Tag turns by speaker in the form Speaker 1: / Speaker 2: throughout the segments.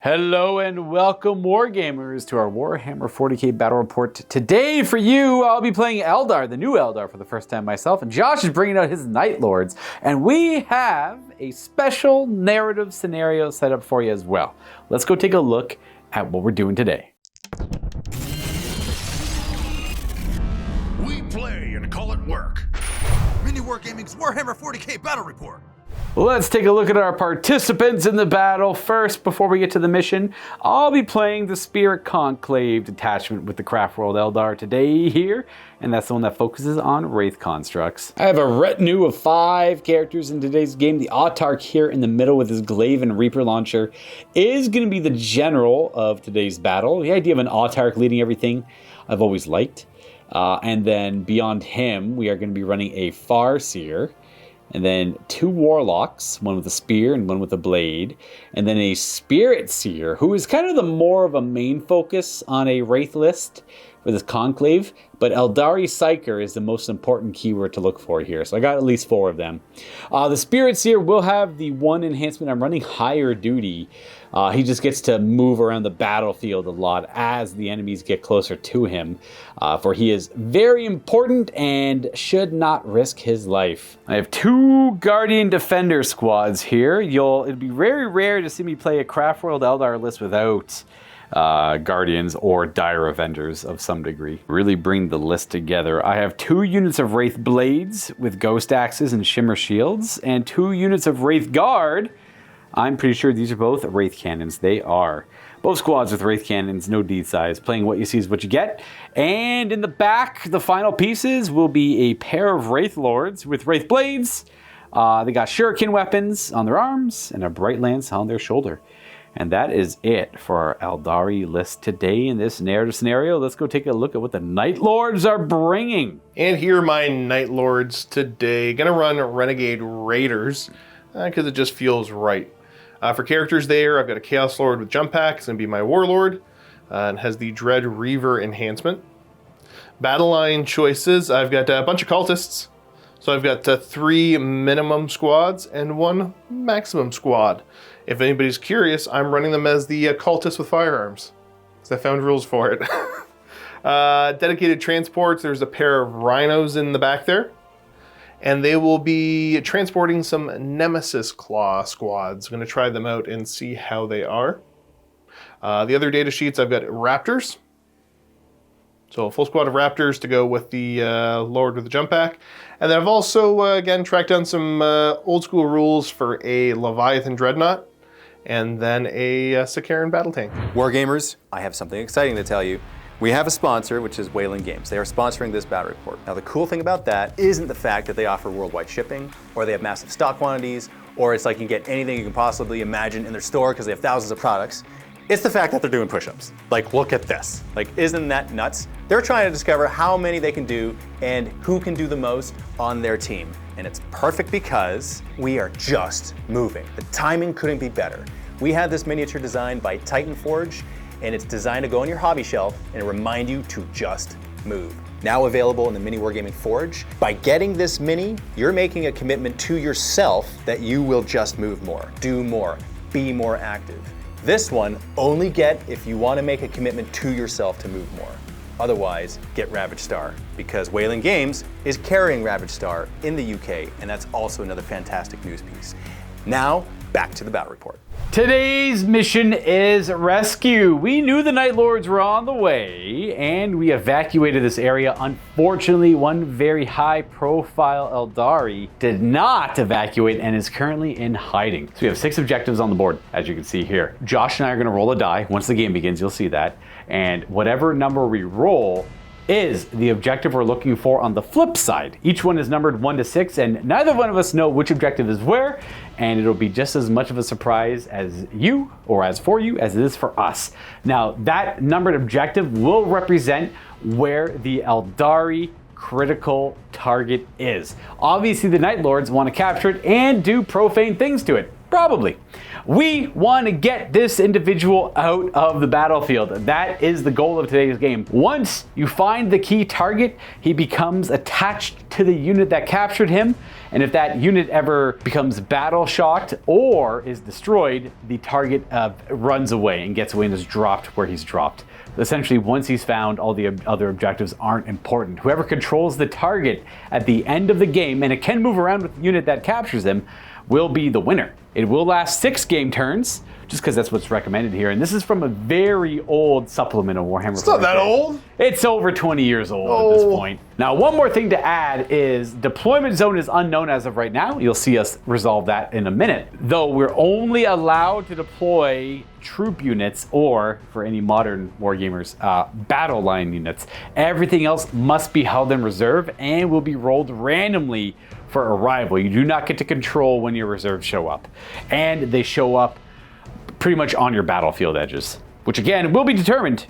Speaker 1: Hello and welcome Wargamers to our Warhammer 40k battle report. Today for you, I'll be playing Aeldari, the new Aeldari for the first time myself, and Josh is bringing out his Night Lords, and we have a special narrative scenario set up for you as well. Let's go take a look at what we're doing today.
Speaker 2: We play and call it work. MiniWarGaming's Warhammer 40k battle report.
Speaker 1: Let's take a look at our participants in the battle. First, before we get to the mission, I'll be playing the Spirit Conclave detachment with the Craftworld Eldar today here, and that's the one that focuses on Wraith constructs. I have a retinue of 5 characters in today's game. The Autarch here in the middle with his Glaive and Reaper launcher is going to be the general of today's battle. The idea of an Autarch leading everything I've always liked. And then beyond him, we are going to be running a Farseer. And then 2 Warlocks, one with a spear and one with a blade. And then a Spirit Seer, who is kind of the more of a main focus on a Wraith list for this Conclave. But Aeldari Psyker is the most important keyword to look for here. So I got at least 4 of them. The Spirit Seer will have the one enhancement. I'm running higher duty. He just gets to move around the battlefield a lot as the enemies get closer to him. For he is very important and should not risk his life. I have 2 Guardian Defender squads here. It'd be very rare to see me play a Craftworld Eldar list without Guardians or Dire Avengers of some degree. Really bring the list together. I have 2 units of Wraith Blades with Ghost Axes and Shimmer Shields, and 2 units of Wraith Guard. I'm pretty sure these are both Wraith Cannons. They are. Both squads with Wraith Cannons, no D size. Playing what you see is what you get. And in the back, the final pieces will be a pair of Wraith Lords with Wraith Blades. They got Shuriken weapons on their arms and a Bright Lance on their shoulder. And that is it for our Aeldari list today in this narrative scenario. Let's go take a look at what the Night Lords are bringing.
Speaker 3: And here are my Night Lords today. Gonna run Renegade Raiders because it just feels right. For characters there, I've got a Chaos Lord with Jump Pack. It's gonna be my Warlord. And has the Dread Reaver enhancement. Battle line choices, I've got a bunch of cultists. So I've got 3 minimum squads and 1 maximum squad. If anybody's curious, I'm running them as the cultists with firearms, because I found rules for it. Dedicated transports, there's a pair of rhinos in the back there. And they will be transporting some Nemesis Claw squads. I'm going to try them out and see how they are. The other data sheets, I've got Raptors. So a full squad of Raptors to go with the Lord with the Jump Pack. And then I've also, again, tracked down some old school rules for a Leviathan Dreadnought. And then a Sikaran Battle Tank.
Speaker 4: Wargamers, I have something exciting to tell you. We have a sponsor, which is Wayland Games. They are sponsoring this battle report. Now the cool thing about that isn't the fact that they offer worldwide shipping, or they have massive stock quantities, or it's like you can get anything you can possibly imagine in their store because they have thousands of products. It's the fact that they're doing push-ups. Like, look at this. Like, isn't that nuts? They're trying to discover how many they can do and who can do the most on their team. And it's perfect because we are just moving. The timing couldn't be better. We had this miniature designed by Titan Forge, and it's designed to go on your hobby shelf and remind you to just move. Now available in the MiniWarGaming Forge. By getting this mini, you're making a commitment to yourself that you will just move more, do more, be more active. This one, only get if you want to make a commitment to yourself to move more. Otherwise, get Ravage Star, because Wayland Games is carrying Ravage Star in the UK, and that's also another fantastic news piece. Now, back to the battle report.
Speaker 1: Today's mission is rescue. We knew the Night Lords were on the way, and we evacuated this area. Unfortunately, one very high-profile Aeldari did not evacuate and is currently in hiding. So we have 6 objectives on the board, as you can see here. Josh and I are going to roll a die. Once the game begins, you'll see that. And whatever number we roll is the objective we're looking for on the flip side. Each one is numbered 1 to 6, and neither one of us know which objective is where, and it'll be just as much of a surprise as you, or as for you, as it is for us. Now, that numbered objective will represent where the Aeldari critical target is. Obviously, the Night Lords want to capture it and do profane things to it. Probably. We want to get this individual out of the battlefield. That is the goal of today's game. Once you find the key target, he becomes attached to the unit that captured him. And if that unit ever becomes battle shocked or is destroyed, the target runs away and gets away and is dropped where he's dropped. Essentially, once he's found, all the other objectives aren't important. Whoever controls the target at the end of the game, and it can move around with the unit that captures him, will be the winner. It will last 6 game turns, just because that's what's recommended here. And this is from a very old supplement of Warhammer.
Speaker 3: It's not that old.
Speaker 1: It's over 20 years old at this point. Now, one more thing to add is deployment zone is unknown as of right now. You'll see us resolve that in a minute. Though we're only allowed to deploy troop units, or for any modern wargamers, battle line units. Everything else must be held in reserve and will be rolled randomly for arrival. You do not get to control when your reserves show up. And they show up pretty much on your battlefield edges, which again will be determined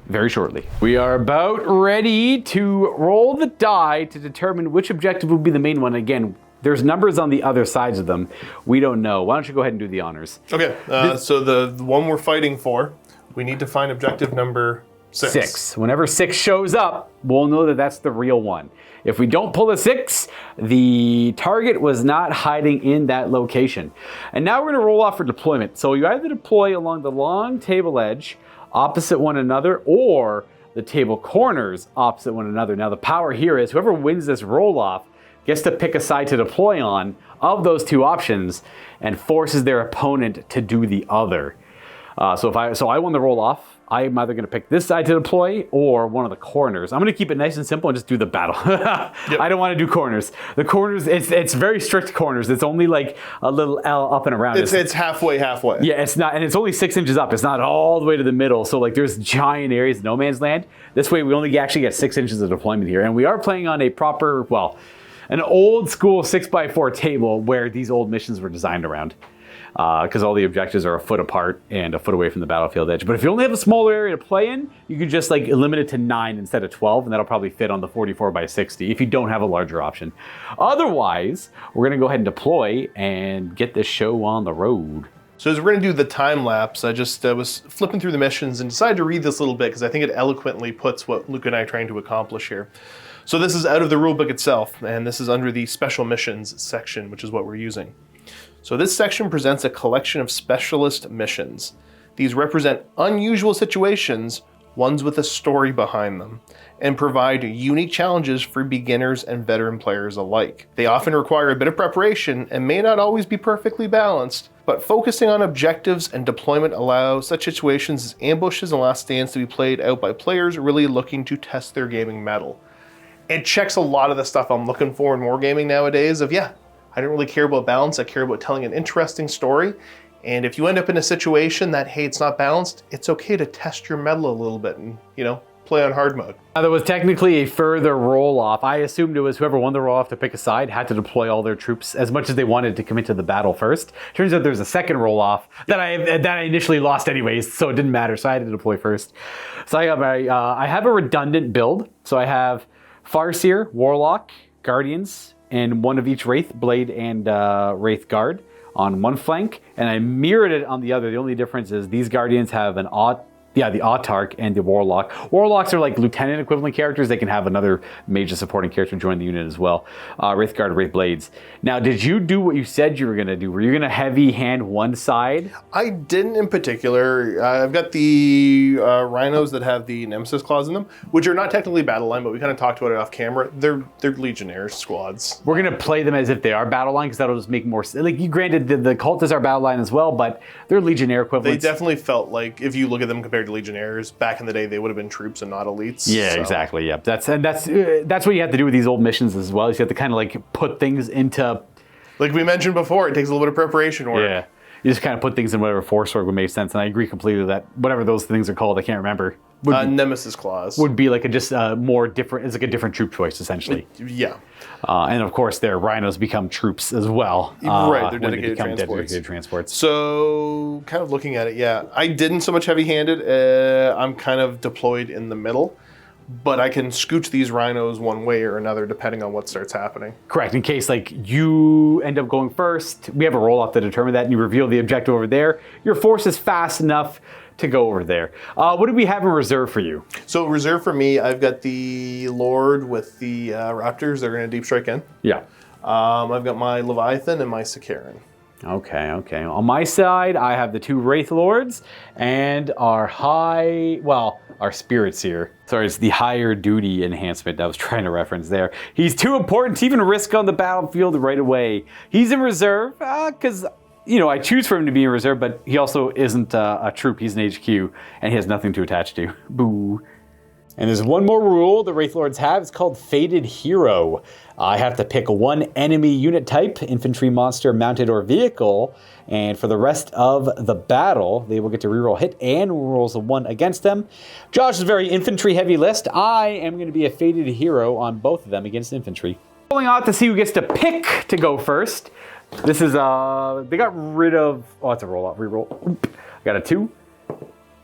Speaker 1: very shortly. We are about ready to roll the die to determine which objective will be the main one. Again, there's numbers on the other sides of them. We don't know. Why don't you go ahead and do the honors?
Speaker 3: Okay, so the one we're fighting for, we need to find objective number 6.
Speaker 1: 6. Whenever 6 shows up, we'll know that that's the real one. If we don't pull a 6, the target was not hiding in that location. And now we're going to roll off for deployment. So you either deploy along the long table edge opposite one another, or the table corners opposite one another. Now the power here is whoever wins this roll off gets to pick a side to deploy on of those 2 options and forces their opponent to do the other. So I won the roll off. I'm either going to pick this side to deploy or one of the corners. I'm going to keep it nice and simple and just do the battle. Yep. I don't want to do corners. The corners, it's very strict corners. It's only like a little L up and around.
Speaker 3: It's halfway.
Speaker 1: Yeah, it's not, and it's only 6 inches up. It's not all the way to the middle. So like there's giant areas, no man's land. This way we only actually get 6 inches of deployment here. And we are playing on a proper, an old school 6x4 table where these old missions were designed around. Because all the objectives are a foot apart and a foot away from the battlefield edge. But if you only have a smaller area to play in, you can just like limit it to 9 instead of 12, and that'll probably fit on the 44x60 if you don't have a larger option. Otherwise, we're going to go ahead and deploy and get this show on the road.
Speaker 3: So as we're going to do the time lapse, I just was flipping through the missions and decided to read this a little bit because I think it eloquently puts what Luka and I are trying to accomplish here. So this is out of the rulebook itself, and this is under the special missions section, which is what we're using. So this section presents a collection of specialist missions. These represent unusual situations, ones with a story behind them, and provide unique challenges for beginners and veteran players alike. They often require a bit of preparation and may not always be perfectly balanced, but focusing on objectives and deployment allows such situations as ambushes and last stands to be played out by players really looking to test their gaming mettle. It checks a lot of the stuff I'm looking for in wargaming nowadays of, I don't really care about balance, I care about telling an interesting story. And if you end up in a situation that, hey, it's not balanced, it's okay to test your mettle a little bit and, play on hard mode.
Speaker 1: Now, there was technically a further roll-off. I assumed it was whoever won the roll-off to pick a side had to deploy all their troops as much as they wanted to commit to the battle first. Turns out there's a second roll-off that I initially lost anyways, so it didn't matter, so I had to deploy first. So I have a redundant build. So I have Farseer, Warlock, Guardians, and one of each Wraith Blade and Wraith Guard on one flank, and I mirrored it on the other. The only difference is these Guardians have the Autarch and the Warlock. Warlocks are like lieutenant equivalent characters. They can have another major supporting character join the unit as well. Wraith Guard, Wraith Blades. Now, did you do what you said you were going to do? Were you going to heavy hand one side?
Speaker 3: I didn't in particular. I've got the rhinos that have the Nemesis claws in them, which are not technically battle line, but we kind of talked about it off camera. They're Legionnaire squads.
Speaker 1: We're going to play them as if they are battle line because that'll just make more sense. Like, you granted the cultists are battle line as well, but they're Legionnaire equivalents.
Speaker 3: They definitely felt like if you look at them compared to Legionnaires, back in the day they would have been troops and not elites.
Speaker 1: Yeah, so. Exactly. Yeah, that's what you have to do with these old missions as well. Is you have to kind of like put things into,
Speaker 3: like we mentioned before, it takes a little bit of preparation work.
Speaker 1: Yeah, you just kind of put things in whatever force org would make sense, and I agree completely with that. Whatever those things are called, I can't remember.
Speaker 3: Nemesis claws
Speaker 1: would be like more different. It's like a different troop choice essentially.
Speaker 3: Yeah,
Speaker 1: and of course their rhinos become troops as well.
Speaker 3: Right, they're dedicated transports. So, kind of looking at it, I didn't so much heavy-handed. I'm kind of deployed in the middle, but I can scooch these rhinos one way or another depending on what starts happening.
Speaker 1: Correct. In case like you end up going first, we have a roll off to determine that, and you reveal the objective over there. Your force is fast enough to go over there. What do we have in reserve for you?
Speaker 3: So reserve for me, I've got the Lord with the Raptors. They're going to deep strike in.
Speaker 1: Yeah.
Speaker 3: I've got my Leviathan and my Sikaran.
Speaker 1: Okay, okay. On my side, I have the 2 Wraith Lords and our our Spirit Seer. Sorry, it's the higher duty enhancement I was trying to reference there. He's too important to even risk on the battlefield right away. He's in reserve, because, I choose for him to be in reserve, but he also isn't a troop. He's an HQ, and he has nothing to attach to. Boo. And there's one more rule the Wraith Lords have. It's called Fated Hero. I have to pick one enemy unit type, infantry, monster, mounted, or vehicle. And for the rest of the battle, they will get to reroll hit and rolls of 1 against them. Josh is a very infantry-heavy list. I am going to be a Fated Hero on both of them against infantry. Rolling out to see who gets to pick to go first. This is, they got rid of, it's a roll-out, reroll. Oop. I got a 2.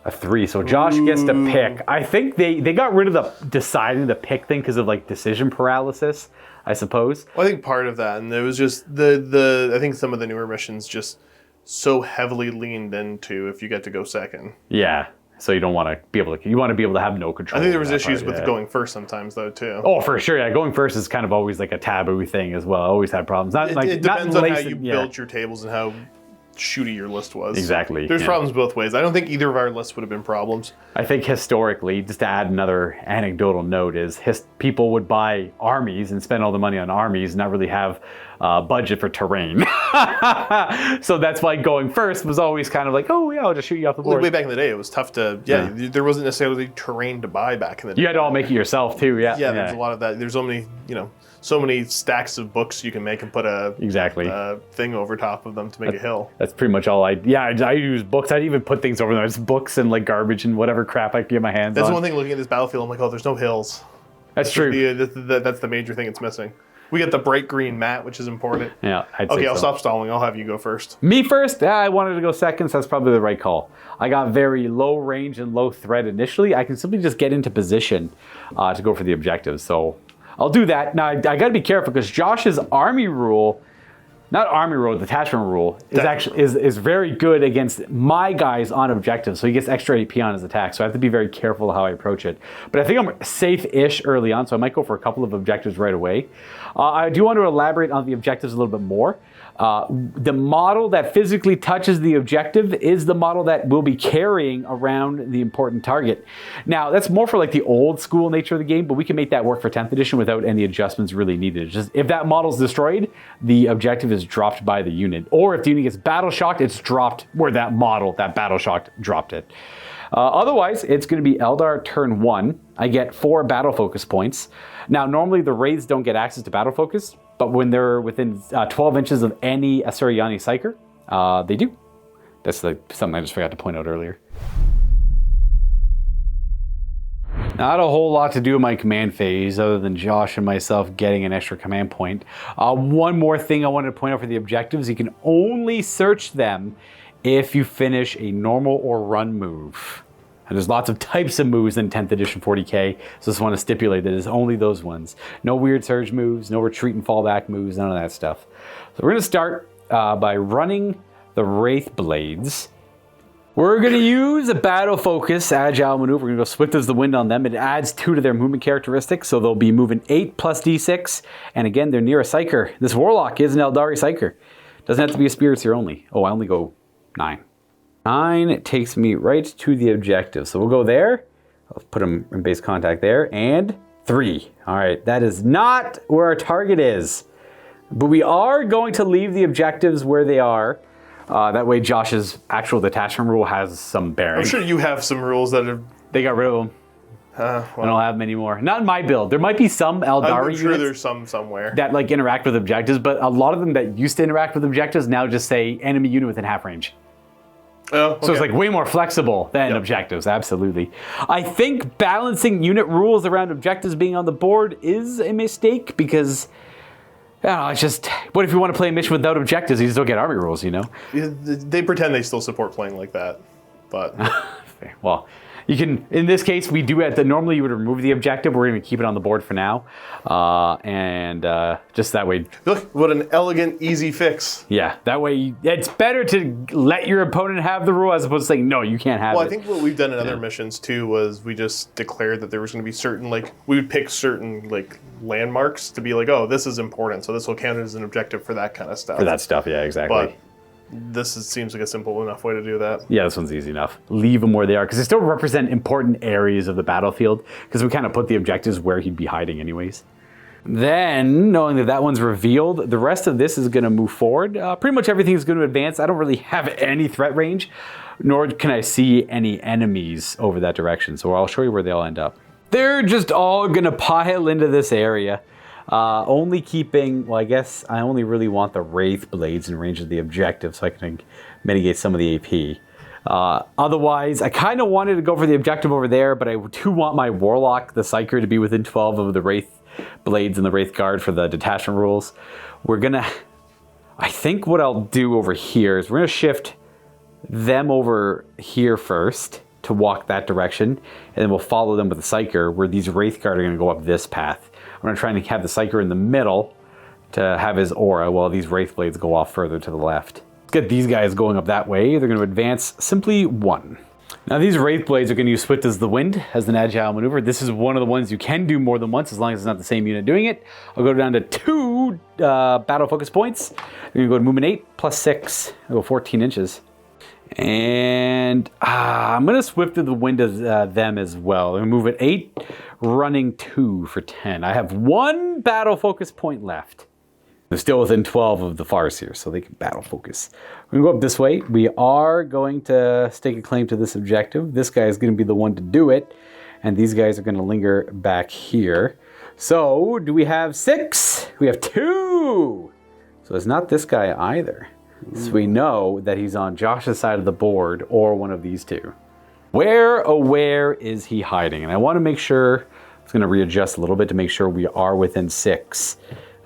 Speaker 1: A 3, so Josh gets to pick. I think they got rid of the deciding to pick thing because of like decision paralysis, I suppose.
Speaker 3: Well, I think part of that, and it was just I think some of the newer missions just so heavily leaned into if you get to go second.
Speaker 1: Yeah, so you don't want to be able to. You want to be able to have no control.
Speaker 3: I think there was issues with going first sometimes though too.
Speaker 1: Oh, for sure. Yeah, going first is kind of always like a taboo thing as well. I always had problems.
Speaker 3: It depends on how you built your tables and how shooty your list was.
Speaker 1: Exactly.
Speaker 3: There's problems both ways. I don't think either of our lists would have been problems.
Speaker 1: I think historically, just to add another anecdotal note, is people would buy armies and spend all the money on armies and not really have budget for terrain. So that's why going first was always kind of like, oh yeah, I'll just shoot you off the board.
Speaker 3: Way back in the day, it was tough to, there wasn't necessarily terrain to buy back in the day.
Speaker 1: You had to all make it yourself too, yeah.
Speaker 3: Yeah, there's a lot of that. There's so many stacks of books you can make and put a thing over top of them to make a hill.
Speaker 1: That's pretty much all I use books. I'd even put things over there. It's books and like garbage and whatever crap I can get my hands on.
Speaker 3: That's one thing looking at this battlefield, I'm like, oh, there's no hills.
Speaker 1: That's true.
Speaker 3: That's the major thing it's missing. We get the bright green mat, which is important.
Speaker 1: Yeah,
Speaker 3: I'll stop stalling. I'll have you go first.
Speaker 1: Me first? Yeah, I wanted to go second, so that's probably the right call. I got very low range and low threat initially. I can simply just get into position to go for the objectives. So I'll do that. Now, I got to be careful because Josh's army rule, not army rule, detachment rule, is very good against my guys on objectives. So he gets extra AP on his attack. So I have to be very careful how I approach it. But I think I'm safe-ish early on, so I might go for a couple of objectives right away. I do want to elaborate on the objectives a little bit more. The model that physically touches the objective is the model that will be carrying around the important target. Now, that's more for like the old school nature of the game, but we can make that work for 10th edition without any adjustments really needed. Just if that model's destroyed, the objective is dropped by the unit. Or if the unit gets battle shocked, it's dropped where that battle shocked dropped it. Otherwise, it's going to be Eldar turn 1. I get 4 battle focus points. Now, normally the raids don't get access to battle focus, but when they're within 12 inches of any Asuryani Psyker, they do. That's something I just forgot to point out earlier. Not a whole lot to do in my command phase other than Josh and myself getting an extra command point. One more thing I wanted to point out for the objectives, you can only search them if you finish a normal or run move. And there's lots of types of moves in 10th edition 40k, so just want to stipulate that it's only those ones. No weird surge moves, no retreat and fallback moves, none of that stuff. So we're going to start by running the Wraith Blades. We're going to use a battle focus agile maneuver. We're going to go swift as the wind on them. It adds 2 to their movement characteristics, so they'll be moving 8 plus d6. And again, they're near a Psyker. This Warlock is an Aeldari Psyker. Doesn't have to be a Spirit Seer only. Oh, I only go 9. 9 takes me right to the objective. So we'll go there. I'll put them in base contact there. And 3. All right, that is not where our target is. But we are going to leave the objectives where they are. That way Josh's actual detachment rule has some bearing.
Speaker 3: I'm sure you have some rules that are...
Speaker 1: They got rid of them. I don't have many more. Not in my build. There might be some Aeldari
Speaker 3: I'm sure there's some somewhere.
Speaker 1: That like interact with objectives, but a lot of them that used to interact with objectives now just say enemy unit within half range.
Speaker 3: Oh, okay.
Speaker 1: So it's like way more flexible than objectives, absolutely. I think balancing unit rules around objectives being on the board is a mistake because, it's just, what if you want to play a mission without objectives? You just don't get army rules, you know?
Speaker 3: They pretend they still support playing like that, but...
Speaker 1: Well, You can, in this case, we do at the, normally you would remove the objective. We're going to keep it on the board for now. Just that way.
Speaker 3: Look, what an elegant, easy fix.
Speaker 1: Yeah, that way it's better to let your opponent have the rule as opposed to saying, no, you can't have it.
Speaker 3: Well, I think what we've done in other missions too was we just declared that there was going to be certain, like, we would pick certain, like, landmarks to be like, oh, this is important, so this will count as an objective for that kind of stuff.
Speaker 1: For that stuff, yeah, exactly.
Speaker 3: But seems like a simple enough way to do that.
Speaker 1: Yeah, this one's easy enough. Leave them where they are, because they still represent important areas of the battlefield, because we kind of put the objectives where he'd be hiding anyways. Then, knowing that that one's revealed, the rest of this is going to move forward. Pretty much everything is going to advance. I don't really have any threat range, nor can I see any enemies over that direction, so I'll show you where they all end up. They're just all going to pile into this area. Only keeping, well, I guess I only really want the Wraith Blades in range of the objective so I can mitigate some of the AP. Otherwise, I kind of wanted to go for the objective over there, but I do want my Warlock, the Psyker, to be within 12 of the Wraith Blades and the Wraith Guard for the detachment rules. I think what I'll do over here is we're going to shift them over here first to walk that direction, and then we'll follow them with the Psyker, where these Wraith Guard are going to go up this path. I'm going to try and have the Psyker in the middle to have his aura while these Wraith Blades go off further to the left. Let's get these guys going up that way. They're going to advance simply 1. Now these Wraith Blades are going to use Swift as the Wind as an agile maneuver. This is one of the ones you can do more than once as long as it's not the same unit doing it. I'll go down to 2 battle focus points. We're going to go to movement 8 plus 6. I'll go 14 inches. And I'm going to Swift to the Wind as them as well. I'm going to move at 8, running 2 for 10. I have 1 battle focus point left. They're still within 12 of the Farseer, so they can battle focus. We're going to go up this way. We are going to stake a claim to this objective. This guy is going to be the one to do it, and these guys are going to linger back here. So, do we have 6? We have 2! So it's not this guy either. So we know that he's on Josh's side of the board or one of these two. Where is he hiding? And I want to make sure, I'm just going to readjust a little bit to make sure we are within 6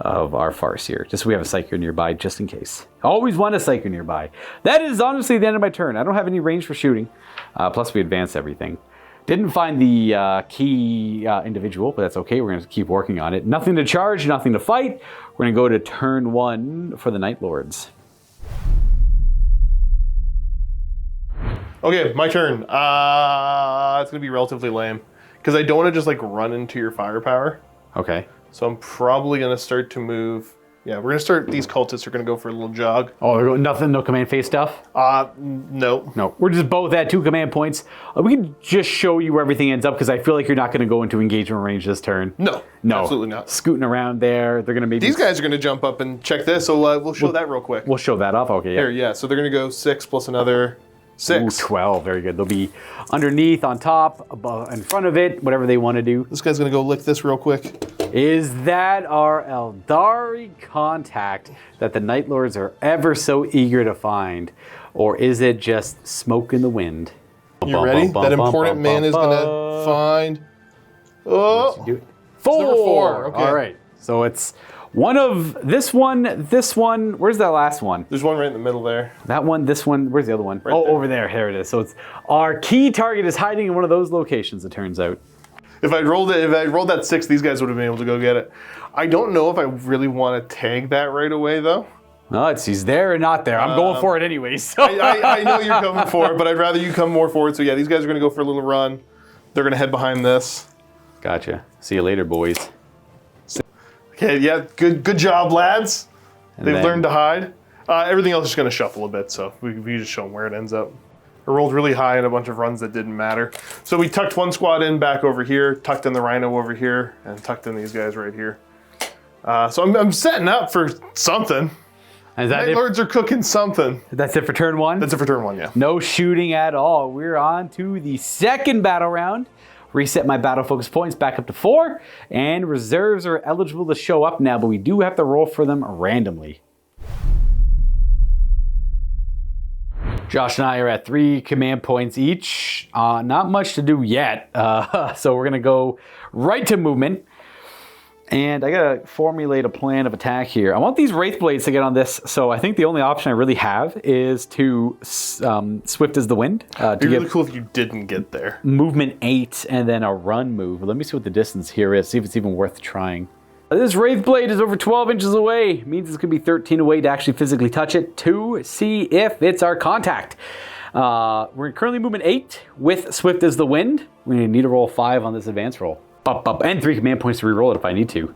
Speaker 1: of our Farseer. Just so we have a Psyker nearby, just in case. I always want a Psyker nearby. That is honestly the end of my turn. I don't have any range for shooting. Plus we advance everything. Didn't find the key individual, but that's okay. We're going to keep working on it. Nothing to charge, nothing to fight. We're going to go to turn 1 for the Night Lords.
Speaker 3: Okay, my turn. It's going to be relatively lame. Because I don't want to just, like, run into your firepower.
Speaker 1: Okay.
Speaker 3: So I'm probably going to start to move. Yeah, we're going to start, these cultists are going to go for a little jog.
Speaker 1: Oh, nothing, no command phase stuff?
Speaker 3: No.
Speaker 1: No, we're just both at 2 command points. We can just show you where everything ends up, because I feel like you're not going to go into engagement range this turn.
Speaker 3: No, absolutely not.
Speaker 1: Scooting around there, they're going to maybe...
Speaker 3: These guys are going to jump up and check this, so we'll show that real quick.
Speaker 1: We'll show that off, okay, yeah.
Speaker 3: Here, yeah, so they're going to go 6 plus another 6.
Speaker 1: Ooh, 12, very good. They'll be underneath, on top, above, in front of it, whatever they want to do.
Speaker 3: This guy's going to go lick this real quick.
Speaker 1: Is that our Aeldari contact that the Night Lords are ever so eager to find? Or is it just smoke in the wind?
Speaker 3: You ready? That important man is going to find... Oh!
Speaker 1: 4!
Speaker 3: It's number 4, okay.
Speaker 1: All right, so it's one of this one, where's that last one?
Speaker 3: There's one right in the middle there.
Speaker 1: That one, this one, where's the other one?
Speaker 3: Right there.
Speaker 1: Over there, here it is. So it's our key target is hiding in one of those locations, it turns out.
Speaker 3: If I rolled that 6, these guys would have been able to go get it. I don't know if I really want to tag that right away, though.
Speaker 1: No, he's there or not there. I'm going for it anyway. So.
Speaker 3: I know you're coming for it, but I'd rather you come more forward. So yeah, these guys are going to go for a little run. They're going to head behind this.
Speaker 1: Gotcha. See you later, boys.
Speaker 3: Okay, yeah, good job, lads.
Speaker 1: And
Speaker 3: They've
Speaker 1: then-
Speaker 3: learned to hide. Everything else is just going to shuffle a bit, so we just show them where it ends up. I rolled really high in a bunch of runs that didn't matter. So we tucked one squad in back over here, tucked in the Rhino over here, and tucked in these guys right here. So I'm setting up for something.
Speaker 1: Is that
Speaker 3: Night Lords are cooking something.
Speaker 1: That's it for turn 1?
Speaker 3: That's it for turn 1, yeah.
Speaker 1: No shooting at all. We're on to the second battle round. Reset my battle focus points back up to 4, and reserves are eligible to show up now, but we do have to roll for them randomly. Josh and I are at 3 command points each. Not much to do yet, so we're going to go right to movement. And I gotta formulate a plan of attack here. I want these Wraith Blades to get on this, so I think the only option I really have is to Swift as the Wind.
Speaker 3: It'd be really cool if you didn't get there.
Speaker 1: Movement 8 and then a run move. Let me see what the distance here is, see if it's even worth trying. This Wraith Blade is over 12 inches away. Means it's gonna be 13 away to actually physically touch it to see if it's our contact. We're currently movement 8 with Swift as the Wind. We're gonna need to roll 5 on this advance roll. And 3 command points to reroll it if I need to.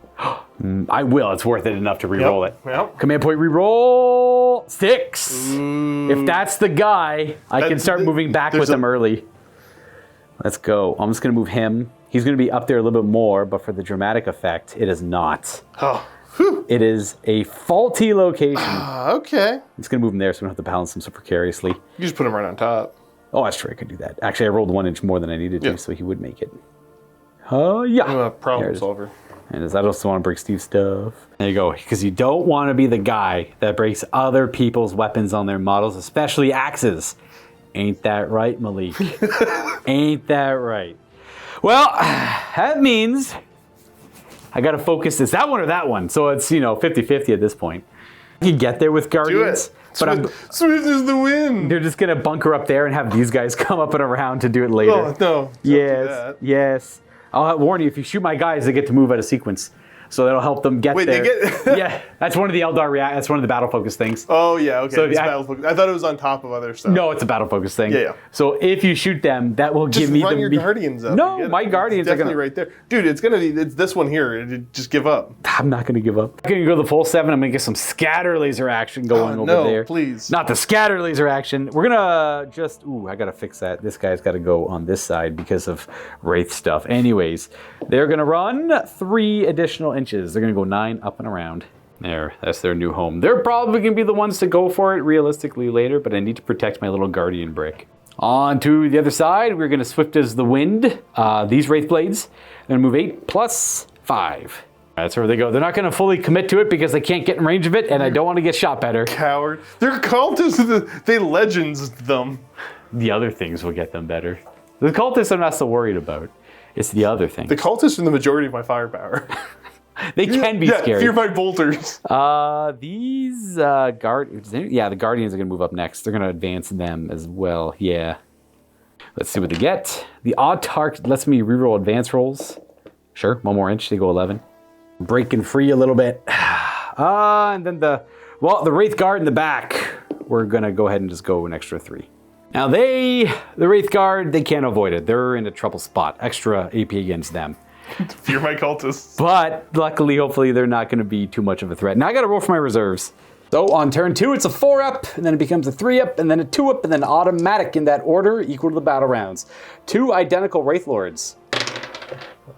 Speaker 1: I will. It's worth it enough to reroll it.
Speaker 3: Yep.
Speaker 1: Command point reroll 6. If that's the guy, I can start moving back with him early. Let's go. I'm just going to move him. He's going to be up there a little bit more, but for the dramatic effect, it is not.
Speaker 3: Oh. Whew.
Speaker 1: It is a faulty location.
Speaker 3: Okay.
Speaker 1: I'm just going to move him there so we don't have to balance him so precariously.
Speaker 3: You just put him right on top.
Speaker 1: Oh, that's true. I could do that. Actually, I rolled 1 inch more than I needed to, so he would make it. Yeah.
Speaker 3: Problem solver.
Speaker 1: And I also want to break Steve's stuff. There you go. Because you don't want to be the guy that breaks other people's weapons on their models, especially axes. Ain't that right, Malik? Ain't that right? Well, that means I got to focus. Is that one or that one? So it's, 50-50 at this point. You can get there with Guardians.
Speaker 3: Do it. Swift is the wind.
Speaker 1: They're just going to bunker up there and have these guys come up and around to do it later.
Speaker 3: Oh, no.
Speaker 1: Yes. I'll warn you, if you shoot my guys, they get to move out of sequence. So that'll help them get there.
Speaker 3: Wait, they get...
Speaker 1: Yeah, that's one of the Eldar that's one of the battle focus things.
Speaker 3: Oh, yeah, okay.
Speaker 1: So
Speaker 3: I thought it was on top of other stuff.
Speaker 1: No, it's a battle focus thing.
Speaker 3: Yeah.
Speaker 1: So if you shoot them, that will give me
Speaker 3: Just run your Guardians up.
Speaker 1: No, my Guardians
Speaker 3: are definitely right there. Dude, it's this one here. Just give up.
Speaker 1: I'm not going to give up. I'm going to go the full 7. I'm going to get some scatter laser action going over there.
Speaker 3: No, please.
Speaker 1: Not the scatter laser action. We're going to just... Ooh, I got to fix that. This guy's got to go on this side because of Wraith stuff. Anyways, they're going to run 3 additional inches. They're going to go 9 up and around. There, that's their new home. They're probably going to be the ones to go for it realistically later, but I need to protect my little Guardian brick. On to the other side, we're going to Swift as the Wind. These Wraith Blades. They're going to move 8 plus 5. That's where they go. They're not going to fully commit to it because they can't get in range of it, and I don't want to get shot better.
Speaker 3: Coward. They're cultists. They legends them.
Speaker 1: The other things will get them better. The cultists I'm not so worried about. It's the other things.
Speaker 3: The cultists are the majority of my firepower.
Speaker 1: They can be scary.
Speaker 3: Fear my bolters.
Speaker 1: These Guardians, the Guardians are going to move up next. They're going to advance them as well. Yeah. Let's see what they get. The odd target lets me reroll advance rolls. Sure, 1 more inch. They go 11. Breaking free a little bit. And then the Wraith Guard in the back. We're going to go ahead and just go an extra 3. Now the Wraith Guard, they can't avoid it. They're in a trouble spot. Extra AP against them.
Speaker 3: Fear my cultists.
Speaker 1: But luckily, hopefully, they're not going to be too much of a threat. Now I got to roll for my reserves. So on turn 2, it's a 4-up, and then it becomes a 3-up, and then a 2-up, and then automatic in that order, equal to the battle rounds. 2 identical Wraith Lords.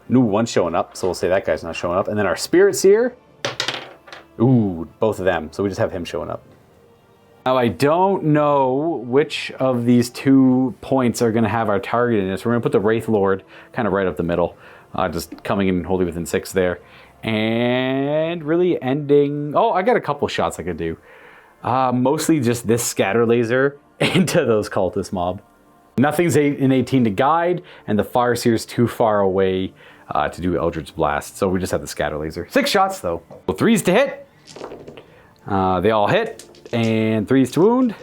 Speaker 1: New one showing up, so we'll say that guy's not showing up. And then our Spirit Seer. Ooh, both of them. So we just have him showing up. Now I don't know which of these 2 points are going to have our target in this. We're going to put the Wraith Lord kind of right up the middle. Just coming in wholly within 6 there. And really ending... Oh, I got a couple shots I could do. Mostly just this scatter laser into those cultist mob. Nothing's in 18 to guide, and the Farseer's too far away to do Eldritch Blast. So we just have the scatter laser. 6 shots, though. Well, 3s to hit. They all hit. And 3s to wound.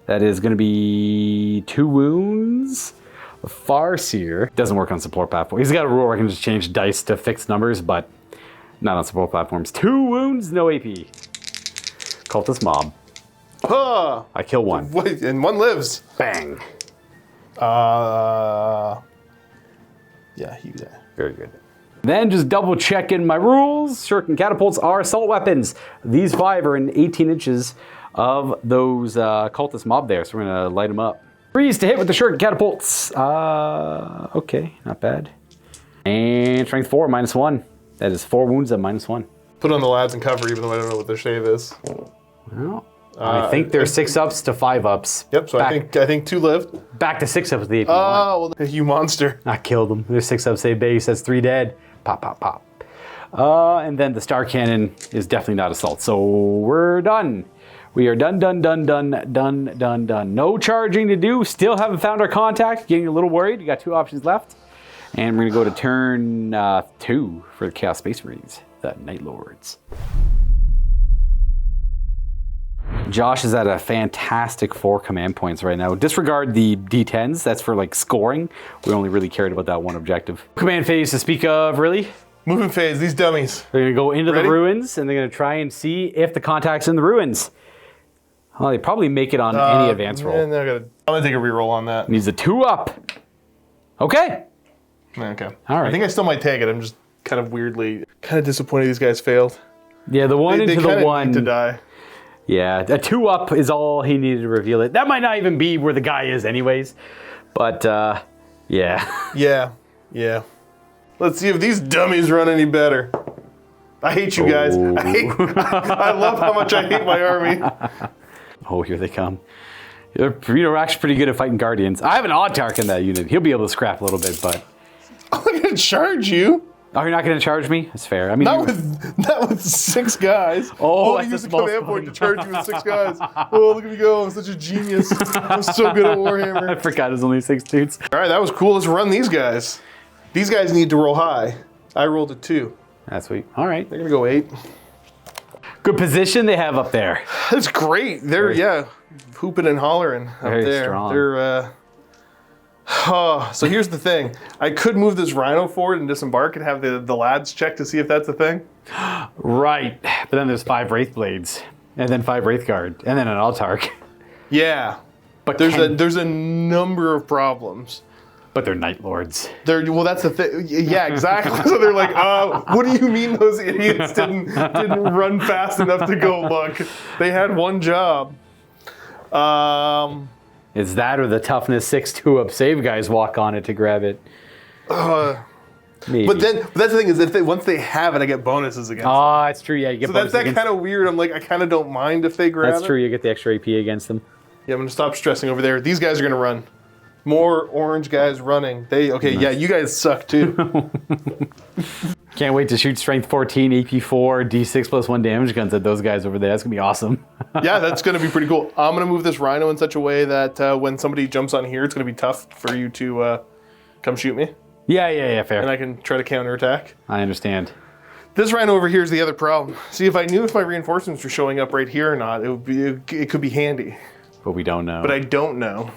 Speaker 1: That is going to be 2 wounds. The Farseer doesn't work on support platform. He's got a rule where I can just change dice to fixed numbers, but not on support platforms. 2 wounds, no AP. Cultist mob. I kill 1.
Speaker 3: Wait, and 1 lives.
Speaker 1: Bang.
Speaker 3: Yeah,
Speaker 1: Very good. Then just double checking my rules. Shuriken catapults are assault weapons. These 5 are in 18 inches of those cultist mob there, so we're going to light them up. 3s to hit with the Shuriken catapults. Okay, not bad. And strength 4, -1. That is 4 wounds at -1.
Speaker 3: Put on the lads and cover, even though I don't know what their save is.
Speaker 1: Well, I think they're 6-ups to 5-ups.
Speaker 3: Yep, so I think 2 lived.
Speaker 1: Back to 6-ups with the AP.
Speaker 3: Oh, well, you monster.
Speaker 1: I killed them. They're 6-up save base. That's 3 dead. Pop, pop, pop. And then the Star Cannon is definitely not assault. So we're done. We are done. No charging to do. Still haven't found our contact. Getting a little worried. You got 2 options left. And we're going to go to turn 2 for the Chaos Space Marines, the Night Lords. Josh is at a fantastic 4 command points right now. Disregard the D10s, that's for like scoring. We only really cared about that one objective. Command phase to speak of, really?
Speaker 3: Moving phase, these dummies.
Speaker 1: They're gonna go into
Speaker 3: Ready?
Speaker 1: the ruins and they're gonna try and see if the contact's in the ruins. Well, they probably make it on any advance roll.
Speaker 3: I'm gonna take a reroll on that.
Speaker 1: Needs a 2-up. Okay.
Speaker 3: Okay.
Speaker 1: All right.
Speaker 3: I think I still might take it. I'm just kind of weirdly, kind of disappointed these guys failed.
Speaker 1: Yeah, the one
Speaker 3: They
Speaker 1: into
Speaker 3: kinda
Speaker 1: the one.
Speaker 3: need to die.
Speaker 1: Yeah, a 2-up is all he needed to reveal it. That might not even be where the guy is anyways. But, yeah.
Speaker 3: Yeah. Let's see if these dummies run any better. I hate you guys. I love how much I hate my army.
Speaker 1: Oh, here they come. They're actually pretty good at fighting Guardians. I have an Autarch in that unit. He'll be able to scrap a little bit, but...
Speaker 3: I'm gonna charge you.
Speaker 1: Oh, you're not going to charge me? That's fair. I mean,
Speaker 3: Not with 6 guys.
Speaker 1: Oh,
Speaker 3: I
Speaker 1: that's
Speaker 3: used
Speaker 1: a
Speaker 3: the
Speaker 1: small
Speaker 3: command point to charge you with 6 guys. Oh, look at me go. I'm such a genius. I'm so good at
Speaker 1: I
Speaker 3: Warhammer.
Speaker 1: forgot there's only 6 dudes.
Speaker 3: All right, that was cool. Let's run these guys. These guys need to roll high. I rolled a 2.
Speaker 1: That's sweet. All right.
Speaker 3: They're going to go 8.
Speaker 1: Good position they have up there.
Speaker 3: That's great. They're, hooping and hollering up
Speaker 1: Very
Speaker 3: there.
Speaker 1: strong.
Speaker 3: They're, so here's the thing. I could move this Rhino forward and disembark and have the lads check to see if that's a thing.
Speaker 1: Right. But then there's 5 Wraith Blades. And then 5 Wraith Guard. And then an Autarch.
Speaker 3: Yeah.
Speaker 1: But
Speaker 3: There's a number of problems.
Speaker 1: But they're Night Lords.
Speaker 3: Well, that's the thing. Yeah, exactly. So they're like, what do you mean those idiots didn't run fast enough to go look? They had one job.
Speaker 1: Is that or the toughness 6 2-up save guys walk on it to grab it? Maybe.
Speaker 3: But that's the thing is, once they have it, I get bonuses against them.
Speaker 1: Oh, it's true. Yeah, you get
Speaker 3: So that's
Speaker 1: bonuses
Speaker 3: that kind of weird. I'm like, I kind of don't mind if they grab
Speaker 1: That's
Speaker 3: it.
Speaker 1: true. You get the extra AP against them.
Speaker 3: Yeah, I'm going to stop stressing over there. These guys are going to run. More orange guys running. Yeah, you guys suck too.
Speaker 1: Can't wait to shoot Strength 14, AP 4, D6 plus 1 damage guns at those guys over there. That's going to be awesome.
Speaker 3: Yeah, that's going to be pretty cool. I'm going to move this Rhino in such a way that when somebody jumps on here, it's going to be tough for you to come shoot me.
Speaker 1: Yeah, fair.
Speaker 3: And I can try to counterattack.
Speaker 1: I understand.
Speaker 3: This Rhino over here is the other problem. See, if I knew if my reinforcements were showing up right here or not, it could be handy.
Speaker 1: But we don't know.
Speaker 3: But I don't know.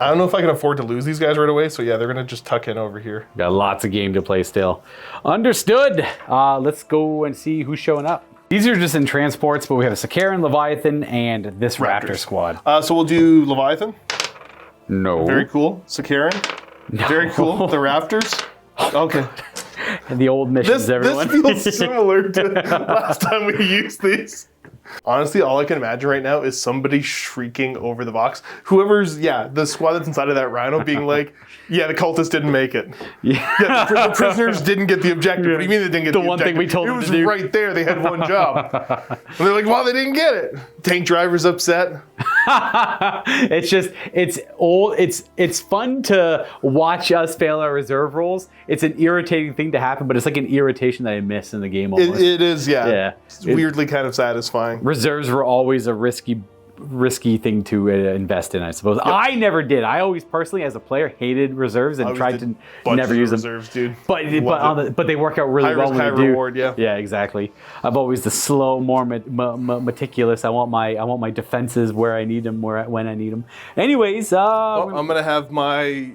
Speaker 3: I don't know if I can afford to lose these guys right away, so yeah, they're going to just tuck in over here.
Speaker 1: Got lots of game to play still. Understood. Let's go and see who's showing up. These are just in transports, but we have a Sakaran, Leviathan, and this Raptor squad.
Speaker 3: So we'll do Leviathan.
Speaker 1: No.
Speaker 3: Very cool. Sakaran. Very cool. The Raptors. Okay.
Speaker 1: And the old missions, everyone.
Speaker 3: This feels similar to last time we used these. Honestly, all I can imagine right now is somebody shrieking over the box. Whoever's, the squad that's inside of that Rhino being like, the cultists didn't make it.
Speaker 1: Yeah.
Speaker 3: The prisoners didn't get the objective. What do you mean they didn't get the
Speaker 1: one
Speaker 3: objective?
Speaker 1: thing we told them to do.
Speaker 3: It was right there. They had one job. And they're like, well, they didn't get it. Tank driver's upset.
Speaker 1: It's fun to watch us fail our reserve rolls. It's an irritating thing to happen, but it's like an irritation that I miss in the game almost.
Speaker 3: It is,
Speaker 1: Yeah.
Speaker 3: It's weirdly kind of satisfying.
Speaker 1: Reserves were always a risky thing to invest in, I suppose. Yep. I never did. I always personally, as a player, hated reserves and tried to never use them.
Speaker 3: Reserves, dude.
Speaker 1: But they work out really well when
Speaker 3: high
Speaker 1: they do.
Speaker 3: Reward, yeah.
Speaker 1: Yeah, exactly. I'm always the slow, more meticulous. I want my defenses where I need them, when I need them. Anyways,
Speaker 3: I'm gonna have my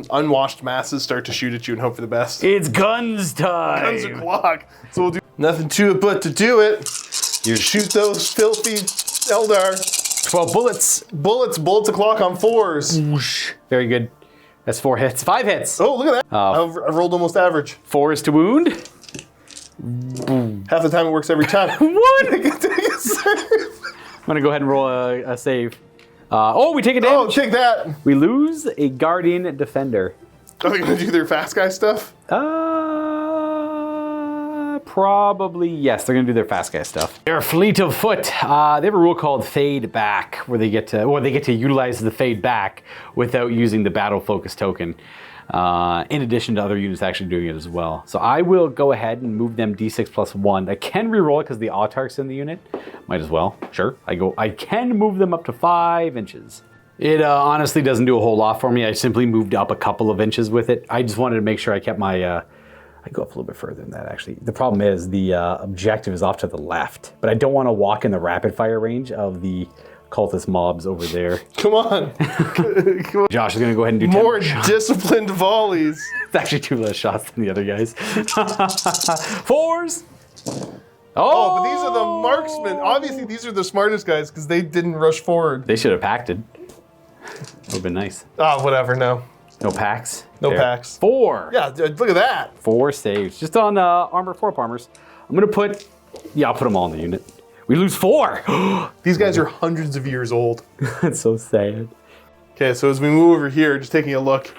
Speaker 3: unwashed masses start to shoot at you and hope for the best.
Speaker 1: It's guns time.
Speaker 3: Guns o'clock. So we'll do nothing to it but to do it. You shoot those filthy Eldar.
Speaker 1: 12 bullets.
Speaker 3: Bullets o'clock on 4s.
Speaker 1: Whoosh. Very good. That's 4 hits. 5 hits.
Speaker 3: Oh, look at that. I rolled almost average.
Speaker 1: 4 is to wound.
Speaker 3: Half the time it works every time.
Speaker 1: What? I'm going to go ahead and roll a save. We take a damage.
Speaker 3: Oh, take that.
Speaker 1: We lose a Guardian Defender.
Speaker 3: Are they going to do their fast guy stuff?
Speaker 1: Probably, yes. They're going to do their fast guy stuff. They're a fleet of foot. They have a rule called Fade Back, where they get to utilize the Fade Back without using the Battle Focus token. In addition to other units actually doing it as well. So I will go ahead and move them D6 plus 1. I can reroll it because the Autarch's in the unit. Might as well. Sure. I can move them up to 5 inches. It honestly doesn't do a whole lot for me. I simply moved up a couple of inches with it. I just wanted to make sure I kept my... I go up a little bit further than that, actually. The problem is the objective is off to the left, but I don't want to walk in the rapid fire range of the cultist mobs over there.
Speaker 3: Come on. Come on.
Speaker 1: Josh is going to go ahead and do
Speaker 3: More
Speaker 1: 10 shots.
Speaker 3: disciplined volleys.
Speaker 1: It's actually 2 less shots than the other guys. 4s.
Speaker 3: Oh, but these are the marksmen. Obviously, these are the smartest guys because they didn't rush forward.
Speaker 1: They should have pacted. That would have been nice.
Speaker 3: Oh, whatever, no.
Speaker 1: No packs?
Speaker 3: No
Speaker 1: There.
Speaker 3: packs.
Speaker 1: 4.
Speaker 3: Yeah, look at that.
Speaker 1: 4 saves. Just on armor, 4 armors. I'm going to put... Yeah, I'll put them all in the unit. We lose 4.
Speaker 3: These guys are hundreds of years old.
Speaker 1: That's so sad.
Speaker 3: Okay, so as we move over here, just taking a look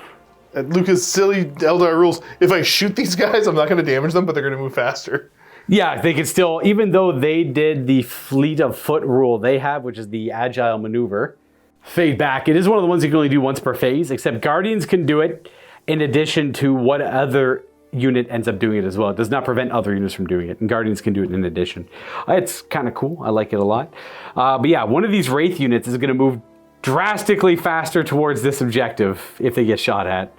Speaker 3: at Luka's silly Eldar rules. If I shoot these guys, I'm not going to damage them, but they're going to move faster.
Speaker 1: Yeah, they can still... Even though they did the fleet of foot rule they have, which is the agile maneuver, fade back. It is one of the ones you can only do once per phase, except Guardians can do it in addition to what other unit ends up doing it as well. It does not prevent other units from doing it, and Guardians can do it in addition. It's kind of cool. I like it a lot. But yeah, one of these Wraith units is going to move drastically faster towards this objective if they get shot at.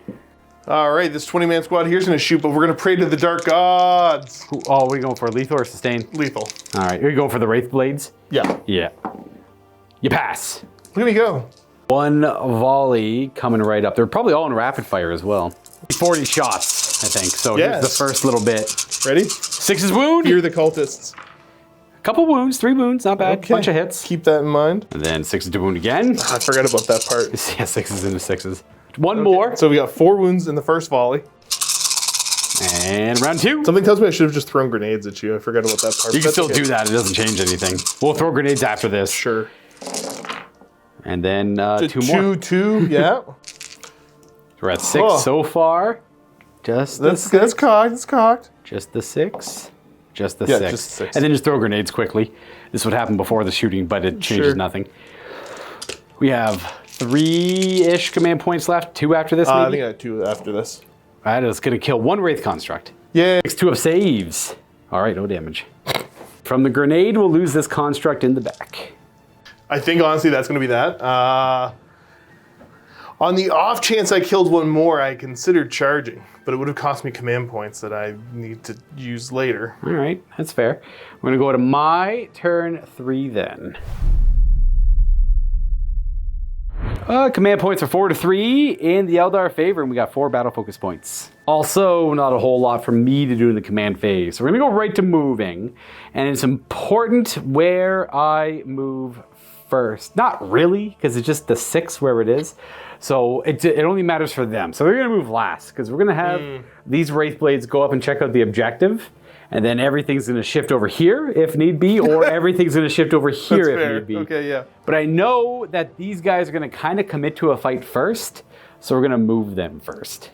Speaker 3: All right, this 20-man squad here is going to shoot, but we're going to pray to the dark gods.
Speaker 1: Oh, are we going for lethal or sustain?
Speaker 3: Lethal.
Speaker 1: All right, are you going for the Wraith Blades?
Speaker 3: Yeah.
Speaker 1: Yeah. You pass.
Speaker 3: Look at me go.
Speaker 1: 1 volley coming right up. They're probably all in rapid fire as well. 40 shots, I think. So
Speaker 3: Yes.
Speaker 1: here's the first little bit.
Speaker 3: Ready?
Speaker 1: 6's wound.
Speaker 3: Fear the cultists.
Speaker 1: Couple wounds, 3 wounds, not bad.
Speaker 3: Okay.
Speaker 1: Bunch of hits.
Speaker 3: Keep that in mind.
Speaker 1: And then 6's to wound again.
Speaker 3: I forgot about that part.
Speaker 1: Yeah, 6's into 6's. One more.
Speaker 3: So we got 4 wounds in the first volley.
Speaker 1: And round 2.
Speaker 3: Something tells me I should have just thrown grenades at you. I forgot about that part.
Speaker 1: You can
Speaker 3: That's
Speaker 1: still
Speaker 3: okay.
Speaker 1: do that. It doesn't change anything. We'll throw grenades after this.
Speaker 3: Sure.
Speaker 1: And then 2 more.
Speaker 3: 2, yeah.
Speaker 1: We're at 6
Speaker 3: Oh.
Speaker 1: so far. Just the
Speaker 3: That's
Speaker 1: 6.
Speaker 3: cocked. That's cocked.
Speaker 1: Just the 6. Just the
Speaker 3: Yeah,
Speaker 1: 6.
Speaker 3: just 6.
Speaker 1: And then just throw grenades quickly. This would happen before the shooting, but it changes
Speaker 3: Sure.
Speaker 1: nothing. We have 3-ish command points left. 2 after this,
Speaker 3: I
Speaker 1: maybe?
Speaker 3: think I had 2 after this.
Speaker 1: All right, it's going to kill 1 Wraith Construct.
Speaker 3: Yeah.
Speaker 1: 2 of saves. All right, no damage. From the grenade, we'll lose this construct in the back.
Speaker 3: I think honestly that's going to be that. On the off chance I killed 1 more, I considered charging, but it would have cost me command points that I need to use later.
Speaker 1: All right, that's fair. We're going to go to my turn 3 then. Command points are 4 to 3 in the Eldar favor, and we got 4 battle focus points. Also, not a whole lot for me to do in the command phase. So we're going to go right to moving, and it's important where I move first. Not really, because it's just the 6 where it is. So it only matters for them. So they're going to move last, because we're going to have these Wraith Blades go up and check out the objective, and then everything's going to shift over here if need be, or everyth's going to shift over here if need be.
Speaker 3: Okay, yeah.
Speaker 1: But I know that these guys are going to kind of commit to a fight first, so we're going to move them first.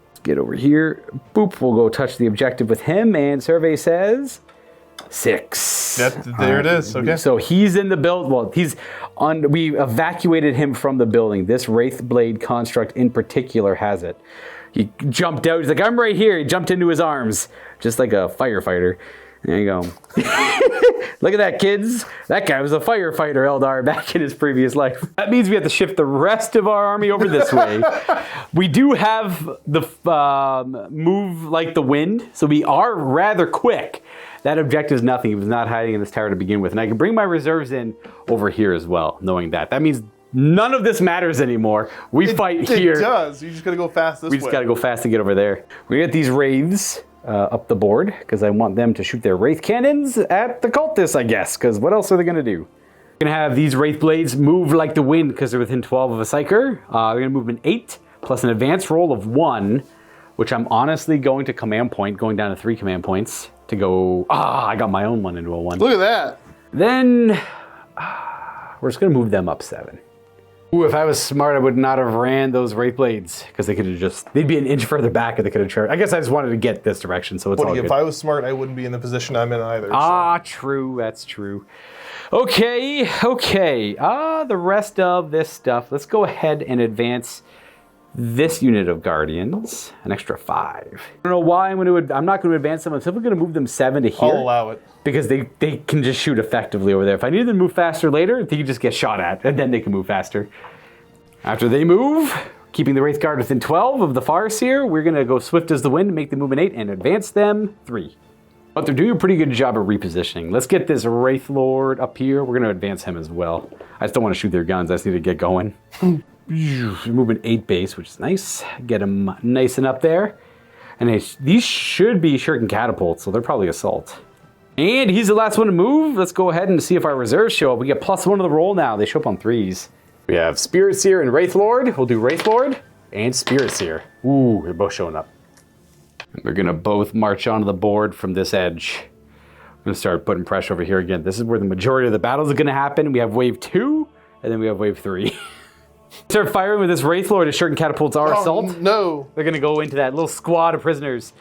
Speaker 1: Let's get over here. Boop, we'll go touch the objective with him, and survey says 6.
Speaker 3: There it is, okay.
Speaker 1: So he's in the build. Well, we evacuated him from the building. This Wraith Blade construct in particular has it. He jumped out. He's like, I'm right here. He jumped into his arms, just like a firefighter. There you go. Look at that, kids. That guy was a firefighter, Eldar, back in his previous life. That means we have to shift the rest of our army over this way. We do have the move like the wind, so we are rather quick. That objective is nothing. He was not hiding in this tower to begin with. And I can bring my reserves in over here as well, knowing that. That means none of this matters anymore. We fight here.
Speaker 3: It does. You just got to go fast this way.
Speaker 1: We just got to go fast to get over there. We get these Wraiths up the board, because I want them to shoot their Wraith cannons at the cultists, I guess, because what else are they going to do? We're going to have these Wraith Blades move like the wind, because they're within 12 of a Psyker. They're going to move an 8, plus an advanced roll of 1, which I'm honestly going to command point, going down to 3 command points to go, I got my own 1 into a 1.
Speaker 3: Look at that.
Speaker 1: Then we're just going to move them up 7. Ooh, if I was smart, I would not have ran those Wraith Blades, because they could have they'd be an inch further back and they could have charged. I guess I just wanted to get this direction, so it's all good.
Speaker 3: If I was smart, I wouldn't be in the position I'm in either.
Speaker 1: True, that's true. Okay. The rest of this stuff, let's go ahead and advance this unit of Guardians, an extra 5. I don't know why I'm not going to advance them. I'm simply going to move them 7 to here.
Speaker 3: I'll allow it.
Speaker 1: Because they can just shoot effectively over there. If I need them to move faster later, they can just get shot at, and then they can move faster. After they move, keeping the Wraith Guard within 12 of the Farseer, we're going to go swift as the wind, make the movement 8, and advance them 3. But they're doing a pretty good job of repositioning. Let's get this Wraith Lord up here. We're going to advance him as well. I just don't want to shoot their guns. I just need to get going. Movement 8 base, which is nice. Get them nice and up there. And these should be shuriken catapults, so they're probably assault. And he's the last one to move. Let's go ahead and see if our reserves show up. We get +1 to the roll now. They show up on 3s. We have Spirit Seer and Wraith Lord. We'll do Wraith Lord and Spirit Seer. Ooh, they're both showing up. And they're gonna both march onto the board from this edge. I'm gonna start putting pressure over here again. This is where the majority of the battles are gonna happen. We have wave 2, and then we have wave 3. Start firing with this Wraith Lord as shuriken catapults are assault.
Speaker 3: No.
Speaker 1: They're gonna go into that little squad of prisoners.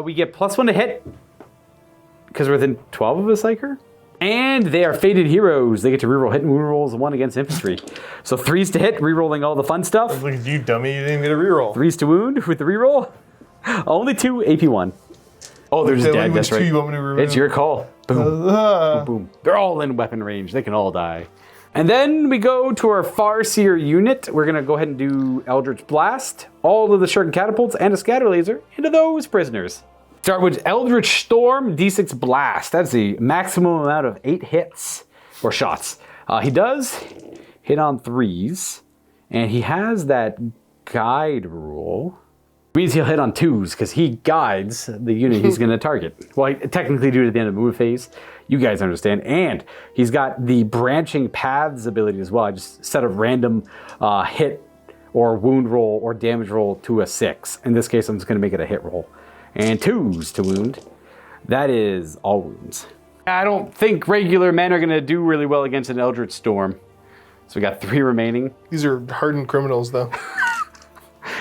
Speaker 1: We get +1 to hit, because we're within 12 of a Psyker. And they are fated heroes. They get to reroll hit and wound rolls 1 against infantry. So 3s to hit, rerolling all the fun stuff.
Speaker 3: Look at you, dummy. You didn't get a reroll.
Speaker 1: 3s to wound with the reroll. Only 2, AP1. Oh, there's a dead, that's right.
Speaker 3: You want me to reroll?
Speaker 1: It's your call. Boom. Boom, boom. They're all in weapon range. They can all die. And then we go to our Farseer unit. We're going to go ahead and do Eldritch Blast, all of the shuriken catapults, and a scatter laser into those prisoners. Start with Eldritch Storm, D6 Blast. That's the maximum amount of 8 hits, or shots. He does hit on 3s, and he has that guide rule. Means he'll hit on 2s, because he guides the unit he's going to target. Well, technically due to the end of the move phase. You guys understand. And he's got the branching paths ability as well. I just set a random hit or wound roll or damage roll to a 6. In this case, I'm just going to make it a hit roll. And 2s to wound. That is all wounds. I don't think regular men are going to do really well against an Eldritch Storm. So we got 3 remaining.
Speaker 3: These are hardened criminals, though.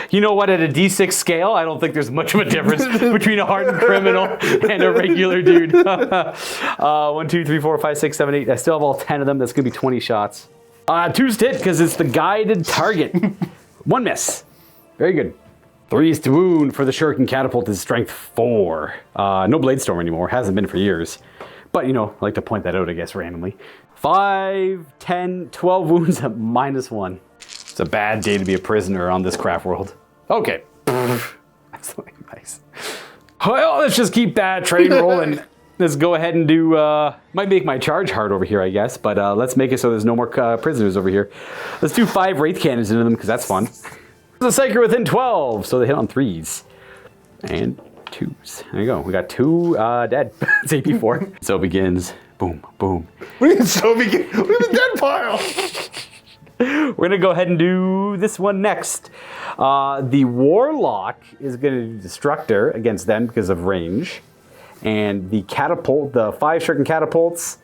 Speaker 1: You know what? At a D6 scale, I don't think there's much of a difference between a hardened criminal and a regular dude. 1, 2, 3, 4, 5, 6, 7, 8. I still have all 10 of them. That's going to be 20 shots. 2's to hit because it's the guided target. 1 miss. Very good. 3's to wound for the shuriken catapult is strength 4. No blade storm anymore. Hasn't been for years. But, you know, I like to point that out, I guess, randomly. 5, 10, 12 wounds at -1. It's a bad day to be a prisoner on this Craftworld. Okay. That's nice. Well, let's just keep that train rolling. Let's go ahead and do, might make my charge hard over here, I guess, but let's make it so there's no more prisoners over here. Let's do 5 Wraith Cannons into them, because that's fun. The Psyker within 12, so they hit on 3s. And 2s. There you go. We got 2 dead. It's AP4. So it begins. Boom, boom.
Speaker 3: What do you mean so begin? Look at the dead pile.
Speaker 1: We're going to go ahead and do this one next. The Warlock is going to do Destructor against them because of range. And the catapult, the 5 shuriken catapults,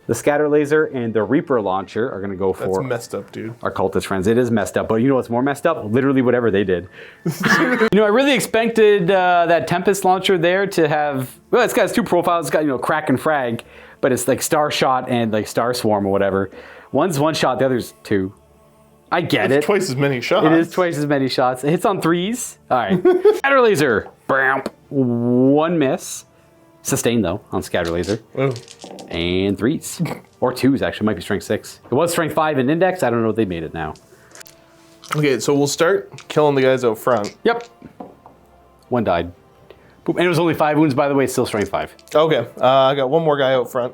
Speaker 1: the scatter laser, and the Reaper launcher are going to go for...
Speaker 3: That's messed up, dude.
Speaker 1: Our cultist friends. It is messed up, but you know what's more messed up? Literally whatever they did. You know, I really expected that Tempest launcher there to have... Well, it's got 2 profiles. It's got, you know, Crack and Frag, but it's like Star Shot and like Star Swarm or whatever. One's 1 shot, the other's 2. I get it.
Speaker 3: Twice as many shots.
Speaker 1: It is twice as many shots. It hits on 3s. All right. Scatter laser. 1 miss. Sustained, though, on scatter laser.
Speaker 3: Oh.
Speaker 1: And 3s. Or 2s, actually. Might be strength 6. It was strength 5 in index. I don't know if they made it now.
Speaker 3: Okay, so we'll start killing the guys out front.
Speaker 1: Yep. 1 died. Boom. And it was only 5 wounds, by the way. It's still strength 5.
Speaker 3: Okay, I got 1 more guy out front.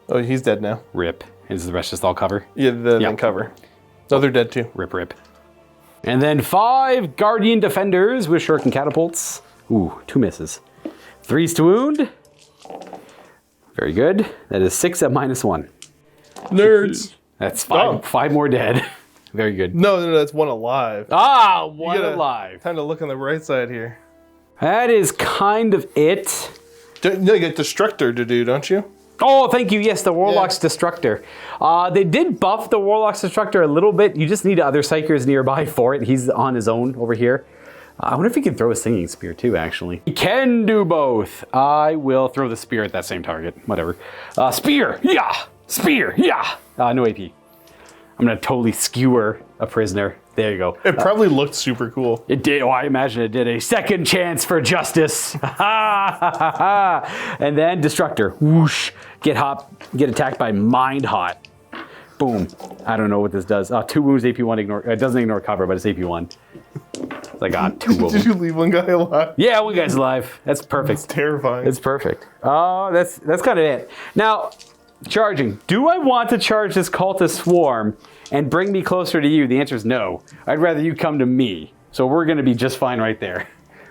Speaker 3: Oh, he's dead now.
Speaker 1: Rip. Is the rest just all cover?
Speaker 3: Yeah, then cover. No, they're dead too.
Speaker 1: Rip, rip. And then 5 Guardian Defenders with shuriken catapults. Ooh, 2 misses. 3s to wound. Very good. That is 6 at -1.
Speaker 3: Nerds.
Speaker 1: That's 5 more dead. Very good.
Speaker 3: No, that's 1 alive.
Speaker 1: Ah, 1 alive.
Speaker 3: Time to look on the right side here.
Speaker 1: That is kind of it.
Speaker 3: No, you get Destructor to do, don't you?
Speaker 1: Oh, thank you. Yes, the Warlock's Destructor. They did buff the Warlock's Destructor a little bit. You just need other Psykers nearby for it. He's on his own over here. I wonder if he can throw a Singing Spear too, actually. He can do both. I will throw the Spear at that same target. Whatever. Spear! Yeah! Spear! Yeah! No AP. I'm going to totally skewer a prisoner. There you go.
Speaker 3: It probably looked super cool.
Speaker 1: It did. Oh, I imagine it did. A second chance for justice. And then Destructor. Whoosh. Get attacked by Mind Hot. Boom. I don't know what this does. 2 wounds, AP1, ignore. It doesn't ignore cover, but it's AP1. So I got 2 of them.
Speaker 3: Did you leave one guy alive?
Speaker 1: Yeah, one guy's alive. That's perfect.
Speaker 3: It's terrifying.
Speaker 1: It's perfect. That's kind of it. Now, charging. Do I want to charge this cultist swarm and bring me closer to you? The answer is no. I'd rather you come to me. So we're going to be just fine right there.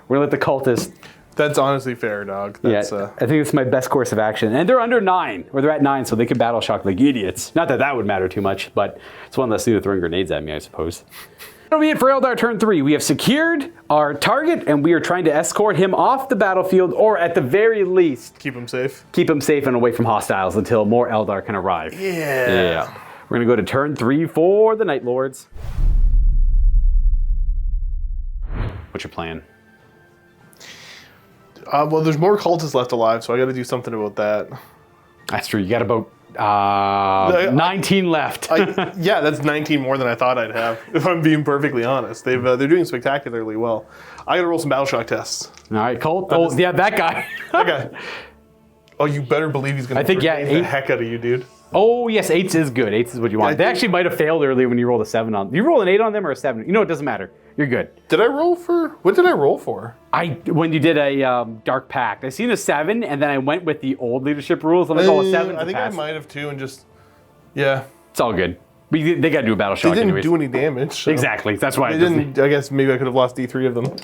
Speaker 1: We're going to let the cultist...
Speaker 3: That's honestly fair, dog. That's,
Speaker 1: I think it's my best course of action. And they're under 9, or they're at 9, so they can battle shock like idiots. Not that that would matter too much, but it's one less thing to throwing grenades at me, I suppose. That'll be it for Aeldari turn 3. We have secured our target, and we are trying to escort him off the battlefield, or at the very least...
Speaker 3: keep him safe.
Speaker 1: Keep him safe and away from hostiles until more Eldar can arrive.
Speaker 3: Yeah.
Speaker 1: We're going to go to turn 3 for the Night Lords. What's your plan?
Speaker 3: Well, there's more cultists left alive, so I got to do something about that.
Speaker 1: That's true. You got about 19 left.
Speaker 3: Yeah, that's 19 more than I thought I'd have, if I'm being perfectly honest. They're doing spectacularly well. I got to roll some battle shock tests.
Speaker 1: All right, Colt. Oh, yeah, that guy.
Speaker 3: That guy. Oh, you better believe he's going to the heck out of you, dude.
Speaker 1: Oh, yes, 8s is good. 8s is what you want. They actually might have failed earlier when you rolled a 7 on. You roll an 8 on them or a 7? You know, it doesn't matter. You're good.
Speaker 3: Did I roll for... What did I roll for?
Speaker 1: When you did a Dark Pact. I seen a 7, and then I went with the old leadership rules. I'm like, a 7's
Speaker 3: I think I might have too, and just... Yeah.
Speaker 1: It's all good. They got to do a battle shock
Speaker 3: They didn't
Speaker 1: anyways.
Speaker 3: do any damage. So.
Speaker 1: Exactly. That's why
Speaker 3: they didn't. I guess maybe I could have lost D3 of them.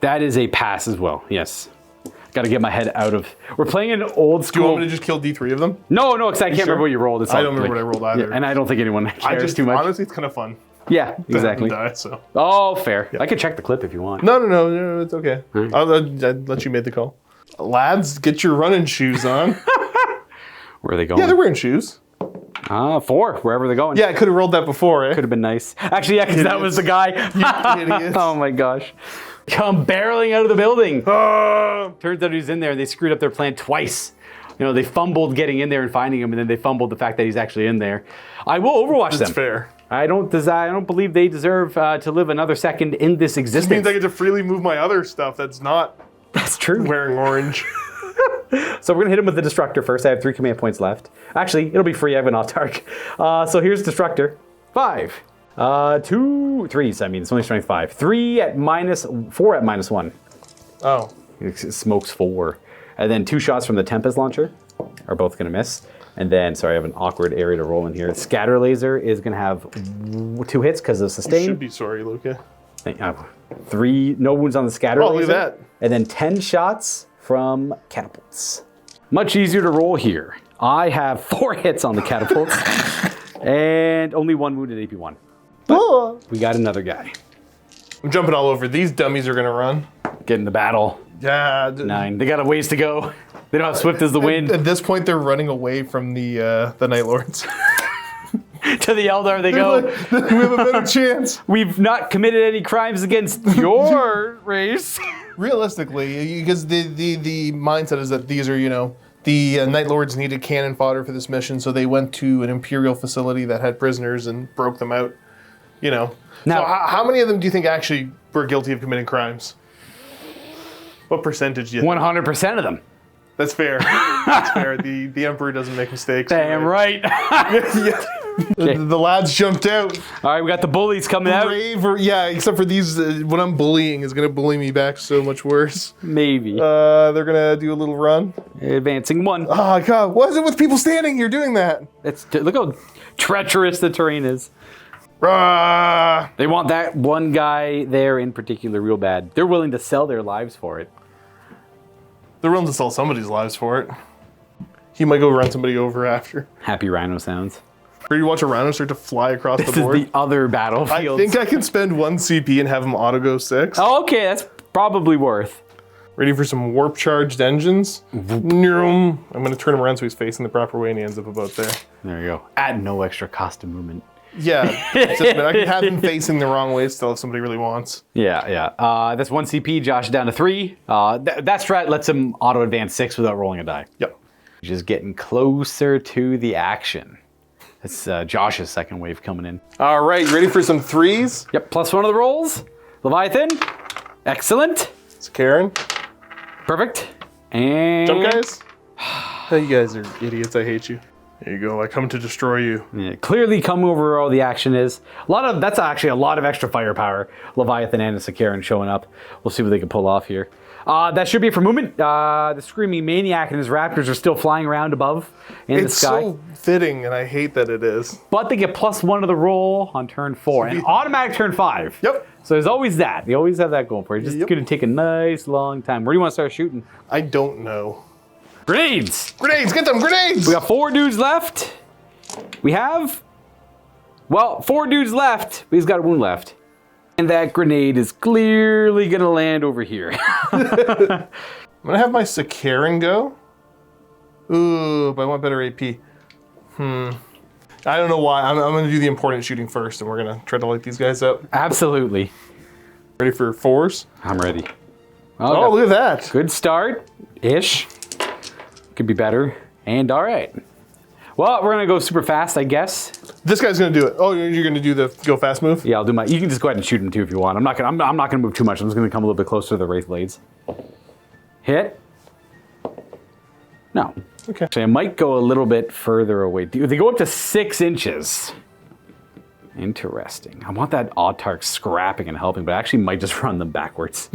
Speaker 1: That is a pass as well. Yes. Got to get my head out of... We're playing an old school...
Speaker 3: Do you want me to just kill D3 of them?
Speaker 1: No, because I can't remember what you rolled. It's
Speaker 3: I don't remember what I rolled either.
Speaker 1: Yeah, and I don't think anyone cares too much.
Speaker 3: Honestly, it's kind of fun.
Speaker 1: Yeah, exactly.
Speaker 3: Die, so.
Speaker 1: Oh, fair. Yeah. I could check the clip if you want.
Speaker 3: No, it's okay. Right. I'll let you make the call. Lads, get your running shoes on.
Speaker 1: Where are they going?
Speaker 3: Yeah, they're wearing shoes.
Speaker 1: 4, wherever they're going.
Speaker 3: Yeah, I could have rolled that before, eh?
Speaker 1: Could have been nice. Actually, yeah, because that was the guy.
Speaker 3: You idiots.
Speaker 1: Oh my gosh. Come barreling out of the building. Turns out he's in there, and they screwed up their plan twice. You know, they fumbled getting in there and finding him, and then they fumbled the fact that he's actually in there. I will overwatch them.
Speaker 3: That's fair.
Speaker 1: I don't believe they deserve to live another second in this existence.
Speaker 3: This means I get to freely move my other stuff that's not
Speaker 1: true.
Speaker 3: Wearing orange.
Speaker 1: So we're going to hit him with the Destructor first. I have 3 command points left. Actually, it'll be free. I have an Autark. So here's Destructor. 5. 2 3s, I mean. It's only strength 5. 3 at -4 at -1.
Speaker 3: Oh.
Speaker 1: It smokes 4. And then 2 shots from the Tempest Launcher are both going to miss. And then, sorry, I have an awkward area to roll in here. Scatter Laser is going to have 2 hits because of sustain.
Speaker 3: You should be sorry, Luka.
Speaker 1: 3, no wounds on the Scatter Laser.
Speaker 3: Oh, look at that.
Speaker 1: And then 10 shots from Catapults. Much easier to roll here. I have 4 hits on the Catapults and only 1 wounded AP1. But we got another guy.
Speaker 3: I'm jumping all over. These dummies are going to run.
Speaker 1: Get in the battle.
Speaker 3: Yeah.
Speaker 1: 9. They got a ways to go. They don't have swift as the wind.
Speaker 3: At this point, they're running away from the Night Lords.
Speaker 1: To the Eldar they go.
Speaker 3: Like, we have a better chance.
Speaker 1: We've not committed any crimes against your race.
Speaker 3: Realistically, because the mindset is that these are, the Night Lords needed cannon fodder for this mission, so they went to an Imperial facility that had prisoners and broke them out. Now, so how many of them do you think actually were guilty of committing crimes? What percentage do you think?
Speaker 1: 100% of them.
Speaker 3: That's fair. That's fair. The Emperor doesn't make mistakes.
Speaker 1: Damn right.
Speaker 3: Yeah. The lads jumped out.
Speaker 1: All right, we got the bullies coming out.
Speaker 3: Yeah, except for these, what I'm bullying is going to bully me back so much worse.
Speaker 1: Maybe.
Speaker 3: They're going to do a little run.
Speaker 1: Advancing 1.
Speaker 3: Oh, God. What is it with people standing here doing that?
Speaker 1: Look how treacherous the terrain is. They want that one guy there in particular real bad. They're willing to sell their lives for it.
Speaker 3: They're willing to sell somebody's lives for it. He might go run somebody over after.
Speaker 1: Happy rhino sounds.
Speaker 3: Or you watch a rhino start to fly across the board.
Speaker 1: This is the other battlefield.
Speaker 3: I think I can spend 1 CP and have him auto go 6.
Speaker 1: Oh, okay, that's probably worth.
Speaker 3: Ready for some warp charged engines? I'm going to turn him around so he's facing the proper way and he ends up about there.
Speaker 1: There you go. At no extra cost of movement.
Speaker 3: Yeah, I can have him facing the wrong way still if somebody really wants.
Speaker 1: Yeah. That's 1 CP. Josh down to 3. That strat lets him auto advance 6 without rolling a die.
Speaker 3: Yep.
Speaker 1: Just getting closer to the action. That's Josh's second wave coming in.
Speaker 3: All right, you ready for some 3s?
Speaker 1: Yep, +1 of the rolls. Leviathan. Excellent.
Speaker 3: It's Karen.
Speaker 1: Perfect. And...
Speaker 3: Jump, guys. Oh, you guys are idiots. I hate you. There you go. I come to destroy you.
Speaker 1: Yeah, clearly come over where all the action is. That's actually a lot of extra firepower. Leviathan and a Sakaran showing up. We'll see what they can pull off here. That should be it for movement. The Screaming Maniac and his raptors are still flying around above in the sky.
Speaker 3: It's so fitting, and I hate that it is.
Speaker 1: But they get +1 to the roll on turn 4 and automatic turn 5.
Speaker 3: Yep.
Speaker 1: So there's always that. They always have that going for you. Just
Speaker 3: Yep.
Speaker 1: going to take a nice long time. Where do you want to start shooting?
Speaker 3: I don't know.
Speaker 1: Grenades!
Speaker 3: Grenades! Get them! Grenades!
Speaker 1: We got 4 dudes left. We have, 4 dudes left, but he's got a wound left. And that grenade is clearly going to land over here.
Speaker 3: I'm going to have my Sakaran go. Ooh, but I want better AP. I don't know why. I'm going to do the important shooting first, and we're going to try to light these guys up.
Speaker 1: Absolutely.
Speaker 3: Ready for 4s?
Speaker 1: I'm ready.
Speaker 3: Oh, look at that.
Speaker 1: Good start-ish. Could be better. And all right. Well, we're going to go super fast, I guess.
Speaker 3: This guy's going to do it. Oh, you're going to do the go fast move?
Speaker 1: Yeah, I'll do my... You can just go ahead and shoot him, too, if you want. I'm not going to move too much. I'm just going to come a little bit closer to the Wraith Blades. Hit. No.
Speaker 3: Okay.
Speaker 1: So I might go a little bit further away. They go up to 6 inches. Interesting. I want that Autarch scrapping and helping, but I actually might just run them backwards.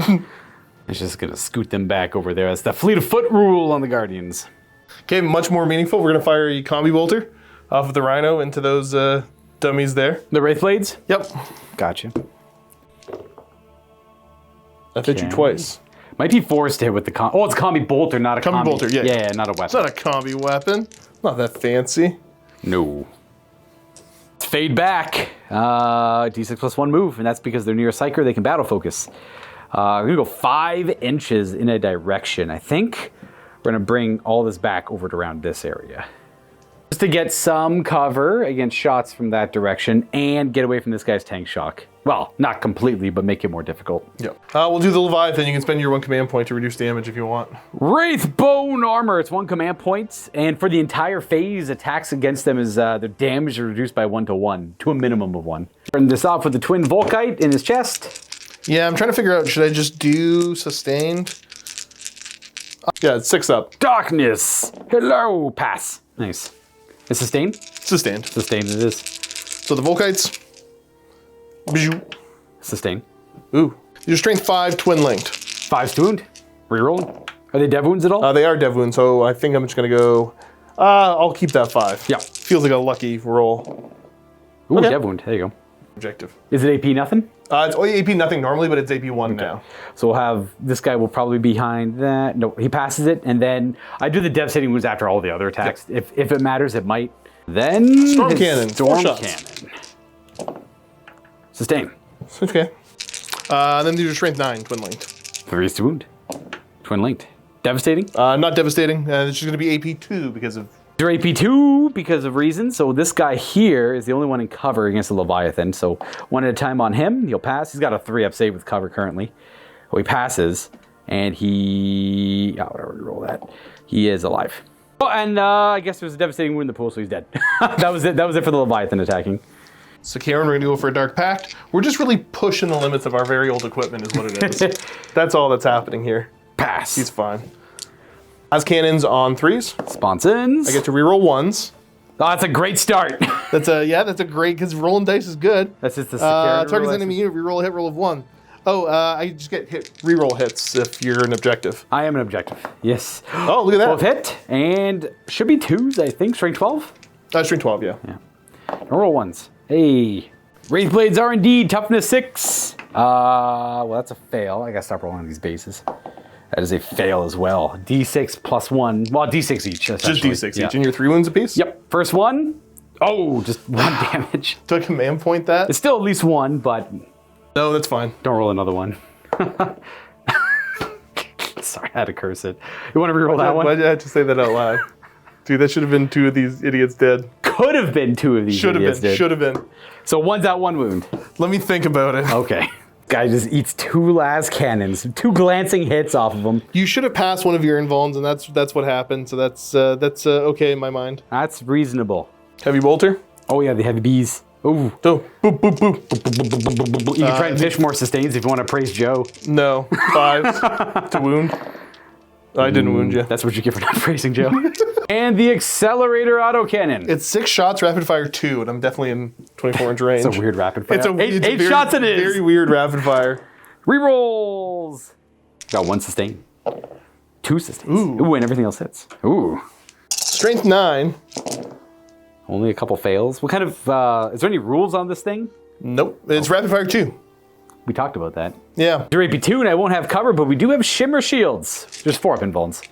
Speaker 1: It's just going to scoot them back over there. That's the fleet of foot rule on the Guardians.
Speaker 3: Okay, much more meaningful. We're going to fire a combi bolter off of the Rhino into those dummies there.
Speaker 1: The Wraith Blades?
Speaker 3: Yep.
Speaker 1: Gotcha.
Speaker 3: That hit you twice.
Speaker 1: Might be forced to hit with the it's a combi bolter, not a combi.
Speaker 3: Bolter, yeah.
Speaker 1: Yeah, not a weapon.
Speaker 3: It's not a combi weapon. Not that fancy.
Speaker 1: No. Fade back. D6 +1 move, and that's because they're near a Psyker, they can battle focus. We're going to go 5 inches in a direction. I think we're going to bring all this back over to around this area. Just to get some cover against shots from that direction and get away from this guy's tank shock. Well, not completely, but make it more difficult.
Speaker 3: Yep. We'll do the Leviathan. You can spend your 1 command point to reduce damage if you want.
Speaker 1: Wraith Bone Armor. It's 1 command point, and for the entire phase, attacks against them is their damage is reduced by 1 to 1, to a minimum of 1. Turn this off with the Twin Volkite in his chest.
Speaker 3: Yeah, I'm trying to figure out, should I just do sustained? Yeah, it's 6 up.
Speaker 1: Darkness. Hello. Pass. Nice. It's sustained?
Speaker 3: Sustained.
Speaker 1: Sustained it is.
Speaker 3: So the Volkites.
Speaker 1: Sustained.
Speaker 3: Ooh. Your strength 5, twin linked.
Speaker 1: 5 wound. Reroll. Are they dev wounds at all?
Speaker 3: They are dev wounds, so I think I'm just going to go... I'll keep that 5.
Speaker 1: Yeah.
Speaker 3: Feels like a lucky roll.
Speaker 1: Ooh,
Speaker 3: Okay.
Speaker 1: dev wound. There you go.
Speaker 3: Objective.
Speaker 1: Is it AP nothing?
Speaker 3: It's only AP nothing normally, but it's AP 1 now.
Speaker 1: So we'll have, this guy will probably be behind that. No, he passes it, and then I do the devastating wounds after all the other attacks.
Speaker 3: Yep.
Speaker 1: If it matters, it might. Then
Speaker 3: Storm
Speaker 1: his
Speaker 3: Cannon, 4
Speaker 1: Storm
Speaker 3: shots.
Speaker 1: Cannon. Sustain.
Speaker 3: Okay. Then these are strength 9, twin linked.
Speaker 1: 3 wound. Twin linked. Devastating.
Speaker 3: Not devastating. It's just going to be AP 2 because of...
Speaker 1: They're AP 2 because of reasons. So this guy here is the only one in cover against the Leviathan. So 1 at a time on him. He'll pass. He's got a 3-up save with cover currently. Well, he passes, and he... whatever, roll that. He is alive. Oh, and I guess there's a devastating wound in the pool, so he's dead. That was it. That was it for the Leviathan attacking.
Speaker 3: So Karen, we're going to go for a Dark Pact. We're just really pushing the limits of our very old equipment is what it is. That's all that's happening here.
Speaker 1: Pass.
Speaker 3: He's fine. As cannons on 3s.
Speaker 1: Sponsons.
Speaker 3: I get to reroll 1s.
Speaker 1: Oh, that's a great start.
Speaker 3: That's a great, because rolling dice is good.
Speaker 1: That's just the
Speaker 3: target's enemy unit, reroll a hit roll of 1. Oh, I just get reroll hits if you're an objective.
Speaker 1: I am an objective. Yes.
Speaker 3: Oh, look at that.
Speaker 1: Both hit, and should be 2s, I think. Strength 12?
Speaker 3: Strength 12, yeah.
Speaker 1: Don't roll 1s. Hey. Wraith Blades are indeed toughness 6. Well, that's a fail. I gotta stop rolling these bases. That is a fail as well. D6 +1. Well, D6 each.
Speaker 3: Just D6 each, and you're 3 wounds apiece?
Speaker 1: Yep. First one. Oh, just 1 damage.
Speaker 3: Do I command point that?
Speaker 1: It's still at least 1, but
Speaker 3: No, that's fine.
Speaker 1: don't roll another one. Sorry, I had to curse it. You want to reroll that one?
Speaker 3: Why did I have to say that out loud? Dude, that should have been 2 of these idiots dead.
Speaker 1: Could have been 2 of these.
Speaker 3: Should have been. Should have been.
Speaker 1: So 1's out 1 wound.
Speaker 3: Let me think about it.
Speaker 1: Okay. Guy just eats 2 las cannons, 2 glancing hits off of him.
Speaker 3: You should have passed one of your invulns, and that's what happened. So that's okay in my mind.
Speaker 1: That's reasonable.
Speaker 3: Heavy bolter.
Speaker 1: Oh yeah, the heavy bees. Ooh.
Speaker 3: Oh, boop boop boop.
Speaker 1: You can try and fish more sustains if you want to praise Joe.
Speaker 3: No, 5 to wound. I didn't wound you.
Speaker 1: That's what you get for not praising Joe. And the accelerator autocannon.
Speaker 3: It's 6 shots, rapid fire 2, and I'm definitely in 24-inch range.
Speaker 1: It's a weird rapid fire.
Speaker 3: It's
Speaker 1: eight
Speaker 3: very,
Speaker 1: shots it is.
Speaker 3: Very weird rapid fire.
Speaker 1: Rerolls. Got 1 sustain. 2 sustains. Ooh, and everything else hits. Ooh.
Speaker 3: Strength 9.
Speaker 1: Only a couple fails. What kind of, is there any rules on this thing?
Speaker 3: Nope. It's rapid fire 2.
Speaker 1: We talked about that.
Speaker 3: Yeah.
Speaker 1: Your AP2 and I won't have cover, but we do have shimmer shields. There's 4 up in Vulns.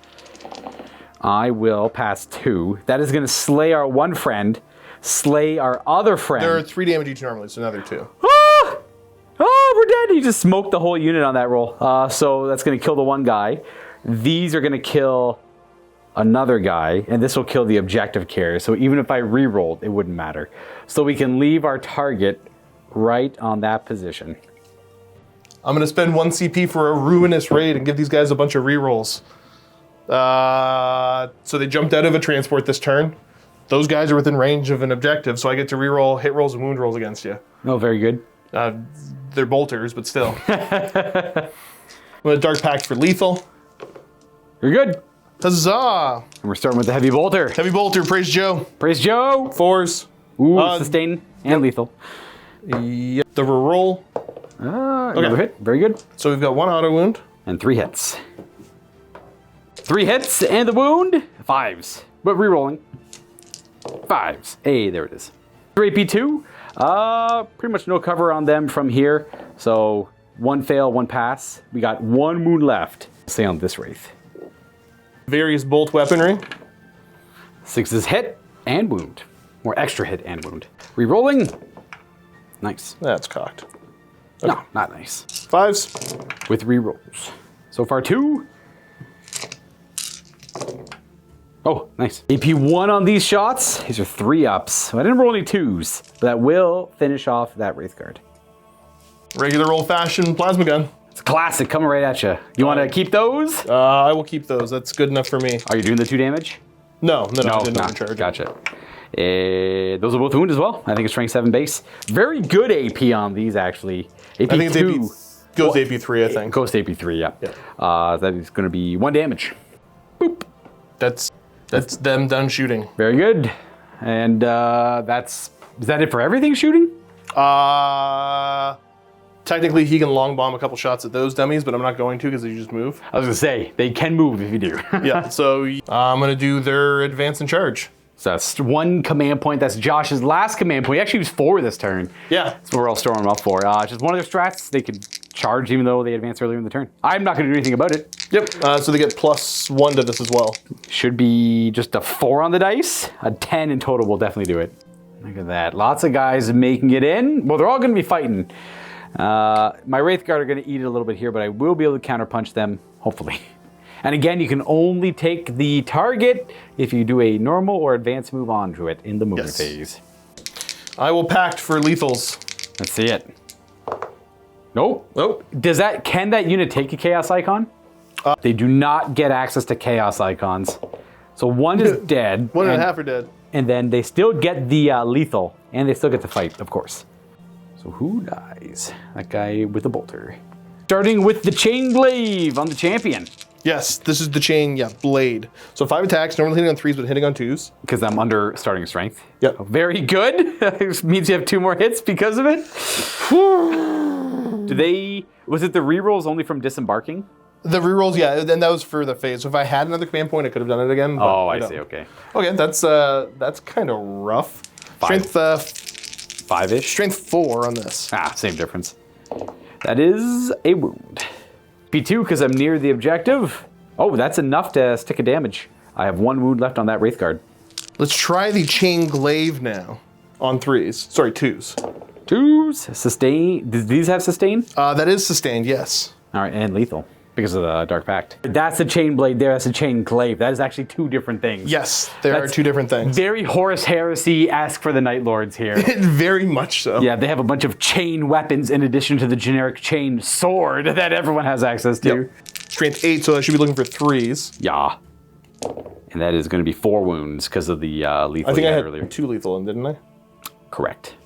Speaker 1: I will pass 2. That is going to slay our one friend, slay our other friend.
Speaker 3: There are 3 damage each normally, so another 2.
Speaker 1: Ah! Oh, we're dead. He just smoked the whole unit on that roll. So that's going to kill the one guy. These are going to kill another guy, and this will kill the objective carrier. So even if I re-rolled, it wouldn't matter. So we can leave our target right on that position.
Speaker 3: I'm going to spend 1 CP for a ruinous raid and give these guys a bunch of rerolls. So they jumped out of a transport this turn. Those guys are within range of an objective, so I get to reroll hit rolls and wound rolls against you.
Speaker 1: Oh, very good.
Speaker 3: They're bolters, but still. I'm going to Dark Pact for lethal.
Speaker 1: You're good.
Speaker 3: Huzzah!
Speaker 1: And we're starting with the heavy bolter.
Speaker 3: Heavy bolter, praise Joe.
Speaker 1: Praise Joe.
Speaker 3: 4s.
Speaker 1: Ooh, sustain and lethal.
Speaker 3: Yep. The reroll.
Speaker 1: Another hit. Very good.
Speaker 3: So we've got 1 auto wound.
Speaker 1: And 3 hits. 3 hits and the wound. 5s. But re-rolling. 5s. Hey, there it is. 3 AP2. Pretty much no cover on them from here. So 1 fail, 1 pass. We got 1 wound left. Stay on this wraith.
Speaker 3: Various bolt weaponry.
Speaker 1: 6s hit and wound. Or extra hit and wound. Re-rolling. Nice.
Speaker 3: That's cocked.
Speaker 1: Okay. No, not nice.
Speaker 3: 5s.
Speaker 1: With re-rolls. So far 2. Oh, nice. AP1 on these shots. These are 3-ups. So I didn't roll any 2s, but that will finish off that Wraith Guard.
Speaker 3: Regular old-fashioned plasma gun.
Speaker 1: It's a classic coming right at you. You want to keep those?
Speaker 3: I will keep those. That's good enough for me.
Speaker 1: Are you doing the 2 damage?
Speaker 3: No, I didn't charge.
Speaker 1: Gotcha. Those are both wound as well. I think it's strength 7 base. Very good AP on these, actually. AP2.
Speaker 3: I think it's goes to AP3, I think.
Speaker 1: Goes to AP3, yeah. That is going to be 1 damage. Boop.
Speaker 3: That's them done shooting.
Speaker 1: Very good. And is that it for everything shooting?
Speaker 3: Technically, he can long bomb a couple shots at those dummies, but I'm not going to because they just move.
Speaker 1: I was going to say, they can move if you do.
Speaker 3: Yeah, so I'm going to do their advance and charge.
Speaker 1: So that's 1 command point. That's Josh's last command point. He actually used 4 this turn.
Speaker 3: Yeah.
Speaker 1: That's what we're all storing them up for. Just one of their strats, they could charge even though they advanced earlier in the turn. I'm not going to do anything about it.
Speaker 3: Yep, so they get +1 to this as well.
Speaker 1: Should be just a 4 on the dice. A 10 in total will definitely do it. Look at that. Lots of guys making it in. Well, they're all going to be fighting. My Wraith Guard are going to eat it a little bit here, but I will be able to counterpunch them, hopefully. And again, you can only take the target if you do a normal or advanced move onto it in the movement phase.
Speaker 3: I will pact for lethals.
Speaker 1: Let's see it. Nope.
Speaker 3: Nope.
Speaker 1: Can that unit take a Chaos Icon? They do not get access to Chaos Icons. So 1 is dead.
Speaker 3: 1 and a half are dead.
Speaker 1: And then they still get the lethal, and they still get to fight, of course. So who dies? That guy with the bolter. Starting with the Chain Glaive on the champion.
Speaker 3: Yes, this is the chain, blade. So 5 attacks, normally hitting on 3s, but hitting on 2s.
Speaker 1: Because I'm under starting strength.
Speaker 3: Yep.
Speaker 1: Oh, very good. It means you have 2 more hits because of it. Was it the rerolls only from disembarking?
Speaker 3: The rerolls, yeah, and that was for the phase. So if I had another command point, I could have done it again. But
Speaker 1: Oh, I see, okay.
Speaker 3: Okay, that's kind of rough.
Speaker 1: 5.
Speaker 3: Strength
Speaker 1: 5-ish?
Speaker 3: Strength 4 on this.
Speaker 1: Same difference. That is a wound. P2 because I'm near the objective. Oh, that's enough to stick a damage. I have 1 wound left on that Wraith Guard.
Speaker 3: Let's try the Chain Glaive now on 3s. Sorry, 2s.
Speaker 1: 2s. Sustain. Do these have sustain?
Speaker 3: That is sustained, yes.
Speaker 1: All right, and lethal because of the Dark Pact. That's the Chain Blade there. That's the Chain Glaive. That is actually 2 different things.
Speaker 3: Yes, there are 2 different things.
Speaker 1: Very Horus Heresy-esque for the Night Lords here.
Speaker 3: Very much so.
Speaker 1: Yeah, they have a bunch of chain weapons in addition to the generic chain sword that everyone has access to.
Speaker 3: Yep. Strength 8, so I should be looking for 3s.
Speaker 1: Yeah. And that is going to be 4 wounds because of the lethal
Speaker 3: I think I had
Speaker 1: earlier.
Speaker 3: 2 lethal, didn't I?
Speaker 1: Correct.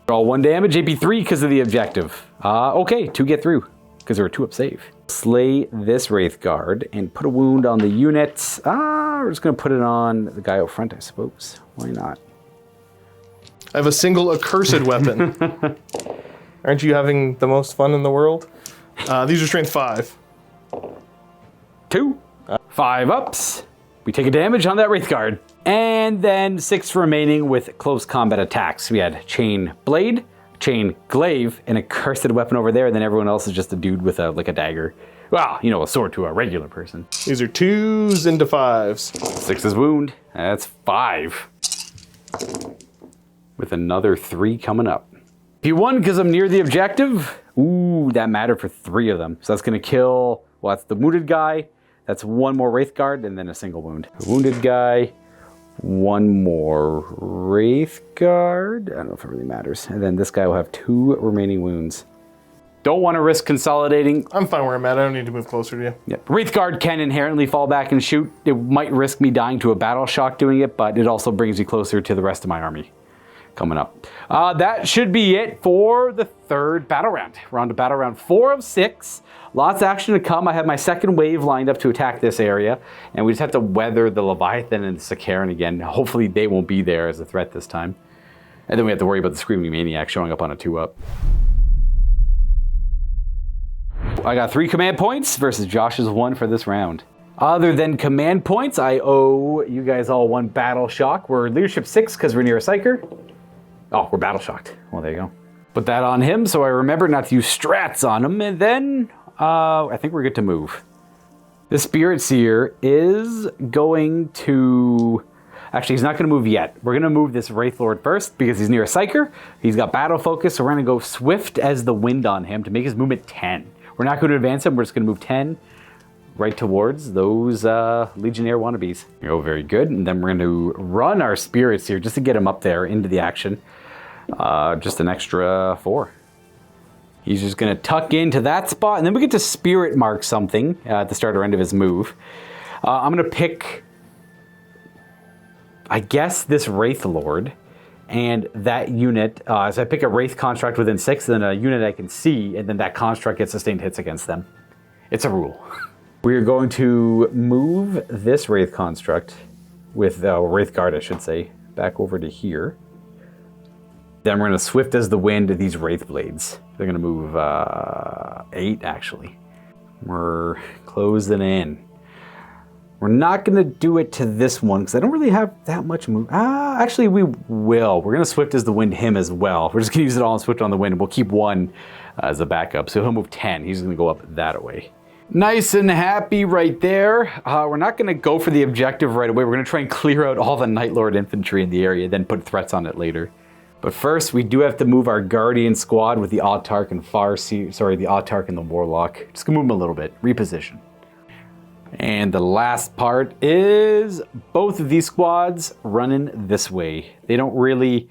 Speaker 1: Roll 1 damage, AP3 because of the objective. Okay, 2 get through because they're a 2-up save. Slay this Wraith Guard and put a wound on the unit. we're just going to put it on the guy out front, I suppose. Why not?
Speaker 3: I have a single accursed weapon. Aren't you having the most fun in the world? These are strength 5.
Speaker 1: 2. 5 ups. We take a damage on that Wraith Guard. And then 6 remaining with close combat attacks. We had Chain Blade, Chain Glaive, and a cursed weapon over there, and then everyone else is just a dude with a dagger. Well, you know, a sword to a regular person.
Speaker 3: These are 2s into 5s.
Speaker 1: 6 is wound. That's 5. With another 3 coming up. P1 because I'm near the objective. Ooh, that mattered for 3 of them. So that's going to kill, well, that's the wounded guy. That's 1 more Wraith Guard and then a single wound. Wounded guy, 1 more Wraith Guard. I don't know if it really matters. And then this guy will have 2 remaining wounds. Don't want to risk consolidating.
Speaker 3: I'm fine where I'm at. I don't need to move closer to you.
Speaker 1: Yep. Wraith Guard can inherently fall back and shoot. It might risk me dying to a battle shock doing it, but it also brings me closer to the rest of my army coming up. That should be it for the 3rd battle round. We're on to battle round 4 of 6. Lots of action to come. I have my 2nd wave lined up to attack this area, and we just have to weather the Leviathan and the Sakaran again. Hopefully they won't be there as a threat this time. And then we have to worry about the Screaming Maniac showing up on a 2-up. I got 3 command points versus Josh's 1 for this round. Other than command points, I owe you guys all 1 battle shock. We're leadership 6 because we're near a psyker. Oh, we're battle shocked. Well, there you go. Put that on him so I remember not to use strats on him, and then I think we're good to move. The Spirit Seer is going to... Actually, he's not going to move yet. We're going to move this Wraith Lord first because he's near a psyker. He's got battle focus, so we're going to go swift as the wind on him to make his movement 10. We're not going to advance him. We're just going to move 10 right towards those Legionnaire wannabes. Oh, very good. And then we're going to run our Spirits here just to get him up there into the action. Just an extra 4. He's just going to tuck into that spot, and then we get to Spirit Mark something at the start or end of his move. I'm going to pick, I guess, this Wraith Lord. And that unit, so I pick a Wraith construct within 6, then a unit I can see, and then that construct gets sustained hits against them. It's a rule. We're going to move this Wraith construct with Wraith Guard, I should say, back over to here. Then we're going to swift as the wind these Wraith Blades. They're going to move 8, actually. We're closing in. We're not going to do it to this one because I don't really have that much move. Actually, we will. We're going to swift as the wind him as well. We're just going to use it all and swift on the wind, and we'll keep 1 as a backup. So he'll move 10. He's going to go up that way. Nice and happy right there. We're not going to go for the objective right away. We're going to try and clear out all the Night Lord infantry in the area, then put threats on it later. But first, we do have to move our Guardian squad with the Autarch and the Autarch and the Warlock. Just gonna move them a little bit, reposition. And the last part is both of these squads running this way. They don't really...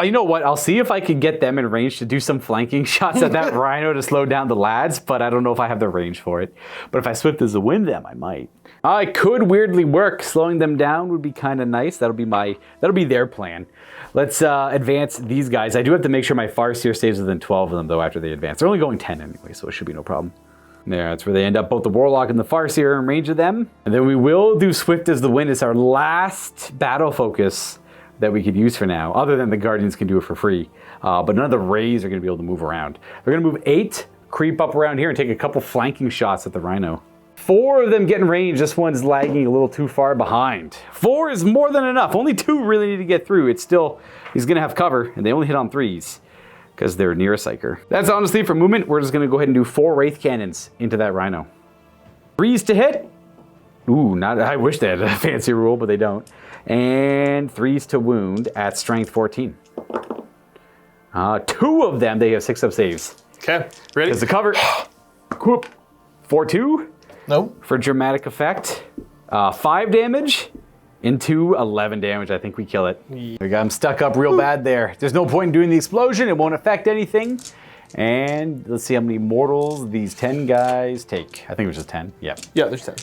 Speaker 1: you know what? I'll see if I can get them in range to do some flanking shots at that Rhino to slow down the lads, but I don't know if I have the range for it. But if I swift as the wind them, I might. It could weirdly work. Slowing them down would be kind of nice. That'll be their plan. Let's advance these guys. I do have to make sure my Farseer stays within 12 of them, though, after they advance. They're only going 10 anyway, so it should be no problem. There, that's where they end up. Both the Warlock and the Farseer are in range of them. And then we will do Swift as the Wind. It's our last battle focus that we could use for now, other than the Guardians can do it for free. But none of the Rays are going to be able to move around. They're going to move 8, creep up around here, and take a couple flanking shots at the Rhino. 4 of them get in range. This one's lagging a little too far behind. 4 is more than enough. Only 2 really need to get through. It's still, he's going to have cover, and they only hit on 3s because they're near a Psyker. That's honestly for movement. We're just going to go ahead and do 4 Wraith Cannons into that Rhino. 3s to hit. Ooh, I wish they had a fancy rule, but they don't. And 3s to wound at strength 14. 2 of them, they have 6-up saves.
Speaker 3: Okay, ready?
Speaker 1: Because the cover. 4-2.
Speaker 3: Nope.
Speaker 1: For dramatic effect. 5 damage into 11 damage. I think we kill it. We got him stuck up real bad there. There's no point in doing the explosion. It won't affect anything. And let's see how many mortals these 10 guys take. I think it was just 10. Yep.
Speaker 3: Yeah, there's 10.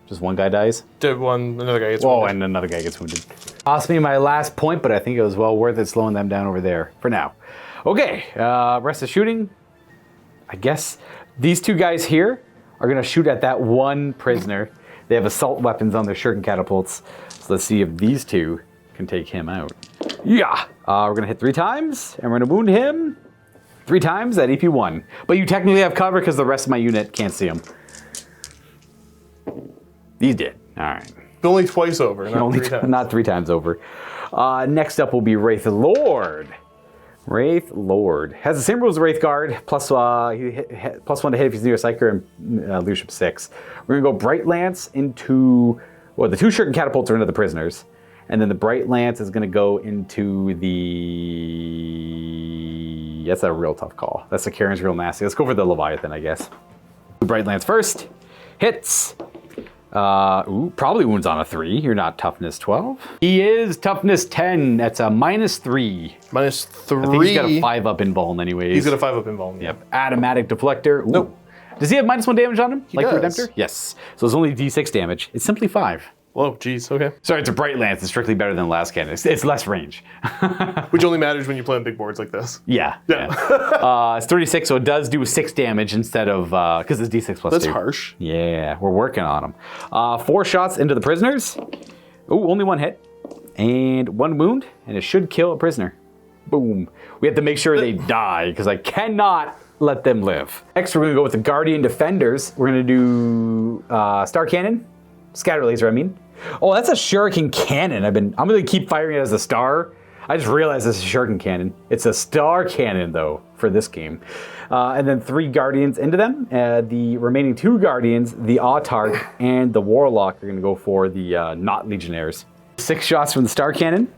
Speaker 1: Just one guy dies?
Speaker 3: Another guy gets wounded.
Speaker 1: Oh, and another guy gets wounded. Cost me my last point, but I think it was well worth it slowing them down over there for now. Okay, rest of shooting. I guess these 2 guys here are going to shoot at that one prisoner. They have assault weapons on their shuriken catapults. So let's see if these two can take him out. Yeah! We're going to hit 3 times, and we're going to wound him 3 times at AP 1. But you technically have cover because the rest of my unit can't see him. He's dead. All right.
Speaker 3: Only twice over, not
Speaker 1: Only
Speaker 3: 3 times.
Speaker 1: Not 3 times over. Next up will be Wraith Lord. Wraith Lord has the same rules as Wraith Guard, plus +1 to hit if he's near a Psyker and leadership 6. We're gonna go Bright Lance into, well, the 2 shuriken catapults are into the prisoners, and then the Bright Lance is gonna go into the. That's a real tough call. That's the Karen's real nasty. Let's go for the Leviathan, I guess. Bright Lance first, hits. Probably wounds on a 3. You're not toughness 12. He is toughness 10. That's a -3.
Speaker 3: -3.
Speaker 1: I think he's got a 5-up invuln anyways.
Speaker 3: He's got a 5-up invuln.
Speaker 1: Yep. Automatic deflector. Ooh.
Speaker 3: Nope.
Speaker 1: Does he have -1 damage on him?
Speaker 3: He
Speaker 1: like
Speaker 3: does.
Speaker 1: Redemptor? Yes. So it's only D6 damage. It's simply 5.
Speaker 3: Whoa, geez, okay.
Speaker 1: Sorry, it's a Bright Lance. It's strictly better than last cannon. It's less range.
Speaker 3: Which only matters when you play on big boards like this.
Speaker 1: Yeah. It's 36, so it does do 6 damage instead of, because it's D6 plus 2.
Speaker 3: That's harsh.
Speaker 1: Yeah, we're working on them. 4 shots into the prisoners. Ooh, only 1 hit. And 1 wound, and it should kill a prisoner. Boom. We have to make sure they die, because I cannot let them live. Next, we're going to go with the Guardian Defenders. We're going to do Star Cannon. Scatter Laser, I mean. Oh, that's a shuriken cannon. I'm going to keep firing it as a star. I just realized it's a shuriken cannon. It's a star cannon, though, for this game. And then 3 guardians into them. The remaining 2 guardians, the Autarch and the Warlock, are going to go for the not Legionnaires. 6 shots from the star cannon.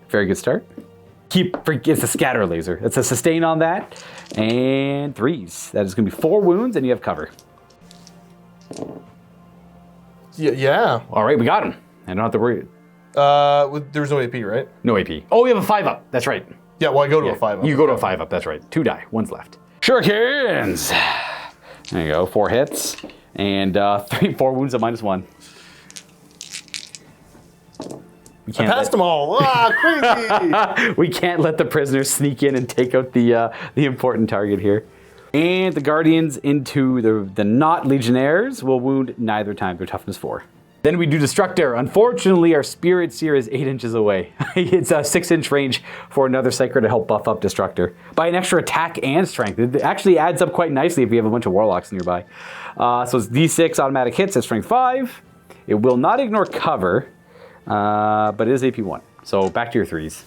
Speaker 1: Very good start. It's a scatter laser. It's a sustain on that. And 3s. That is going to be 4 wounds, and you have cover.
Speaker 3: Yeah.
Speaker 1: All right, we got him. I don't have to worry.
Speaker 3: There was no AP, right?
Speaker 1: No AP. Oh, we have a 5-up. That's right.
Speaker 3: Yeah, well, I go to a 5-up.
Speaker 1: You go to a 5-up. That's right. 2 die. 1's left. Shurikens. There you go. 4 hits. And 4 wounds at -1.
Speaker 3: I passed them all. Crazy.
Speaker 1: We can't let the prisoners sneak in and take out the important target here. And the Guardians into the not Legionnaires will wound neither time. They're toughness 4. Then we do Destructor. Unfortunately, our Spirit Seer is 8 inches away. It's a 6-inch range for another Psyker to help buff up Destructor by an extra attack and strength. It actually adds up quite nicely if you have a bunch of Warlocks nearby. So it's D6 automatic hits at strength 5. It will not ignore cover, but it is AP 1. So back to your 3s.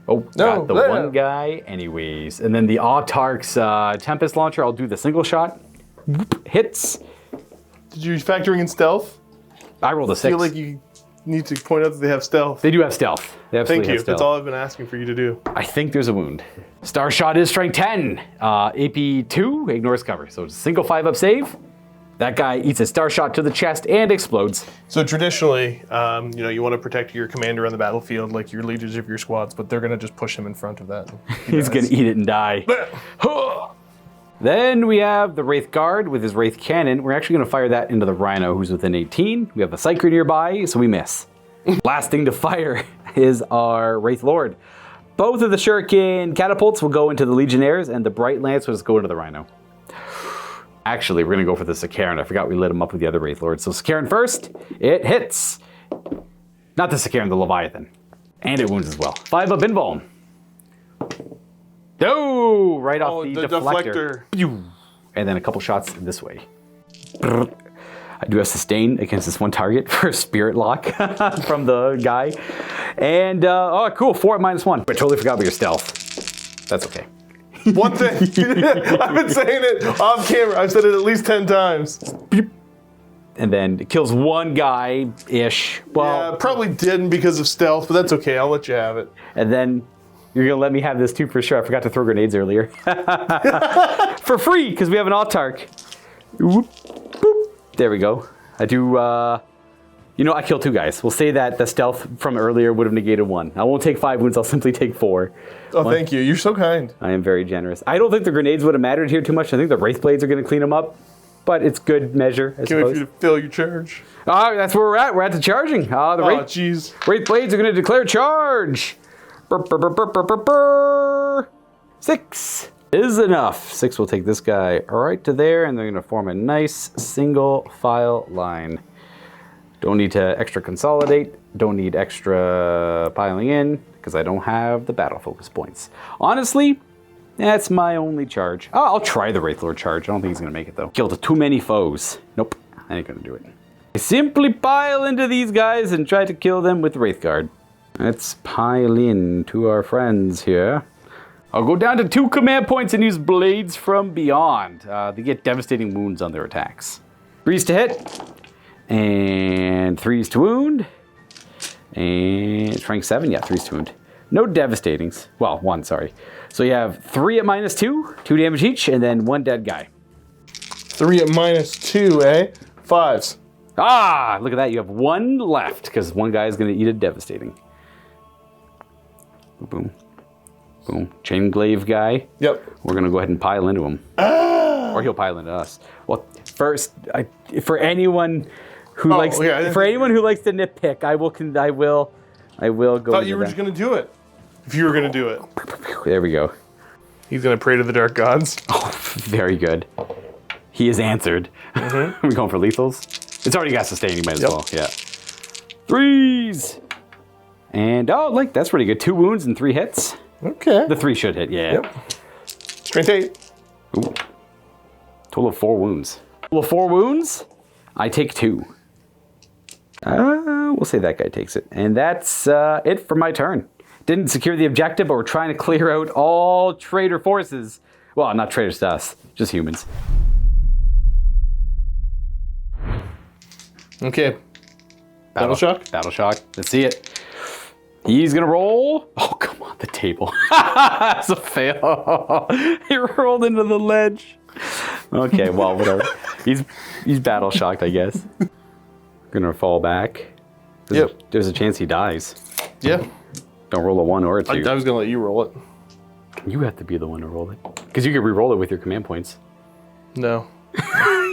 Speaker 1: Oh, got the 1 guy anyways. And then the Autarch's Tempest Launcher, I'll do the single shot. Hits.
Speaker 3: Did you factoring in stealth?
Speaker 1: I rolled a 6.
Speaker 3: I feel like you need to point out that they have stealth.
Speaker 1: They do have stealth. They absolutely
Speaker 3: Thank you.
Speaker 1: have stealth.
Speaker 3: That's all I've been asking for you to do.
Speaker 1: I think there's a wound. Star Shot is strength 10. AP 2 ignores cover. So it's a single 5-up save. That guy eats a Star Shot to the chest and explodes.
Speaker 3: So traditionally, you want to protect your commander on the battlefield, like your leaders of your squads, but they're going to just push him in front of that.
Speaker 1: He's going to eat it and die. Then we have the Wraith Guard with his Wraith Cannon. We're actually going to fire that into the Rhino, who's within 18. We have a Psyker nearby, so we miss. Last thing to fire is our Wraith Lord. Both of the Shuriken catapults will go into the Legionnaires, and the Bright Lance will just go into the Rhino. Actually, we're going to go for the Sakaran. I forgot we lit him up with the other Wraith Lord. So Sakaran first. It hits. Not the Sakaran, the Leviathan. And it wounds as well. 5-up invuln. Oh, right off the deflector. And then a couple shots this way. I do have sustain against this one target for a spirit lock from the guy. And, cool, 4 at -1. I totally forgot about your stealth. That's okay.
Speaker 3: One thing. I've been saying it off camera. I've said it at least 10 times.
Speaker 1: And then it kills 1 guy-ish. Well,
Speaker 3: yeah, probably didn't because of stealth, but that's okay. I'll let you have it.
Speaker 1: And then you're going to let me have this too for sure. I forgot to throw grenades earlier. For free, because we have an Autarch. Whoop, boop. There we go. I do, I killed 2 guys. We'll say that the stealth from earlier would have negated 1. I won't take 5 wounds. I'll simply take 4.
Speaker 3: Oh, thank you. You're so kind.
Speaker 1: I am very generous. I don't think the grenades would have mattered here too much. I think the Wraith Blades are going to clean them up. But it's good measure, I
Speaker 3: Can't wait for
Speaker 1: suppose.
Speaker 3: you to fill your charge.
Speaker 1: That's where we're at. We're at the charging. The
Speaker 3: jeez.
Speaker 1: Wraith Blades are going to declare charge. Burr, burr, burr, burr, burr, burr, burr. 6. Is enough. 6 will take this guy right to there, and they're going to form a nice single file line. Don't need to extra consolidate. Don't need extra piling in, because I don't have the battle focus points. Honestly, that's my only charge. Oh, I'll try the Wraith Lord charge. I don't think he's going to make it, though. Killed too many foes. Nope, I ain't going to do it. I simply pile into these guys and try to kill them with Wraithguard. Let's pile in to our friends here. I'll go down to 2 command points and use Blades from Beyond. They get devastating wounds on their attacks. 3s to hit, and 3s to wound, and strength 7, yeah, 3s to wound. No devastatings, well, 1, sorry. So you have 3 at -2, 2 damage each, and then 1 dead guy.
Speaker 3: 3 at -2, eh? 5s.
Speaker 1: Ah, look at that, you have 1 left, because 1 guy is going to eat a devastating. Boom. Boom. Chain glaive guy.
Speaker 3: Yep.
Speaker 1: We're gonna go ahead and pile into him, or he'll pile into us. Well, first, for anyone who likes to nitpick, I will go.
Speaker 3: Thought you were just gonna do it. If you were gonna do it.
Speaker 1: There we go.
Speaker 3: He's gonna pray to the dark gods.
Speaker 1: Oh, very good. He is answered. Mm-hmm. We're going for lethals. It's already got sustain. You might as well. Yeah. 3s. And like that's pretty good. 2 wounds and 3 hits.
Speaker 3: Okay.
Speaker 1: The 3 should hit, yeah.
Speaker 3: Yep. Strength 8.
Speaker 1: Ooh. Total of 4 wounds. Total of 4 wounds, I take 2. We'll say that guy takes it. And that's it for my turn. Didn't secure the objective, but we're trying to clear out all traitor forces. Well, not traitors to us, just humans.
Speaker 3: Okay. Battle shock?
Speaker 1: Battle shock. Let's see it. He's gonna roll. Oh, come on, the table. That's a fail. He rolled into the ledge. Okay, well, whatever. He's battle shocked, I guess. Gonna fall back. There's a chance he dies.
Speaker 3: Yeah.
Speaker 1: Don't roll a 1 or a 2.
Speaker 3: I was gonna let you roll it.
Speaker 1: You have to be the one to roll it. Because you can re-roll it with your command points.
Speaker 3: No.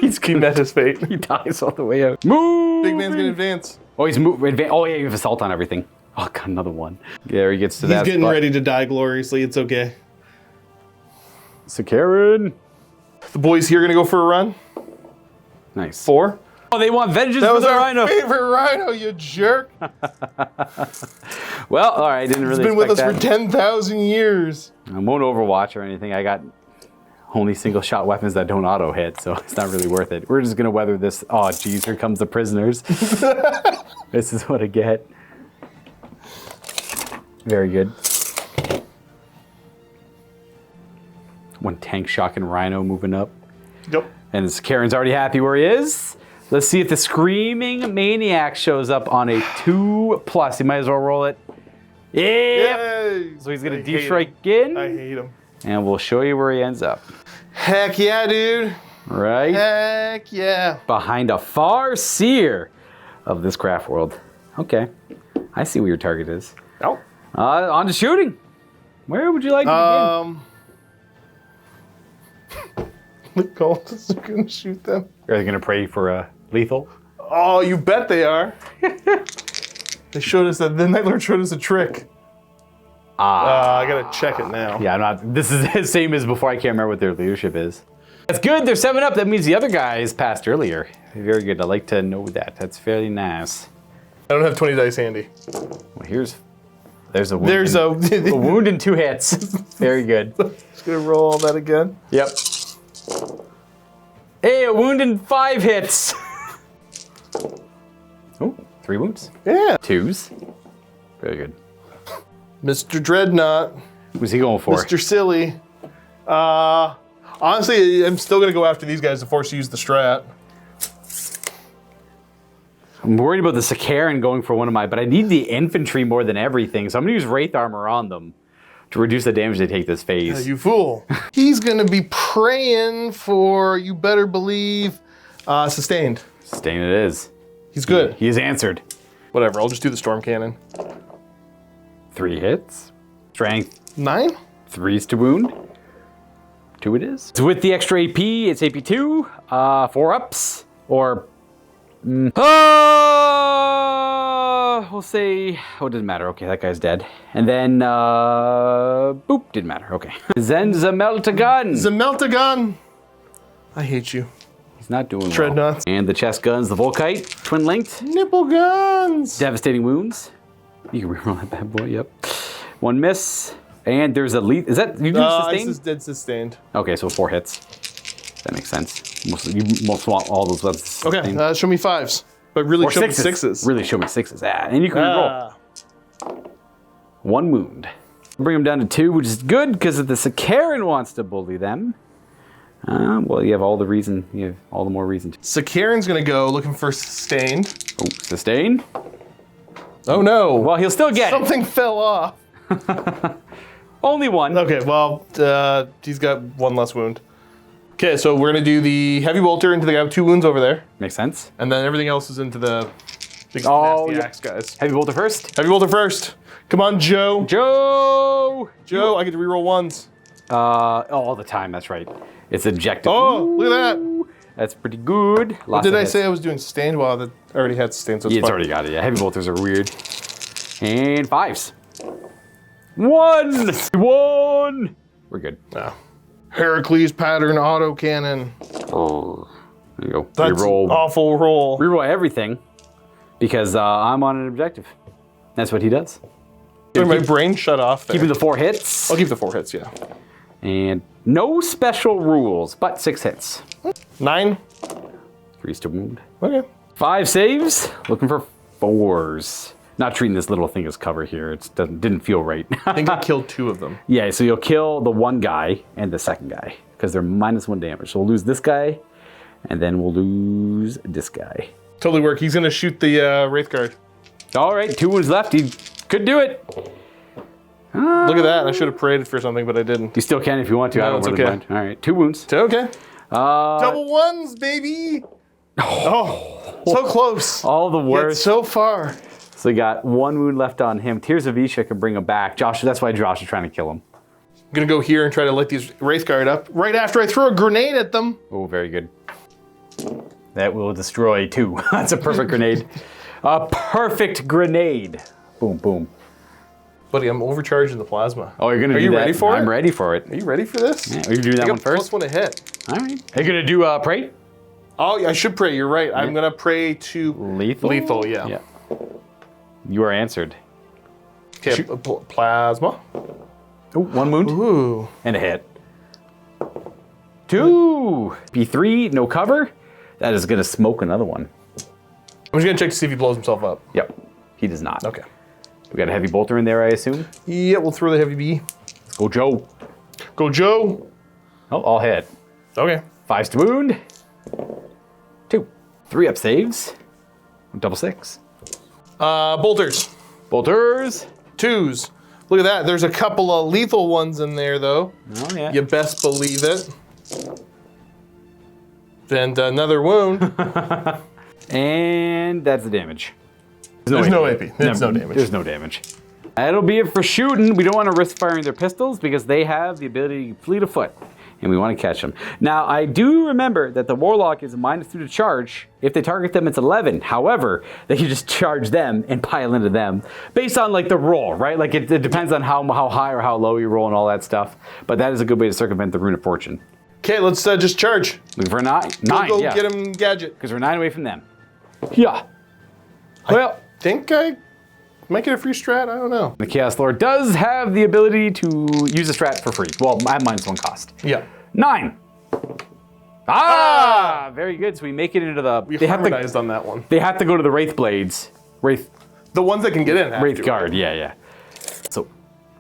Speaker 3: He met his fate.
Speaker 1: He dies all the way out. Move!
Speaker 3: Big man's gonna advance.
Speaker 1: Oh, he's moving. Oh, yeah, you have assault on everything. Oh, God, another 1. There he gets to that.
Speaker 3: He's getting ready to die gloriously. It's okay.
Speaker 1: Sakarin.
Speaker 3: The boys here gonna go for a run.
Speaker 1: Nice.
Speaker 3: 4.
Speaker 1: Oh, they want vengeance
Speaker 3: That
Speaker 1: for
Speaker 3: was
Speaker 1: the
Speaker 3: our
Speaker 1: rhino.
Speaker 3: favorite rhino, you jerk.
Speaker 1: Well, all right, didn't really
Speaker 3: He's been with us
Speaker 1: expect
Speaker 3: for 10,000 years.
Speaker 1: I won't Overwatch or anything. I got only single shot weapons that don't auto hit, so it's not really worth it. We're just gonna weather this. Oh, geez, here comes the prisoners. This is what I get. Very good. 1 tank shocking rhino moving up.
Speaker 3: Yep.
Speaker 1: And Karen's already happy where he is. Let's see if the Screaming Maniac shows up on a 2+. He might as well roll it. Yeah.
Speaker 3: Yay.
Speaker 1: So he's gonna D-strike in.
Speaker 3: I hate him.
Speaker 1: And we'll show you where he ends up.
Speaker 3: Heck yeah, dude.
Speaker 1: Right?
Speaker 3: Heck yeah.
Speaker 1: Behind a far seer of this craft world. Okay. I see where your target is.
Speaker 3: Oh.
Speaker 1: On to shooting. Where would you like to begin?
Speaker 3: The cultists are gonna shoot them.
Speaker 1: Are they gonna pray for a lethal?
Speaker 3: Oh, you bet they are. They showed us that. The Night Lord showed us a trick. I gotta check it now.
Speaker 1: Yeah, I'm not. This is the same as before. I can't remember what their leadership is. That's good. They're 7 up. That means the other guys passed earlier. Very good. I like to know that. That's fairly nice.
Speaker 3: I don't have 20 dice handy.
Speaker 1: Well, there's a wound.
Speaker 3: There's
Speaker 1: a wound and 2 hits. Very good.
Speaker 3: Just gonna roll all that again.
Speaker 1: Yep. Hey, a wound and 5 hits. Oh, 3 wounds.
Speaker 3: Yeah.
Speaker 1: 2s. Very good.
Speaker 3: Mr. Dreadnought.
Speaker 1: Who's he going for?
Speaker 3: Mr. Silly. Honestly, I'm still gonna go after these guys to force you to use the strat.
Speaker 1: I'm worried about the Sakaran going for one of but I need the infantry more than everything, so I'm gonna use Wraith Armor on them to reduce the damage they take this phase.
Speaker 3: You fool. He's gonna be praying for, you better believe, sustained.
Speaker 1: Sustained it is.
Speaker 3: He's good.
Speaker 1: He is answered.
Speaker 3: Whatever, I'll just do the Storm Cannon.
Speaker 1: 3 hits. Strength.
Speaker 3: 9?
Speaker 1: 3s to wound. 2 it is. So with the extra AP, it's AP 2, 4 ups, or... we'll we'll say, oh, it doesn't matter. Okay, that guy's dead. And then, boop, didn't matter. Okay. Then Zameltagun.
Speaker 3: Zameltagun. I hate you.
Speaker 1: He's not doing
Speaker 3: Dreadnoughts.
Speaker 1: well. And the chest guns, the Volkite, twin linked.
Speaker 3: Nipple guns.
Speaker 1: Devastating wounds. You can reroll that bad boy, yep. One miss. And there's a lead. Is that, you do sustained?
Speaker 3: This is dead sustained.
Speaker 1: Okay, so 4 hits. That makes sense. You most want all those weapons to
Speaker 3: Okay,
Speaker 1: sustain.
Speaker 3: show me 5s. But really
Speaker 1: Or
Speaker 3: show me 6s.
Speaker 1: Really show me 6s. Ah, and you can reroll. 1 wound. Bring them down to 2, which is good because if the Sakaran wants to bully them, well, you have all the reason. You have all the more reason to.
Speaker 3: Sakaran's gonna go looking for sustained.
Speaker 1: Oh, sustain.
Speaker 3: Oh no!
Speaker 1: Well, he'll still get
Speaker 3: Something fell off.
Speaker 1: it. Only 1.
Speaker 3: Okay, well, he's got 1 less wound. Okay, so we're gonna do the heavy bolter into the guy with 2 wounds over there,
Speaker 1: Makes sense.
Speaker 3: and then everything else is into the big
Speaker 1: Oh,
Speaker 3: nasty
Speaker 1: yeah.
Speaker 3: axe guys.
Speaker 1: Heavy bolter first.
Speaker 3: Heavy bolter first. Come on, Joe.
Speaker 1: Joe.
Speaker 3: Joe, I get to reroll 1s.
Speaker 1: All the time. That's right. It's objective.
Speaker 3: Oh, look at that.
Speaker 1: That's pretty good.
Speaker 3: What did I say I was doing sustained? Well, that already had sustained, so it's
Speaker 1: It's
Speaker 3: fine.
Speaker 1: already got it. Yeah, heavy bolters are weird. And 5s. 1. 1. We're good.
Speaker 3: No. Heracles pattern autocannon.
Speaker 1: Oh, there you go.
Speaker 3: That's
Speaker 1: Reroll.
Speaker 3: an awful roll.
Speaker 1: Reroll everything because I'm on an objective. That's what he does.
Speaker 3: My brain shut off there.
Speaker 1: Keeping the 4 hits.
Speaker 3: I'll keep the 4 hits, yeah.
Speaker 1: And no special rules, but 6 hits.
Speaker 3: 9.
Speaker 1: 3's to wound.
Speaker 3: Okay.
Speaker 1: 5 saves. Looking for 4s. Not treating this little thing as cover here. It didn't feel right.
Speaker 3: I think I killed 2 of them.
Speaker 1: Yeah, so you'll kill the 1 guy and the second guy because they're -1 damage. So we'll lose this guy, and then we'll lose this guy.
Speaker 3: Totally work. He's gonna shoot the Wraith Guard.
Speaker 1: All right, 2 wounds left. He could do it.
Speaker 3: Look at that. I should have paraded for something, but I didn't.
Speaker 1: You still can if you want to. I
Speaker 3: No,
Speaker 1: don't
Speaker 3: it's
Speaker 1: really
Speaker 3: okay.
Speaker 1: mind. All right, 2 wounds.
Speaker 3: Okay. Double 1s, baby. Oh, so close.
Speaker 1: All the
Speaker 3: Yet
Speaker 1: worst.
Speaker 3: so far.
Speaker 1: So you got 1 wound left on him. Tears of Isha can bring him back. Josh, that's why Josh is trying to kill him.
Speaker 3: I'm gonna go here and try to light these Wraith Guard up right after I throw a grenade at them.
Speaker 1: Oh, very good. That will destroy 2. That's a perfect grenade. A perfect grenade. Boom, boom.
Speaker 3: Buddy, I'm overcharging the plasma.
Speaker 1: Oh, you're gonna
Speaker 3: Are
Speaker 1: do
Speaker 3: you
Speaker 1: that?
Speaker 3: ready for it?
Speaker 1: I'm ready for it.
Speaker 3: Are you ready for this?
Speaker 1: Yeah, are you doing that
Speaker 3: I
Speaker 1: one
Speaker 3: got
Speaker 1: first?
Speaker 3: +1 a hit.
Speaker 1: All right. Are you gonna do pray?
Speaker 3: Oh, yeah, I should pray. You're right. I'm gonna pray to
Speaker 1: Lethal?
Speaker 3: Lethal, yeah.
Speaker 1: Yeah. You are answered.
Speaker 3: Okay, plasma.
Speaker 1: Oh, 1 wound
Speaker 3: Ooh.
Speaker 1: and a hit. 2. P3, no cover. That is gonna smoke another one.
Speaker 3: I'm just gonna check to see if he blows himself up.
Speaker 1: Yep. He does not.
Speaker 3: Okay.
Speaker 1: We got a heavy bolter in there, I assume.
Speaker 3: Yeah, we'll throw the heavy B.
Speaker 1: Let's go, Joe.
Speaker 3: Go, Joe.
Speaker 1: Oh, all hit.
Speaker 3: Okay.
Speaker 1: 5's to wound. 2. 3 up saves. Double 6.
Speaker 3: Bolters.
Speaker 1: Bolters.
Speaker 3: 2s. Look at that. There's a couple of lethal ones in there, though.
Speaker 1: Oh, yeah.
Speaker 3: You best believe it. And another wound.
Speaker 1: And that's the damage.
Speaker 3: There's no AP. There's no damage.
Speaker 1: There's no damage. That'll be it for shooting. We don't want to risk firing their pistols because they have the ability to fleet of foot, and we want to catch them. Now, I do remember that the Warlock is a -2 to charge. If they target them, it's 11. However, they can just charge them and pile into them based on like the roll, right? Like it depends on how high or how low you roll and all that stuff. But that is a good way to circumvent the Rune of Fortune.
Speaker 3: Okay, let's just charge.
Speaker 1: Looking for a 9.
Speaker 3: Go
Speaker 1: Yeah.
Speaker 3: get him, Gadget.
Speaker 1: Because we're 9 away from them. Yeah. Well,
Speaker 3: Think I might get a free strat. I don't know.
Speaker 1: the Chaos Lord does have the ability to use a strat for free. Well, at -1 cost.
Speaker 3: Yeah.
Speaker 1: 9. Ah! Very good. So we make it into the.
Speaker 3: We
Speaker 1: They have
Speaker 3: harmonized
Speaker 1: to.
Speaker 3: on that one.
Speaker 1: They have to go to the Wraith Blades.
Speaker 3: The ones that can get in. have
Speaker 1: Wraith
Speaker 3: to.
Speaker 1: Guard. Yeah. So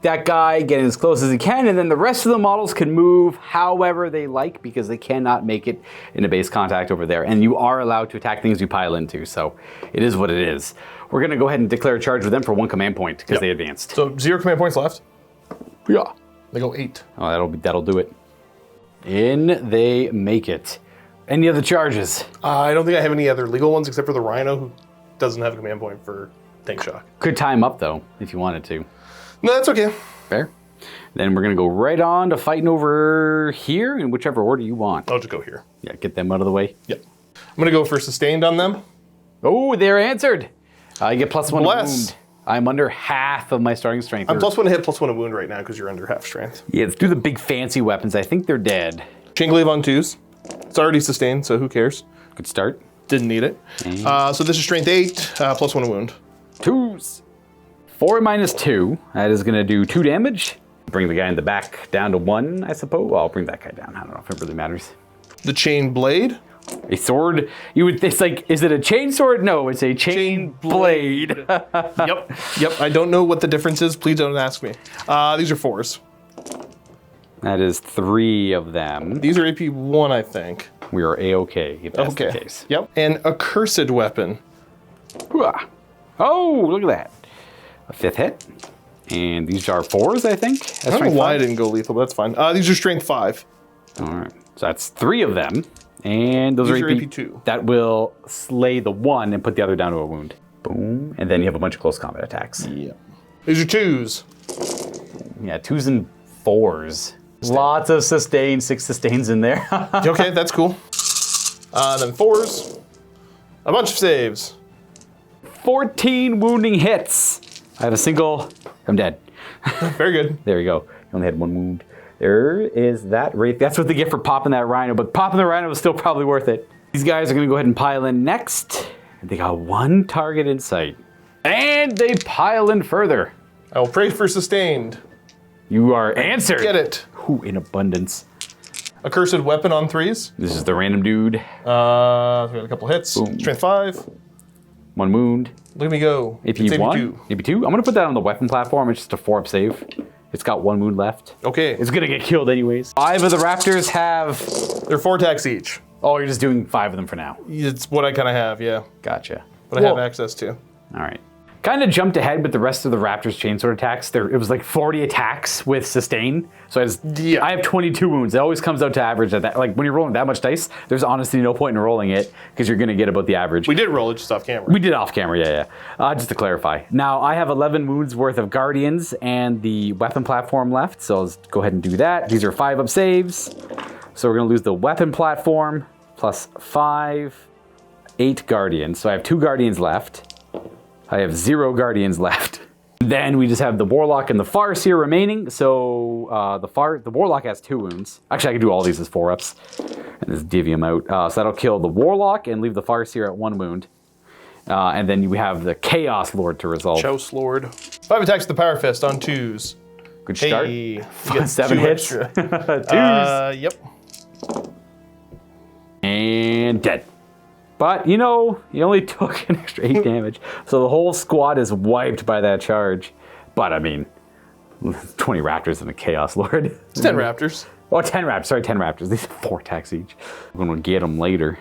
Speaker 1: that guy getting as close as he can, and then the rest of the models can move however they like because they cannot make it into base contact over there. And you are allowed to attack things you pile into. So it is what it is. We're gonna go ahead and declare a charge with them for 1 command point because they advanced.
Speaker 3: So 0 command points left.
Speaker 1: Yeah.
Speaker 3: They go 8.
Speaker 1: Oh, that'll do it. In they make it. Any other charges?
Speaker 3: I don't think I have any other legal ones except for the Rhino, who doesn't have a command point for tank shock.
Speaker 1: Could time up though, if you wanted to.
Speaker 3: No, that's okay.
Speaker 1: Fair. Then we're gonna go right on to fighting over here in whichever order you want.
Speaker 3: I'll just go here.
Speaker 1: Yeah, get them out of the way.
Speaker 3: Yep. I'm gonna go for sustained on them.
Speaker 1: Oh, they're answered. I get +1 to
Speaker 3: Bless.
Speaker 1: wound. I'm under half of my starting strength.
Speaker 3: I'm +1 to hit, +1 to wound right now because you're under half strength.
Speaker 1: Yeah, let's do the big fancy weapons. I think they're dead.
Speaker 3: Chain glaive on 2s. It's already sustained, so who cares?
Speaker 1: Good start.
Speaker 3: Didn't need it. So this is strength 8, +1 to wound.
Speaker 1: 2s. 4 minus 2. That is going to do 2 damage. Bring the guy in the back down to 1, I suppose. Well, I'll bring that guy down. I don't know if it really matters.
Speaker 3: The chain blade.
Speaker 1: A sword. You would. It's like, is it a chain sword? No, it's a chain blade.
Speaker 3: Yep. I don't know what the difference is. Please don't ask me. These are 4s.
Speaker 1: That is 3 of them.
Speaker 3: These are AP 1, I think.
Speaker 1: We are A-okay, if that's the case.
Speaker 3: Yep. And a cursed weapon.
Speaker 1: Hooah. Oh, look at that. A 5th hit. And these are 4s, I think. That's
Speaker 3: I don't know
Speaker 1: strength
Speaker 3: why I
Speaker 1: 5.
Speaker 3: didn't go lethal, but that's fine. These are strength 5.
Speaker 1: All right. So that's 3 of them. And those
Speaker 3: These
Speaker 1: are
Speaker 3: are
Speaker 1: AP.
Speaker 3: AP 2.
Speaker 1: That will slay the one and put the other down to a wound. Boom. And then you have a bunch of close combat attacks.
Speaker 3: Yeah. These are 2s.
Speaker 1: Yeah, 2s and 4s. Lots of sustain, 6 sustains in there.
Speaker 3: Okay, that's cool. Then 4s. A bunch of saves.
Speaker 1: 14 wounding hits. I have a single. I'm dead.
Speaker 3: Very good.
Speaker 1: There we go. You only had 1 wound. There is that wraith. That's what they get for popping that rhino, but popping the rhino was still probably worth it. These guys are going to go ahead and pile in next. They got 1 target in sight. And they pile in further.
Speaker 3: I will pray for sustained.
Speaker 1: You are answered.
Speaker 3: Get it.
Speaker 1: Ooh, in abundance.
Speaker 3: A cursed weapon on 3s.
Speaker 1: This is the random dude.
Speaker 3: We got a couple hits.
Speaker 1: Boom.
Speaker 3: Strength 5.
Speaker 1: 1 wound.
Speaker 3: Look at me go.
Speaker 1: AP
Speaker 3: It's
Speaker 1: 1. AP 2. I'm going to put that on the weapon platform. It's just a 4-up save. It's got 1 wound left.
Speaker 3: Okay.
Speaker 1: It's going to get killed anyways. 5 of the raptors have...
Speaker 3: They're 4 attacks each.
Speaker 1: Oh, you're just doing 5 of them for now.
Speaker 3: It's what I kind of have, yeah.
Speaker 1: Gotcha.
Speaker 3: What I have access to.
Speaker 1: All right. Kind of jumped ahead with the rest of the Raptors chainsword attacks. It was like 40 attacks with sustain. So I have 22 wounds. It always comes out to average at that. Like when you're rolling that much dice, there's honestly no point in rolling it because you're going to get about the average.
Speaker 3: We did roll it just off camera.
Speaker 1: We did off camera, yeah. Just to clarify. Now I have 11 wounds worth of Guardians and the weapon platform left. So let's go ahead and do that. These are 5-up saves. So we're going to lose the weapon platform plus 5, 8 Guardians. So I have 2 Guardians left. I have 0 Guardians left. Then we just have the Warlock and the Farseer remaining. So the Warlock has 2 wounds. Actually, I can do all these as 4-ups and just divvy them out. So that'll kill the Warlock and leave the Farseer at 1 wound. And then we have the Chaos Lord to resolve.
Speaker 3: Chouse Lord. 5 attacks with the Power Fist on 2s.
Speaker 1: Good start.
Speaker 3: Hey, you get
Speaker 1: 7
Speaker 3: 2
Speaker 1: hits.
Speaker 3: extra.
Speaker 1: 2s.
Speaker 3: Yep.
Speaker 1: And dead. But, you know, you only took an extra 8 damage. So the whole squad is wiped by that charge. But, I mean, 20 raptors and a Chaos Lord.
Speaker 3: It's 10 raptors.
Speaker 1: Oh, 10 raptors. Sorry, 10 raptors. These are 4 attacks each. I'm going to get them later.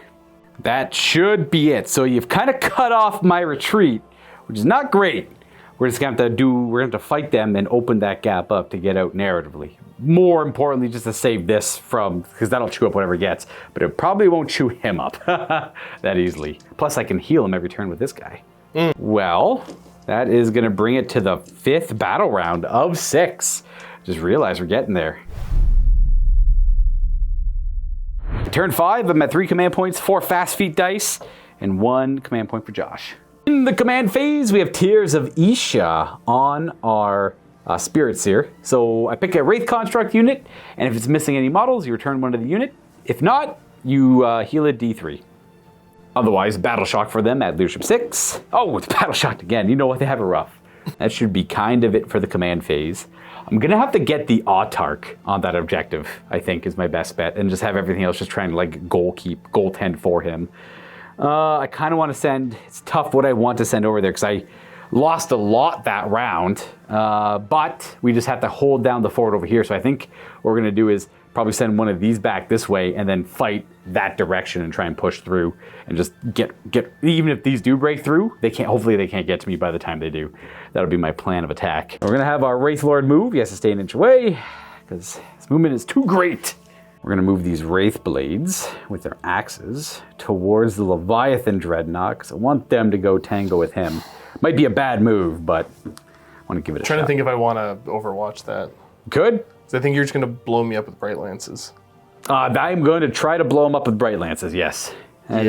Speaker 1: That should be it. So you've kind of cut off my retreat, which is not great. We're just going to have to fight them and open that gap up to get out narratively. More importantly, just to save this from, because that'll chew up whatever it gets, but it probably won't chew him up that easily. Plus, I can heal him every turn with this guy. Well, that is going to bring it to the 5th battle round of 6. Just realized we're getting there. Turn 5, I'm at 3 command points, 4 fast feet dice, and 1 command point for Josh. In the command phase, we have Tears of Isha on our Spirit Seer. So I pick a Wraith Construct unit, and if it's missing any models, you return 1 to the unit. If not, you heal a D3. Otherwise, Battle Shock for them at Leadership 6. Oh, it's Battle Shocked again. You know what? They have it rough. That should be kind of it for the command phase. I'm going to have to get the Autarch on that objective, I think, is my best bet, and just have everything else just trying to like goaltend for him. I kind of want to send, it's tough what I want to send over there because I lost a lot that round, but we just have to hold down the fort over here. So I think what we're going to do is probably send one of these back this way and then fight that direction and try and push through and just get even if these do break through, hopefully they can't get to me by the time they do. That'll be my plan of attack. We're going to have our Wraith Lord move. He has to stay an inch away because his movement is too great. We're going to move these Wraith Blades with their axes towards the Leviathan Dreadnought because I want them to go tango with him. Might be a bad move, but I want to give it a shot.
Speaker 3: Trying to think if I want to overwatch that.
Speaker 1: Good.
Speaker 3: I think you're just going to blow me up with Bright Lances.
Speaker 1: I'm going to try to blow him up with Bright Lances, yes. That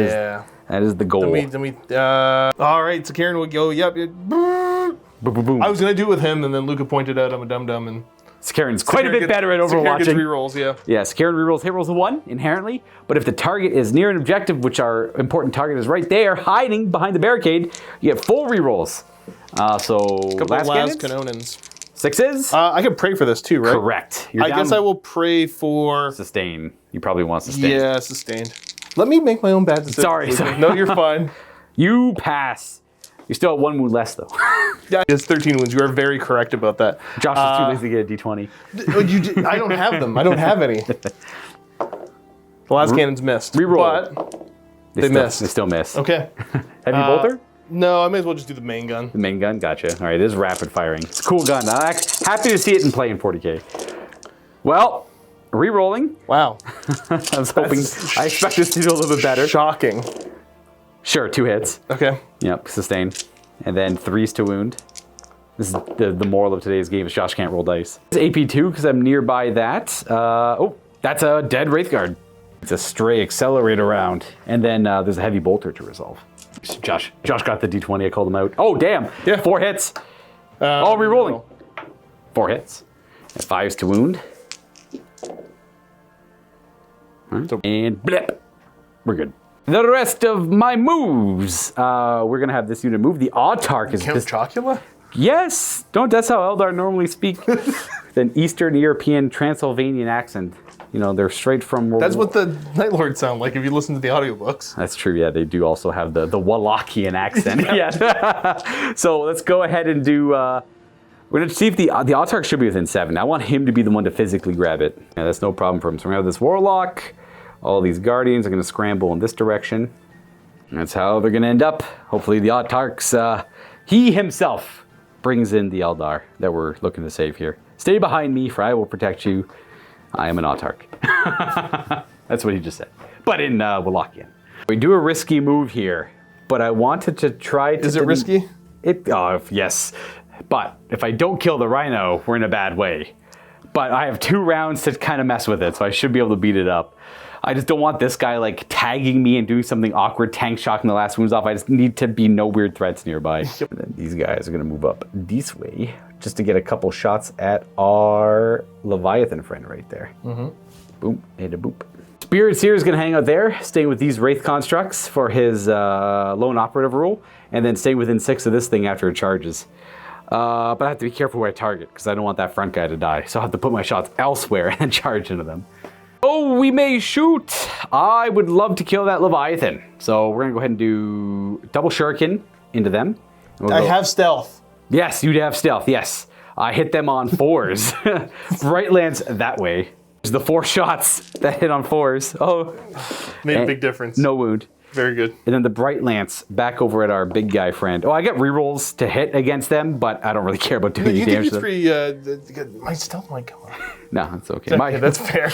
Speaker 1: That is the goal.
Speaker 3: All right, so Karen would go, yep.
Speaker 1: Boom, boom, boom.
Speaker 3: I was going to do it with him, and then Luka pointed out I'm a dum-dum. And
Speaker 1: Karen's quite a bit better at
Speaker 3: Karen gets
Speaker 1: overwatching.
Speaker 3: rerolls, yeah.
Speaker 1: Yes, Karen rerolls hit rolls a 1 inherently, but if the target is near an objective, which our important target is right there, hiding behind the barricade, you get full rerolls. So last
Speaker 3: Canonins.
Speaker 1: 6s?
Speaker 3: I can pray for this too, right?
Speaker 1: Correct.
Speaker 3: I guess I will pray for...
Speaker 1: Sustain. You probably want sustain.
Speaker 3: Yeah, sustained. Let me make my own bad decisions.
Speaker 1: Sorry.
Speaker 3: No, you're fine.
Speaker 1: You pass. You still have 1 wound less, though.
Speaker 3: Yeah, it's 13 wounds. You are very correct about that.
Speaker 1: Josh is too lazy to get a d20.
Speaker 3: I don't have them. I don't have any. The last cannon's missed.
Speaker 1: Reroll.
Speaker 3: But they missed.
Speaker 1: They still miss.
Speaker 3: Okay.
Speaker 1: Heavy bolter?
Speaker 3: No, I may as well just do the main gun.
Speaker 1: The main gun? Gotcha. All right, this is rapid firing. It's a cool gun. I'm happy to see it in play in 40K. Well, re-rolling.
Speaker 3: Wow.
Speaker 1: I was hoping, I expect this to do a little bit better.
Speaker 3: Shocking.
Speaker 1: Sure, 2 hits.
Speaker 3: Okay.
Speaker 1: Yep, sustain. And then 3s to wound. This is the moral of today's game is Josh can't roll dice. It's AP2 because I'm nearby that. Oh, that's a dead Wraith Guard. It's a stray accelerator round. And then there's a heavy bolter to resolve. Josh got the d20. I called him out. Oh, damn. Yeah. 4 hits. Oh, re-rolling.
Speaker 3: No.
Speaker 1: 4 hits. And 5s to wound. And blip. We're good. The rest of my moves. We're going to have this unit move. The Autarch is...
Speaker 3: Count Chocula?
Speaker 1: Yes. That's how Eldar normally speak. An Eastern European Transylvanian accent. You know, they're straight from...
Speaker 3: That's what the Night Lords sound like if you listen to the audiobooks.
Speaker 1: That's true, yeah. They do also have the Wallachian accent. Yeah. So let's go ahead and do... we're going to see if the Autarch should be within 7. I want him to be the one to physically grab it. Yeah, that's no problem for him. So we're going to have this Warlock. All these Guardians are going to scramble in this direction. And that's how they're going to end up. Hopefully the Autarchs, he himself brings in the Eldar that we're looking to save here. Stay behind me, for I will protect you. I am an Autarch. That's what he just said. But in Wallachian. We do a risky move here, but I wanted to try to...
Speaker 3: Is it risky?
Speaker 1: Yes. But if I don't kill the Rhino, we're in a bad way. But I have 2 rounds to kind of mess with it, so I should be able to beat it up. I just don't want this guy like tagging me and doing something awkward, tank shocking the last wounds off. I just need to be no weird threats nearby. Yep. And then these guys are going to move up this way just to get a couple shots at our Leviathan friend right there. Mm-hmm. Boom, and a boop. Spirit Seer is going to hang out there, staying with these Wraith constructs for his lone operative rule, and then staying within 6 of this thing after it charges. But I have to be careful where I target because I don't want that front guy to die. So I have to put my shots elsewhere and charge into them. Oh, we may shoot. I would love to kill that Leviathan. So we're going to go ahead and do double shuriken into them.
Speaker 3: I have stealth.
Speaker 1: Yes, you have stealth, yes. I hit them on 4s. Bright Lance that way. There's the 4 shots that hit on 4s. Oh.
Speaker 3: Made a big difference.
Speaker 1: No wound.
Speaker 3: Very good.
Speaker 1: And then the Bright Lance back over at our big guy friend. Oh, I get rerolls to hit against them, but I don't really care about doing any damage to them.
Speaker 3: My stealth might come up.
Speaker 1: No, it's okay.
Speaker 3: That's fair.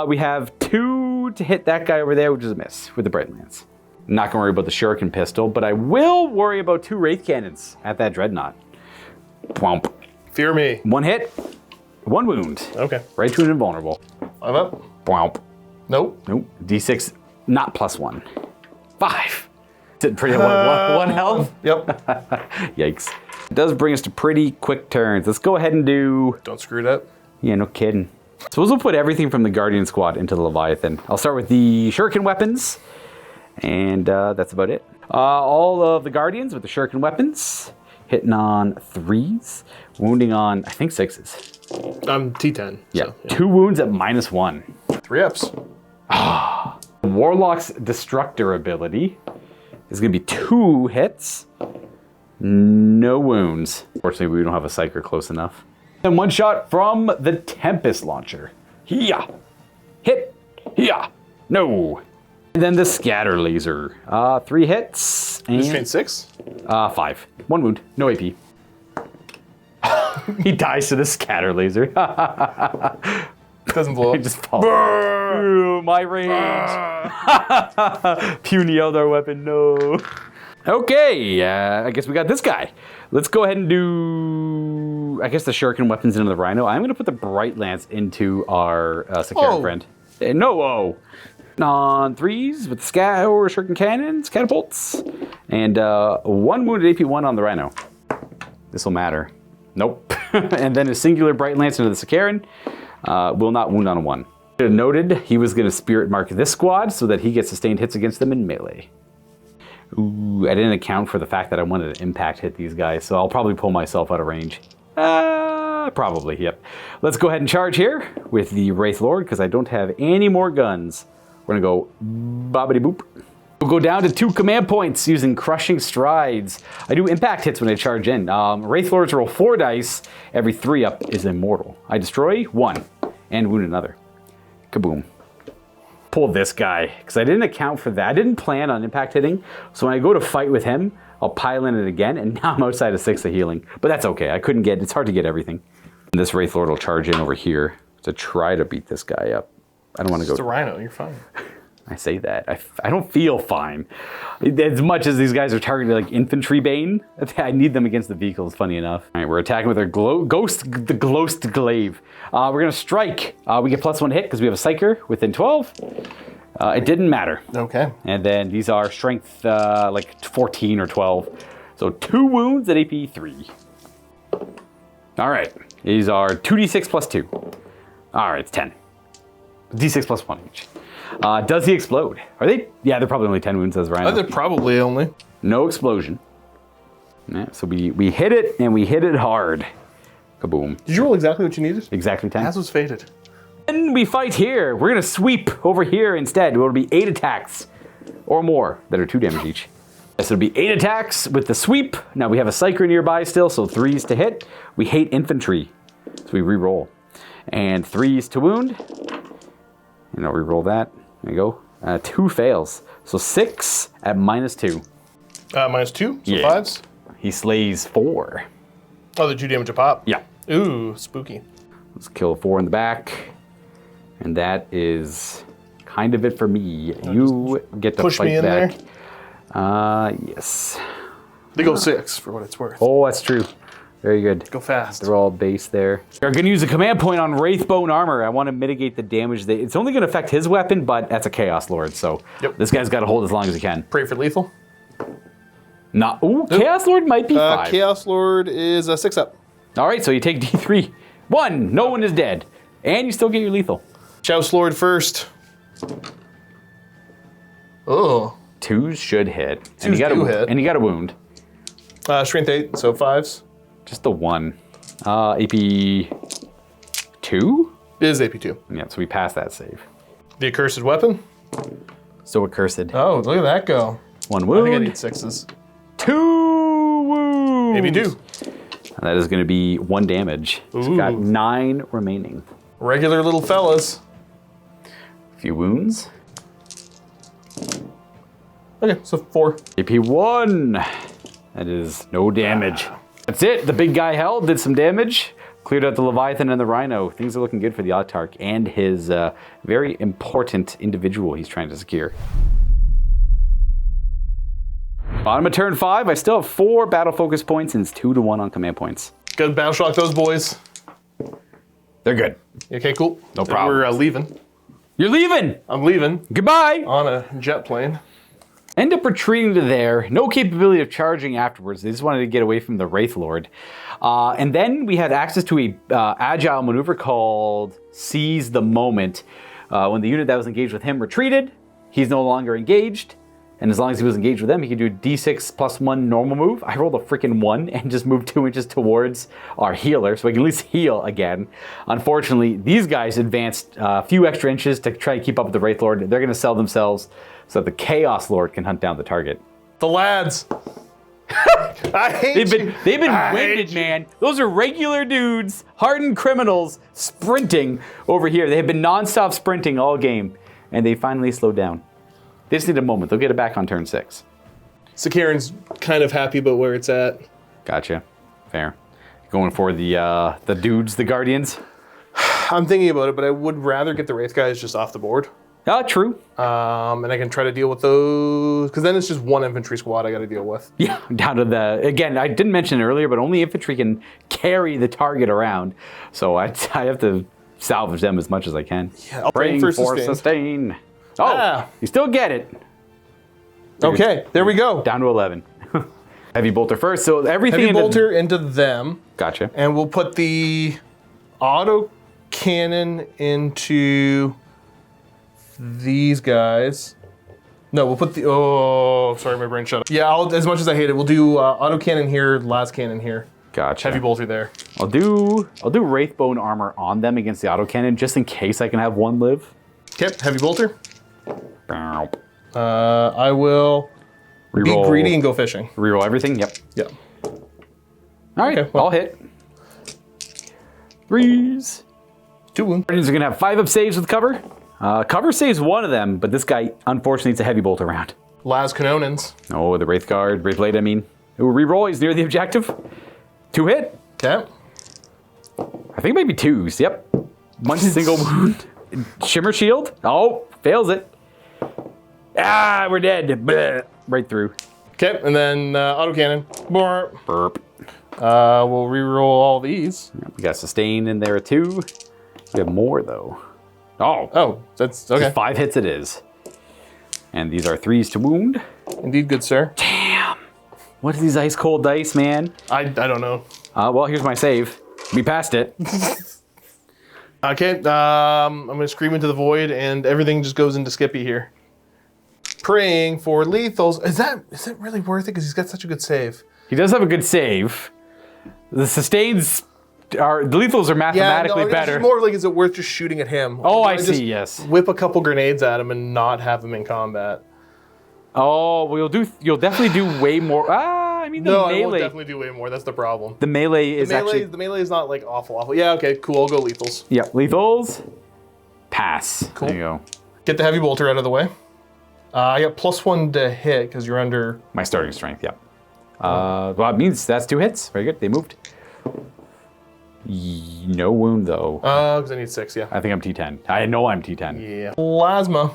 Speaker 1: We have 2 to hit that guy over there, which is a miss with the Bright Lance. I'm not going to worry about the Shuriken pistol, but I will worry about 2 Wraith Cannons at that Dreadnought. Pwomp.
Speaker 3: Fear me.
Speaker 1: 1 hit, 1 wound.
Speaker 3: Okay.
Speaker 1: Right to an invulnerable.
Speaker 3: 5 up.
Speaker 1: Pwomp.
Speaker 3: Nope.
Speaker 1: D6, not +1. 5. Sitting pretty at 1 health.
Speaker 3: Yep.
Speaker 1: Yikes. It does bring us to pretty quick turns. Let's go ahead and do...
Speaker 3: Don't screw it up.
Speaker 1: Yeah, no kidding. So we'll put everything from the Guardian Squad into the Leviathan. I'll start with the Shuriken weapons. And that's about it. All of the Guardians with the Shuriken weapons. Hitting on 3s. Wounding on, I think, 6s.
Speaker 3: I'm T10.
Speaker 1: Yeah.
Speaker 3: So, yeah.
Speaker 1: 2 wounds at -1.
Speaker 3: 3 ups.
Speaker 1: Warlock's Destructor ability is going to be 2 hits. No wounds. Fortunately, we don't have a Psyker close enough. And 1 shot from the Tempest Launcher. Hia! Hit! Hia! No! And then the Scatter Laser. 3 hits. And
Speaker 3: Restraint 6?
Speaker 1: 5. 1 wound. No AP. He dies to the Scatter Laser.
Speaker 3: Doesn't blow up.
Speaker 1: He just falls. Ooh, my rage. Puny Eldar weapon, no. Okay, I guess we got this guy. Let's go ahead and do, I guess, the Shuriken weapons into the Rhino. I'm going to put the Bright Lance into our secure friend. No, On 3s with the scout or shuriken cannons, catapults, and 1 wounded AP1 on the Rhino. This will matter. Nope. And then a singular Bright Lance into the Sakaran. Will not wound on a 1. Should have noted he was going to Spirit Mark this squad so that he gets sustained hits against them in melee. Ooh, I didn't account for the fact that I wanted to impact hit these guys, so I'll probably pull myself out of range. Probably, yep. Let's go ahead and charge here with the Wraith Lord because I don't have any more guns. We're going to go bobbity boop. We'll go down to 2 command points using Crushing Strides. I do impact hits when I charge in. Wraith Lords roll 4 dice. Every 3 up is immortal. I destroy 1 and wound another. Kaboom. Pull this guy because I didn't account for that. I didn't plan on impact hitting. So when I go to fight with him, I'll pile in it again, and now I'm outside of 6 of healing. But that's okay. I couldn't get, it's hard to get everything. And this Wraith Lord will charge in over here to try to beat this guy up. I don't want to go.
Speaker 3: It's a Rhino, you're fine.
Speaker 1: I say that. I don't feel fine. As much as these guys are targeted like infantry bane, I need them against the vehicles, funny enough. All right, we're attacking with our Ghost Glaive. We're going to strike. We get +1 hit because we have a Psyker within 12. It didn't matter.
Speaker 3: Okay.
Speaker 1: And then these are strength like 14 or 12. So 2 wounds at AP 3. All right. These are 2d6 plus 2. All right, it's 10. D6 plus 1 each. Does he explode? Are they? Yeah, they're probably only 10 wounds as Rhino.
Speaker 3: They're probably only.
Speaker 1: No explosion. Yeah, so we hit it, and we hit it hard. Kaboom.
Speaker 3: Did you roll exactly what you needed?
Speaker 1: Exactly 10.
Speaker 3: As was fated.
Speaker 1: And we fight here. We're going to sweep over here instead. It'll be 8 attacks or more that are 2 damage each. So it'll be 8 attacks with the sweep. Now we have a Psyker nearby still, so 3s to hit. We hate infantry, so we re-roll. And 3s to wound. And I'll re-roll that. There you go. 2 fails. So 6 at -2.
Speaker 3: -2? So
Speaker 1: Yeah.
Speaker 3: 5s?
Speaker 1: He slays 4.
Speaker 3: Oh, the 2 damage a pop?
Speaker 1: Yeah.
Speaker 3: Ooh, spooky.
Speaker 1: Let's kill 4 in the back. And that is kind of it for me. You get to
Speaker 3: push
Speaker 1: fight
Speaker 3: me in
Speaker 1: back.
Speaker 3: there?
Speaker 1: Yes.
Speaker 3: They go 6 for what it's worth.
Speaker 1: Oh, that's true. Very good.
Speaker 3: Go fast.
Speaker 1: They're all base there. We're going to use a command point on Wraithbone Armor. I want to mitigate the damage. It's only going to affect his weapon, but that's a Chaos Lord, so this guy's got to hold as long as he can.
Speaker 3: Pray for lethal.
Speaker 1: Not. Ooh, Chaos Lord might be 5.
Speaker 3: Chaos Lord is a 6 up.
Speaker 1: All right, so you take D3. 1, no one is dead. And you still get your lethal.
Speaker 3: Chouse Lord first. Oh.
Speaker 1: 2s should hit.
Speaker 3: 2s do hit.
Speaker 1: And you got a wound.
Speaker 3: Strength 8, so 5s.
Speaker 1: Just the 1. AP 2?
Speaker 3: It is AP2.
Speaker 1: Yeah, so we passed that save.
Speaker 3: The accursed weapon.
Speaker 1: So accursed.
Speaker 3: Oh, look at that go.
Speaker 1: 1
Speaker 3: I
Speaker 1: wound.
Speaker 3: think I need 6s.
Speaker 1: 2 wounds.
Speaker 3: AP2.
Speaker 1: And that is going to be 1 damage. So we've got 9 remaining.
Speaker 3: Regular little fellas.
Speaker 1: A few wounds.
Speaker 3: Okay, so 4.
Speaker 1: AP 1. That is no damage. That's it. The big guy held, did some damage. Cleared out the Leviathan and the Rhino. Things are looking good for the Autarch and his very important individual he's trying to secure. Bottom of turn 5, I still have 4 battle focus points and it's 2-1 on command points.
Speaker 3: Good battle shock those boys.
Speaker 1: They're good.
Speaker 3: Okay, cool.
Speaker 1: No problem.
Speaker 3: We're leaving.
Speaker 1: You're leaving!
Speaker 3: I'm leaving
Speaker 1: Goodbye!
Speaker 3: on a jet plane.
Speaker 1: End up retreating to there. No capability of charging afterwards. They just wanted to get away from the Wraith Lord. And then we had access to a agile maneuver called Seize the Moment. When the unit that was engaged with him retreated, he's no longer engaged. And as long as he was engaged with them, he could do D6 plus 1 normal move. I rolled a freaking 1 and just moved 2 inches towards our healer so we can at least heal again. Unfortunately, these guys advanced a few extra inches to try to keep up with the Wraith Lord. They're going to sell themselves so that the Chaos Lord can hunt down the target.
Speaker 3: The lads. I hate
Speaker 1: They've been winded, man. Those are regular dudes, hardened criminals, sprinting over here. They have been nonstop sprinting all game, and they finally slowed down. They just need a moment. They'll get it back on turn 6.
Speaker 3: Sakaran's kind of happy about where it's at.
Speaker 1: Gotcha. Fair. Going for the dudes, the Guardians.
Speaker 3: I'm thinking about it, but I would rather get the Wraith guys just off the board.
Speaker 1: True.
Speaker 3: And I can try to deal with those, because then it's just 1 infantry squad I got to deal with.
Speaker 1: Yeah, down to again, I didn't mention it earlier, but only infantry can carry the target around. So I have to salvage them as much as I can.
Speaker 3: Yeah, I'll pray for sustain.
Speaker 1: Oh, you still get it.
Speaker 3: Okay, there we go.
Speaker 1: Down to 11. Heavy bolter first, so everything
Speaker 3: Heavy bolter into them.
Speaker 1: Gotcha.
Speaker 3: And we'll put the auto cannon into these guys. No, we'll put the, oh, sorry, my brain shut up. Yeah, as much as I hate it, we'll do auto cannon here, last cannon here.
Speaker 1: Gotcha.
Speaker 3: Heavy bolter there.
Speaker 1: I'll do Wraithbone armor on them against the autocannon, just in case I can have one live.
Speaker 3: Okay, heavy bolter.
Speaker 1: Bow.
Speaker 3: I will be greedy and go fishing.
Speaker 1: Reroll everything, yep.
Speaker 3: Yeah.
Speaker 1: All right,
Speaker 3: Okay, well.
Speaker 1: I'll hit. 3s.
Speaker 3: 2 wounds.
Speaker 1: Guardians are gonna have 5 up saves with cover. Cover saves one of them, but this guy, unfortunately, it's a heavy bolt around.
Speaker 3: Las Canonins.
Speaker 1: Oh, the Wraithblade, I mean. Ooh, reroll, he's near the objective. 2 hit.
Speaker 3: Okay.
Speaker 1: I think maybe 2s, yep. One single wound. Shimmer shield. Oh, fails it. Ah, we're dead. Bleh. Right through.
Speaker 3: Okay, and then autocannon. Burp.
Speaker 1: Burp.
Speaker 3: We'll reroll all these.
Speaker 1: We got sustain in there too. We have more though. Oh.
Speaker 3: Oh, that's okay.
Speaker 1: 5 hits it is. And these are 3s to wound.
Speaker 3: Indeed, good sir.
Speaker 1: Damn. What are these ice cold dice, man?
Speaker 3: I don't know.
Speaker 1: Well, here's my save. We passed it.
Speaker 3: Okay, I'm gonna scream into the void, and everything just goes into Skippy here. Praying for lethals. Is that really worth it? Because he's got such a good save.
Speaker 1: He does have a good save. The sustains the lethals are mathematically better.
Speaker 3: It's more like, is it worth just shooting at him?
Speaker 1: Oh,
Speaker 3: Or
Speaker 1: I
Speaker 3: do
Speaker 1: see,
Speaker 3: just
Speaker 1: yes.
Speaker 3: Whip a couple grenades at him and not have him in combat.
Speaker 1: Oh, well, you'll definitely do way more. I mean, the
Speaker 3: No, I will
Speaker 1: melee.
Speaker 3: definitely do way more. That's the problem.
Speaker 1: The melee is actually.
Speaker 3: The melee is not like awful. Yeah, okay, cool. I'll go lethals.
Speaker 1: Yeah, lethals. Pass.
Speaker 3: Cool.
Speaker 1: There you go.
Speaker 3: Get the heavy bolter out of the way. I got +1 to hit because you're under.
Speaker 1: My starting strength, yeah. Well, it means that's 2 hits. Very good. They moved. No wound, though.
Speaker 3: Because I need 6, yeah.
Speaker 1: I think I'm T10. I know I'm T10.
Speaker 3: Yeah. Plasma.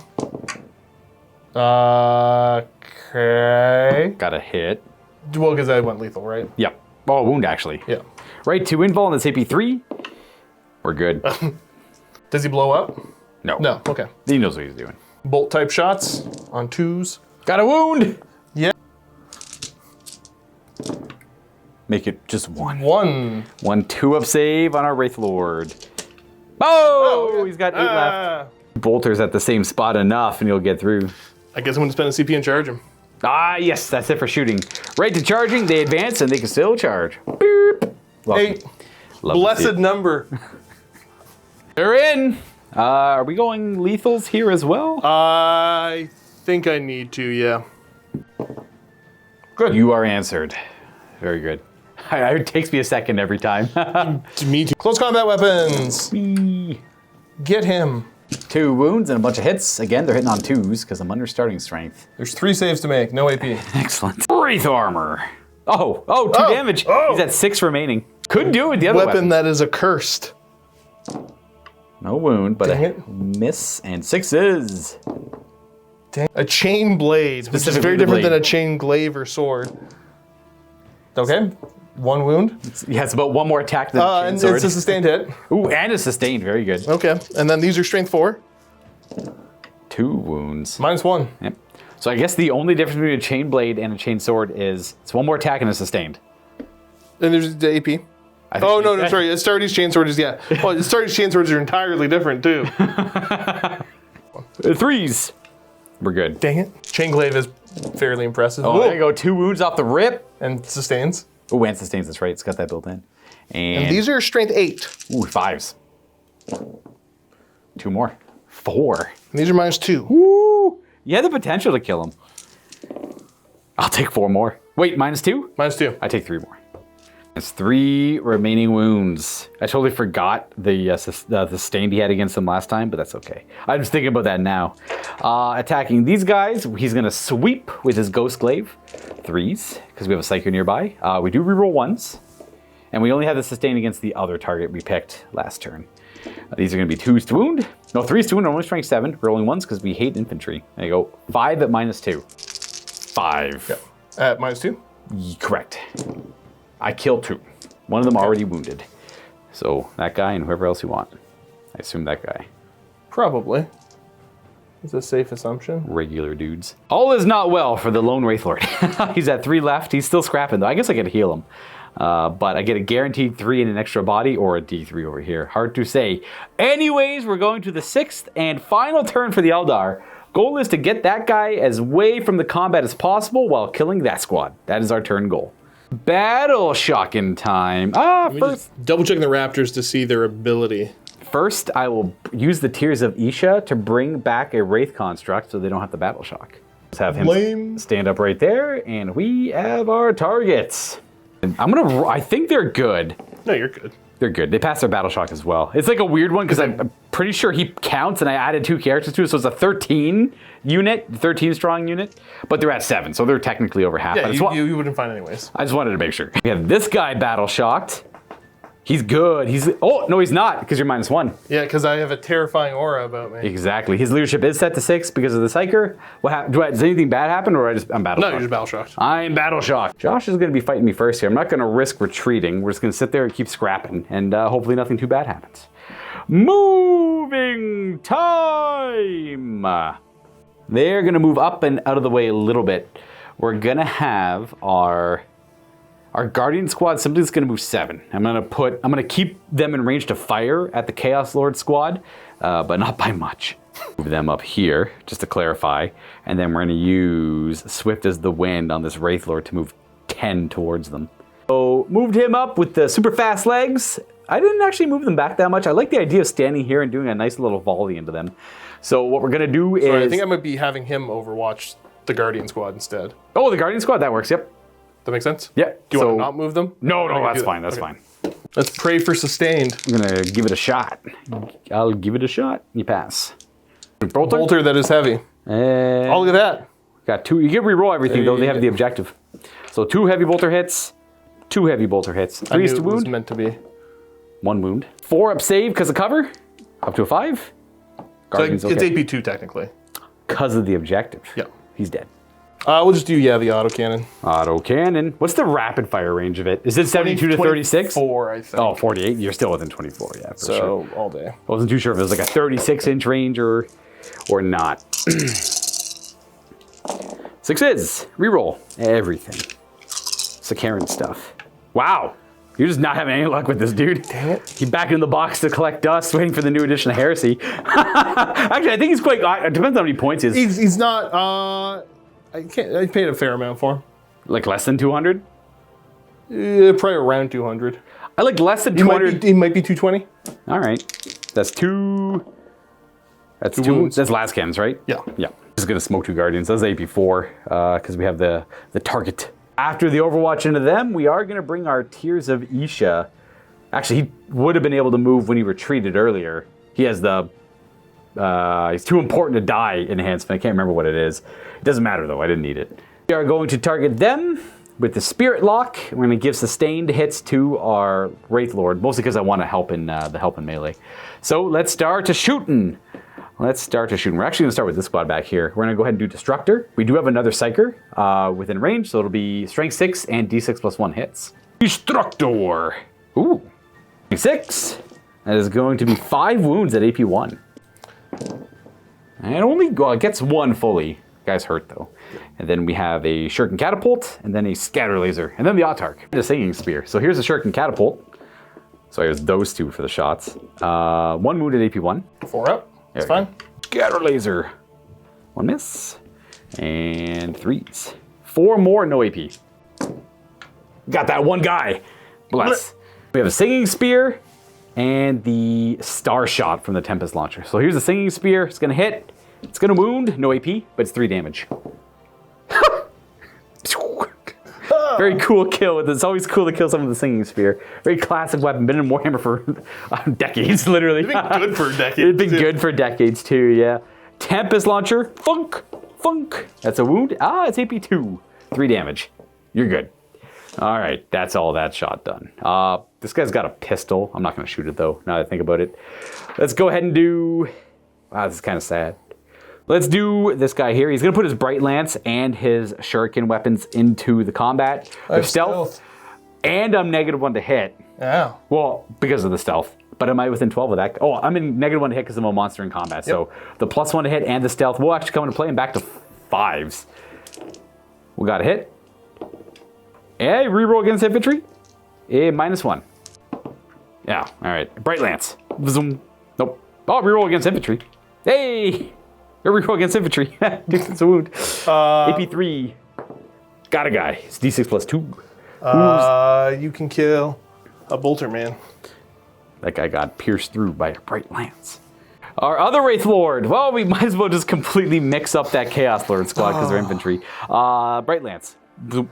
Speaker 3: Okay.
Speaker 1: Got a hit.
Speaker 3: Well, because I went lethal, right?
Speaker 1: Yep. Oh, wound, actually.
Speaker 3: Yeah.
Speaker 1: Right, 2 invul, and that's AP 3. We're good.
Speaker 3: Does he blow up?
Speaker 1: No.
Speaker 3: No, okay.
Speaker 1: He knows what he's doing.
Speaker 3: Bolt type shots on 2s.
Speaker 1: Got a wound!
Speaker 3: Yeah.
Speaker 1: Make it just 1.
Speaker 3: 1.
Speaker 1: 1 2-up save on our Wraith Lord. Oh!
Speaker 3: okay.
Speaker 1: He's got 8 left. Bolter's at the same spot enough, and he'll get through.
Speaker 3: I guess I'm going to spend a CP and charge him.
Speaker 1: Ah, yes, that's it for shooting. Right to charging, they advance, and they can still charge. Boop.
Speaker 3: 8. Blessed number.
Speaker 1: They're in. Are we going lethals here as well?
Speaker 3: I think I need to, yeah. Good.
Speaker 1: You are answered. Very good. It takes me a second every time.
Speaker 3: Me too. Close combat weapons. Get him.
Speaker 1: 2 wounds and a bunch of hits. Again, they're hitting on 2s because I'm under starting strength.
Speaker 3: There's 3 saves to make. No AP.
Speaker 1: Excellent. Wraith armor. Oh, 2 damage.
Speaker 3: Oh.
Speaker 1: He's at 6 remaining. Could do it with the other weapon.
Speaker 3: That is accursed.
Speaker 1: No wound, but
Speaker 3: Dang
Speaker 1: a
Speaker 3: it.
Speaker 1: miss and 6s.
Speaker 3: Dang. A chain blade, which is
Speaker 1: Specifically
Speaker 3: very
Speaker 1: the
Speaker 3: different
Speaker 1: blade.
Speaker 3: than a chain glaive or sword. Okay. 1 wound.
Speaker 1: Yeah, it's about 1 more attack than a
Speaker 3: And
Speaker 1: sword.
Speaker 3: it's a sustained hit.
Speaker 1: Ooh, and a sustained. Very good.
Speaker 3: Okay. And then these are strength 4.
Speaker 1: 2 wounds.
Speaker 3: -1.
Speaker 1: Yep. So I guess the only difference between a chain blade and a chain sword is it's 1 more attack and a sustained.
Speaker 3: And there's the AP.
Speaker 1: I think
Speaker 3: Oh, no, sorry. Astartes chain sword is, yeah. Well, Astartes chain swords are entirely different, too.
Speaker 1: 3s. We're good.
Speaker 3: Dang it. Chain glaive is fairly impressive.
Speaker 1: Oh, there you go. 2 wounds off the rip.
Speaker 3: And sustains.
Speaker 1: Oh, and sustains. That's right. It's got that built in.
Speaker 3: And these are strength 8.
Speaker 1: Ooh, 5s. 2 more. 4.
Speaker 3: And these are -2.
Speaker 1: Woo! You had the potential to kill him. I'll take 4 more. Wait, -2?
Speaker 3: -2.
Speaker 1: I take 3 more. It's 3 remaining wounds. I totally forgot the stain he had against him last time, but that's okay. I'm just thinking about that now. Attacking these guys, he's going to sweep with his Ghost Glaive. 3s, because we have a Psycho nearby. We do reroll 1s. And we only have the sustain against the other target we picked last turn. These are going to be 2s to wound. No, 3s to wound, only strength 7. Rolling 1s because we hate infantry. There you go. 5 at -2. 5.
Speaker 3: Yep. At -2?
Speaker 1: Correct. I killed 2. One of them already wounded. So that guy and whoever else you want. I assume that guy.
Speaker 3: Probably. It's a safe assumption.
Speaker 1: Regular dudes. All is not well for the lone Wraith Lord. He's at 3 left. He's still scrapping, though. I guess I gotta heal him. But I get a guaranteed 3 in an extra body or a D3 over here. Hard to say. Anyways, we're going to the 6th and final turn for the Eldar. Goal is to get that guy as away from the combat as possible while killing that squad. That is our turn goal. Battle shocking time. First,
Speaker 3: double check the Raptors to see their ability.
Speaker 1: First, I will use the Tears of Isha to bring back a Wraith construct so they don't have the battle shock. Let's have him stand up right there, and we have our targets. And I think they're good.
Speaker 3: No, you're good.
Speaker 1: They're good. They pass their battle shock as well. It's like a weird one because I'm pretty sure he counts and I added 2 characters to it, so it's a 13 unit, 13 strong unit, but they're at 7, so they're technically over half.
Speaker 3: Yeah, you wouldn't find anyways.
Speaker 1: I just wanted to make sure. We have this guy battle shocked. He's good. Oh, no, he's not, because you're -1.
Speaker 3: Yeah, because I have a terrifying aura about me.
Speaker 1: Exactly. His leadership is set to 6 because of the Psyker. Does anything bad happen, or I'm battle shocked?
Speaker 3: No, you're just battle shocked.
Speaker 1: I'm battle shocked. Josh is going to be fighting me first here. I'm not going to risk retreating. We're just going to sit there and keep scrapping, and hopefully nothing too bad happens. Moving time. They're going to move up and out of the way a little bit. We're going to have our Guardian squad simply is going to move 7. I'm going to keep them in range to fire at the Chaos Lord squad, but not by much. Move them up here, just to clarify, and then we're going to use Swift as the Wind on this Wraith Lord to move 10 towards them. So moved him up with the super fast legs. I didn't actually move them back that much. I like the idea of standing here and doing a nice little volley into them. So what we're going to do is...
Speaker 3: I think I might be having him overwatch the Guardian squad instead.
Speaker 1: Oh, the Guardian squad, that works, yep.
Speaker 3: That makes sense?
Speaker 1: Yeah.
Speaker 3: Do you want to not move them?
Speaker 1: No, that's fine. That's fine.
Speaker 3: Let's pray for sustained.
Speaker 1: I'm going to give it a shot. I'll give it a shot. You pass.
Speaker 3: Bolter that is heavy. Oh, look at that.
Speaker 1: Got 2. You get reroll everything, though. They have the objective. So 2 heavy bolter hits. 2 heavy bolter hits. 3 is to wound.
Speaker 3: Was meant to be.
Speaker 1: 1 wound. 4 up save because of cover. Up to a 5.
Speaker 3: Guardian's so it's okay. AP2 technically.
Speaker 1: Because of the objective.
Speaker 3: Yeah.
Speaker 1: He's dead.
Speaker 3: We'll just do, the autocannon.
Speaker 1: Autocannon. What's the rapid fire range of it? Is it 72 to 36?
Speaker 3: 24, I think.
Speaker 1: Oh, 48. You're still within 24, yeah, for sure.
Speaker 3: So, all day.
Speaker 1: I wasn't too sure if it was like a 36-inch range or not. 6 is. Reroll. Everything. Sakaran stuff. Wow. You're just not having any luck with this dude.
Speaker 3: Dang it.
Speaker 1: He's back in the box to collect dust, waiting for the new edition of Heresy. Actually, I think he's quite... It depends on how many points he is.
Speaker 3: He's not... I paid a fair amount for him.
Speaker 1: Like less than 200?
Speaker 3: Probably around 200.
Speaker 1: I like less than 200.
Speaker 3: He might be 220.
Speaker 1: All right. That's 2... That's 2
Speaker 3: wounds.
Speaker 1: That's last cams, right?
Speaker 3: Yeah.
Speaker 1: Yeah. Just going to smoke 2 Guardians. That's AP4 because we have the target. After the Overwatch into them, we are going to bring our Tears of Isha. Actually, he would have been able to move when he retreated earlier. He has the... he's too important to die enhancement. I can't remember what it is. It doesn't matter, though. I didn't need it. We are going to target them with the Spirit Lock. We're going to give sustained hits to our Wraith Lord, mostly because I want to help in the help in melee. So let's start to shooting. We're actually going to start with this squad back here. We're going to go ahead and do Destructor. We do have another Psyker within range, so it'll be Strength 6 and D6 plus 1 hits. Destructor. Ooh. 6. That is going to be 5 wounds at AP1. And it gets 1 fully. Guy's hurt, though. And then we have a Shuriken Catapult, and then a Scatter Laser, and then the Autarch. The Singing Spear. So here's a Shuriken Catapult. So here's those 2 for the shots. 1 wound at AP1.
Speaker 3: 4 up. That's fine.
Speaker 1: Scatter Laser. 1 miss. And 3s. 4 more, no AP. Got that 1 guy. Bless. We have a Singing Spear and the Star Shot from the Tempest Launcher. So here's the Singing Spear. It's going to hit. It's going to wound. No AP, but it's 3 damage. Very cool kill. It's always cool to kill someone with a Singing Spear. Very classic weapon. Been in Warhammer for decades, literally.
Speaker 3: It's been good for decades.
Speaker 1: It's been good for decades, too, yeah. Tempest Launcher. Funk. Funk. That's a wound. It's AP2. 3 damage. You're good. All right. That's all that shot done. This guy's got a pistol. I'm not going to shoot it, though, now that I think about it. Let's go ahead and do... Wow, this is kind of sad. Let's do this guy here. He's going to put his Bright Lance and his Shuriken weapons into the combat. They're stealth. And I'm -1 to hit.
Speaker 3: Yeah.
Speaker 1: Well, because of the stealth. But am I within 12 of that? Oh, I'm in -1 to hit because I'm a monster in combat. So the +1 to hit and the stealth will actually come into play and back to 5s. We got a hit. And reroll against infantry. -1. Yeah, all right. Bright Lance. Zoom. Nope. Oh, reroll against infantry. Hey! Reroll against infantry. It's a wound. AP3. Got a guy. It's D6 +2.
Speaker 3: You can kill a bolter man.
Speaker 1: That guy got pierced through by a Bright Lance. Our other Wraith Lord. Well, we might as well just completely mix up that Chaos Lord squad because they're infantry. Bright Lance. Boop,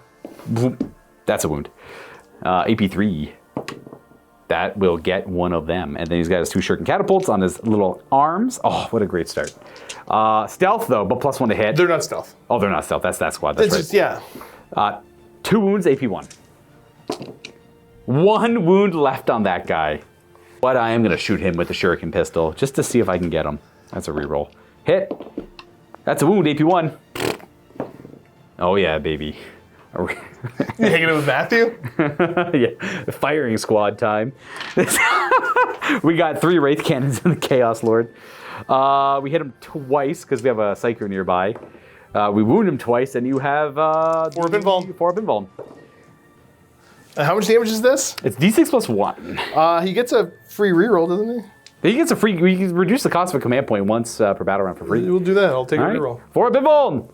Speaker 1: boop. That's a wound. AP3. That will get one of them. And then he's got his 2 shuriken catapults on his little arms. Oh, what a great start. Stealth, though, but +1 to hit.
Speaker 3: They're not stealth.
Speaker 1: Oh, they're not stealth. That's that squad. That's
Speaker 3: It's
Speaker 1: right.
Speaker 3: just,
Speaker 1: 2 wounds, AP1. 1 wound left on that guy. But I am going to shoot him with the shuriken pistol just to see if I can get him. That's a reroll. Hit. That's a wound, AP1. Oh, yeah, baby.
Speaker 3: You hanging it with Matthew?
Speaker 1: Yeah, firing squad time. We got 3 Wraith Cannons in the Chaos Lord. We hit him twice because we have a Psyker nearby. We wound him twice, and you have
Speaker 3: 4 Binvoln.
Speaker 1: 4 Binvoln.
Speaker 3: How much damage is this?
Speaker 1: It's D6 +1.
Speaker 3: He gets a free reroll, doesn't he?
Speaker 1: He gets a free. We can reduce the cost of a command point once per battle round for free.
Speaker 3: We'll do that. I'll take
Speaker 1: All
Speaker 3: a
Speaker 1: right.
Speaker 3: reroll.
Speaker 1: 4 Binvoln.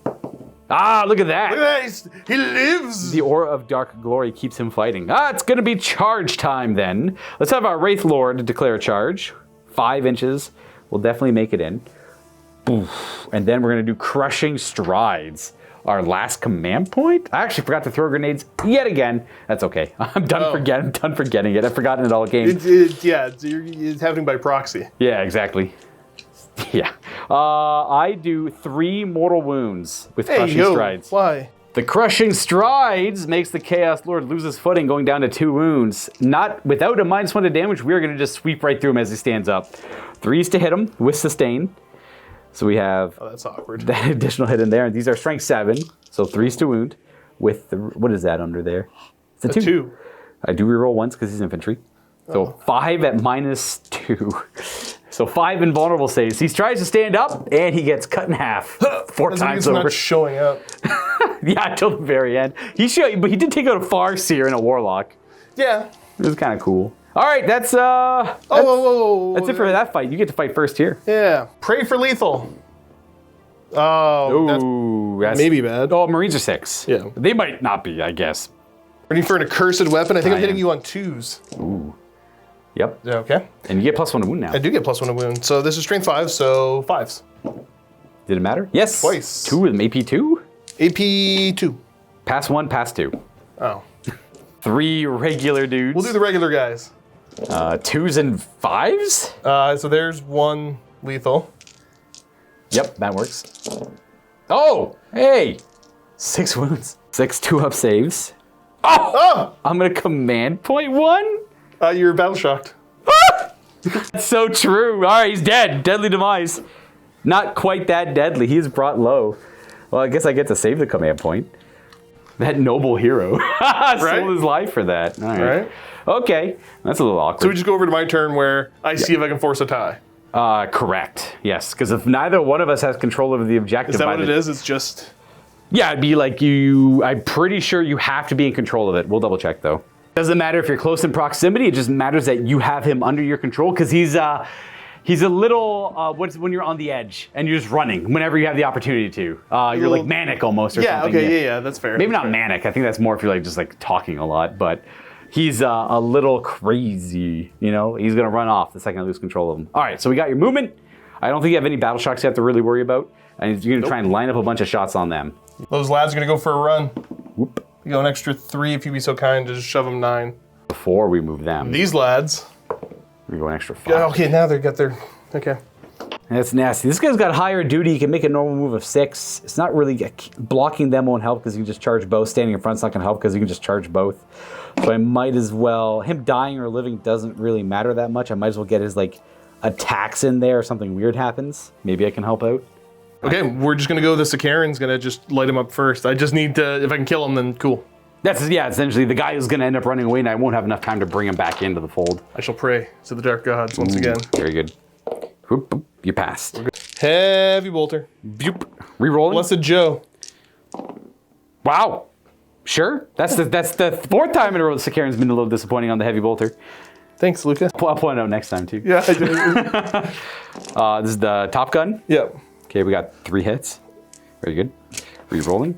Speaker 1: Ah, look at that.
Speaker 3: Look at that. He lives.
Speaker 1: The aura of dark glory keeps him fighting. It's going to be charge time then. Let's have our Wraith Lord declare a charge. 5 inches. We'll definitely make it in. Oof. And then we're going to do Crushing Strides. Our last command point? I actually forgot to throw grenades yet again. That's okay. I'm done forgetting it. I've forgotten it all game.
Speaker 3: It's happening by proxy.
Speaker 1: Yeah, exactly. Yeah. I do 3 mortal wounds with Crushing Strides.
Speaker 3: Why?
Speaker 1: The Crushing Strides makes the Chaos Lord lose his footing, going down to 2 wounds. Not without a -1 to damage, we're going to just sweep right through him as he stands up. 3s to hit him with sustain. So we have
Speaker 3: that's awkward.
Speaker 1: That additional hit in there. And these are strength 7, so 3s to wound. With the, what is that under there? It's a 2. I do reroll once because he's infantry. So 5 at -2. So 5 invulnerable saves. He tries to stand up and he gets cut in half 4 times over.
Speaker 3: Not showing up.
Speaker 1: Yeah, until the very end. But he did take out a Farseer and a Warlock.
Speaker 3: Yeah.
Speaker 1: It was kind of cool. All right, that's it for that fight. You get to fight first here.
Speaker 3: Yeah. Pray for lethal.
Speaker 1: Oh, that's
Speaker 3: maybe bad.
Speaker 1: Oh, Marines are 6.
Speaker 3: Yeah.
Speaker 1: They might not be, I guess.
Speaker 3: Ready for an accursed weapon? I think I'm hitting you on 2s.
Speaker 1: Ooh. Yep.
Speaker 3: Yeah, okay.
Speaker 1: And you get +1 to wound now.
Speaker 3: I do get +1 to wound. So this is strength 5, so 5s.
Speaker 1: Did it matter? Yes.
Speaker 3: Twice.
Speaker 1: 2 with them. AP2?
Speaker 3: AP2.
Speaker 1: Pass 1, pass 2.
Speaker 3: Oh.
Speaker 1: 3 regular dudes.
Speaker 3: We'll do the regular guys.
Speaker 1: 2s and 5s?
Speaker 3: So there's 1 lethal.
Speaker 1: Yep, that works. Oh, hey! 6 wounds. 6 2-up saves. Oh! I'm gonna command point 1?
Speaker 3: You're battle shocked.
Speaker 1: That's so true. All right, he's dead. Deadly demise. Not quite that deadly. He is brought low. Well, I guess I get to save the command point. That noble hero. Sold his life for that. All right. Okay. That's a little awkward.
Speaker 3: So we just go over to my turn where I see if I can force a tie.
Speaker 1: Correct. Yes, because if neither one of us has control over the objective...
Speaker 3: Is that what it is? It's just...
Speaker 1: Yeah, it'd be like you... I'm pretty sure you have to be in control of it. We'll double check, though. Doesn't matter if you're close in proximity. It just matters that you have him under your control, because he's a little... when you're on the edge, and you're just running whenever you have the opportunity to. You're like manic almost, or something.
Speaker 3: Yeah, that's fair.
Speaker 1: Maybe
Speaker 3: that's
Speaker 1: not
Speaker 3: fair.
Speaker 1: manic. I think that's more if you're like just like talking a lot, but... He's a little crazy, you know? He's going to run off the second I lose control of him. All right, so we got your movement. I don't think you have any battle shocks you have to really worry about. And you're going to try and line up a bunch of shots on them.
Speaker 3: Those lads are going to go for a run.
Speaker 1: Whoop.
Speaker 3: You go an extra 3 if you'd be so kind to just shove them 9.
Speaker 1: Before we move them.
Speaker 3: These lads.
Speaker 1: We go an extra 5.
Speaker 3: Okay, now they got their... Okay.
Speaker 1: That's nasty. This guy's got higher duty. He can make a normal move of 6. It's not really... Blocking them won't help because you can just charge both. Standing in front's not going to help because you can just charge both. So I might as well... Him dying or living doesn't really matter that much. I might as well get his, like, attacks in there if something weird happens. Maybe I can help out.
Speaker 3: Okay, we're just going to go... The Sakaran's going to just light him up first. I just need to... If I can kill him, then cool.
Speaker 1: That's, yeah, essentially the guy who's going to end up running away, and I won't have enough time to bring him back into the fold.
Speaker 3: I shall pray to the dark gods once again.
Speaker 1: Very good. Whoop, boop, you passed.
Speaker 3: Heavy bolter.
Speaker 1: Boop. Rerolling.
Speaker 3: Blessed Joe.
Speaker 1: Wow. Sure. That's the fourth time in a row that Sakaran's been a little disappointing on the heavy bolter.
Speaker 3: Thanks, Luka.
Speaker 1: I'll point it out next time, too.
Speaker 3: Yeah, I did.
Speaker 1: This is the Top Gun.
Speaker 3: Yep.
Speaker 1: Okay, we got 3 hits. Very good. Rerolling.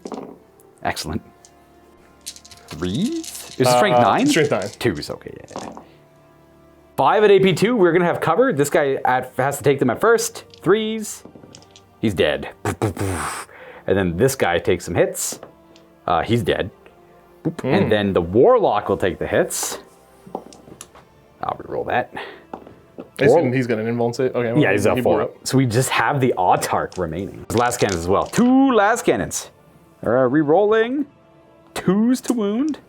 Speaker 1: Excellent. 3s? Is it strength 9?
Speaker 3: Strength 9.
Speaker 1: 2s, okay. Yeah. 5 at AP2, we're gonna have cover. This guy has to take them at first. 3s. He's dead. And then this guy takes some hits. He's dead. And then the Warlock will take the hits. I'll reroll that.
Speaker 3: He's got an invuln save. Okay.
Speaker 1: Yeah, he's up 4. So we just have the Autarch remaining. Last cannons as well. 2 last cannons. Rerolling. 2s to wound.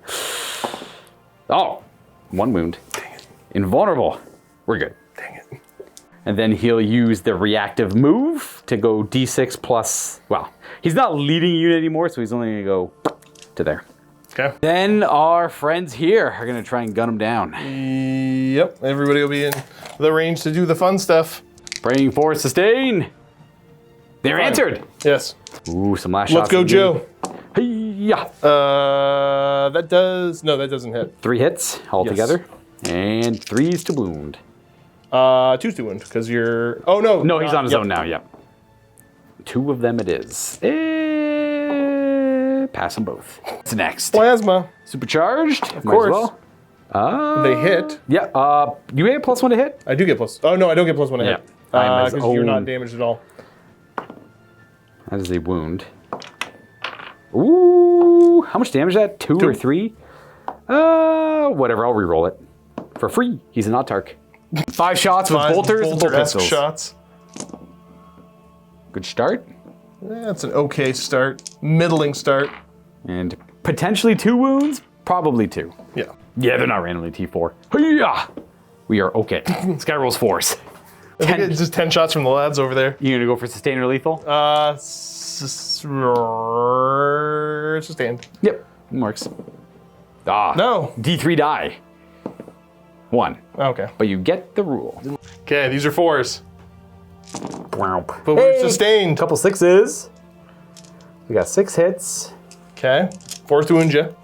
Speaker 1: Oh, 1 wound.
Speaker 3: Dang it.
Speaker 1: Invulnerable. We're good.
Speaker 3: Dang it.
Speaker 1: And then he'll use the reactive move to go D6 plus, well, he's not leading a unit anymore, so he's only going to go to there.
Speaker 3: Okay.
Speaker 1: Then our friends here are going to try and gun him down.
Speaker 3: Yep. Everybody will be in the range to do the fun stuff.
Speaker 1: Praying for sustain. They're answered.
Speaker 3: Yes.
Speaker 1: Ooh, some last
Speaker 3: Let's
Speaker 1: shots.
Speaker 3: go,
Speaker 1: indeed.
Speaker 3: Joe.
Speaker 1: Hey-ya.
Speaker 3: That doesn't hit.
Speaker 1: 3 hits altogether. And 3s to wound.
Speaker 3: 2's to wound, because you're... Oh, no.
Speaker 1: No, he's on his own now, yep. 2 of them it is. Pass them both. What's next?
Speaker 3: Plasma.
Speaker 1: Supercharged? Of
Speaker 3: course.
Speaker 1: Well.
Speaker 3: They hit.
Speaker 1: Yeah, you get +1 to hit?
Speaker 3: I do get plus... Oh, no, I don't get +1 to hit.
Speaker 1: I'm his
Speaker 3: Because you're not
Speaker 1: own.
Speaker 3: damaged at all.
Speaker 1: That is a wound. Ooh, how much damage is that? 2 or 3? Whatever, I'll reroll it. For free. He's an Autarch. 5 shots with bolters and bolt
Speaker 3: bolter-esque
Speaker 1: pistols.
Speaker 3: shots.
Speaker 1: Good start.
Speaker 3: That's an okay start. Middling start.
Speaker 1: And potentially 2 wounds? Probably 2.
Speaker 3: Yeah.
Speaker 1: Yeah, they're not randomly T4. Hi-ya! We are okay. This guy rolls 4s.
Speaker 3: I think it's just 10 shots from the lads over there.
Speaker 1: You gonna go for sustain or lethal?
Speaker 3: Sustained.
Speaker 1: Yep, works. Ah,
Speaker 3: No.
Speaker 1: D3 die. 1.
Speaker 3: Okay.
Speaker 1: But you get the rule.
Speaker 3: Okay, these are 4s.
Speaker 1: But
Speaker 3: But we're sustained.
Speaker 1: Couple 6s. We got 6 hits.
Speaker 3: Okay. 4's to wound you.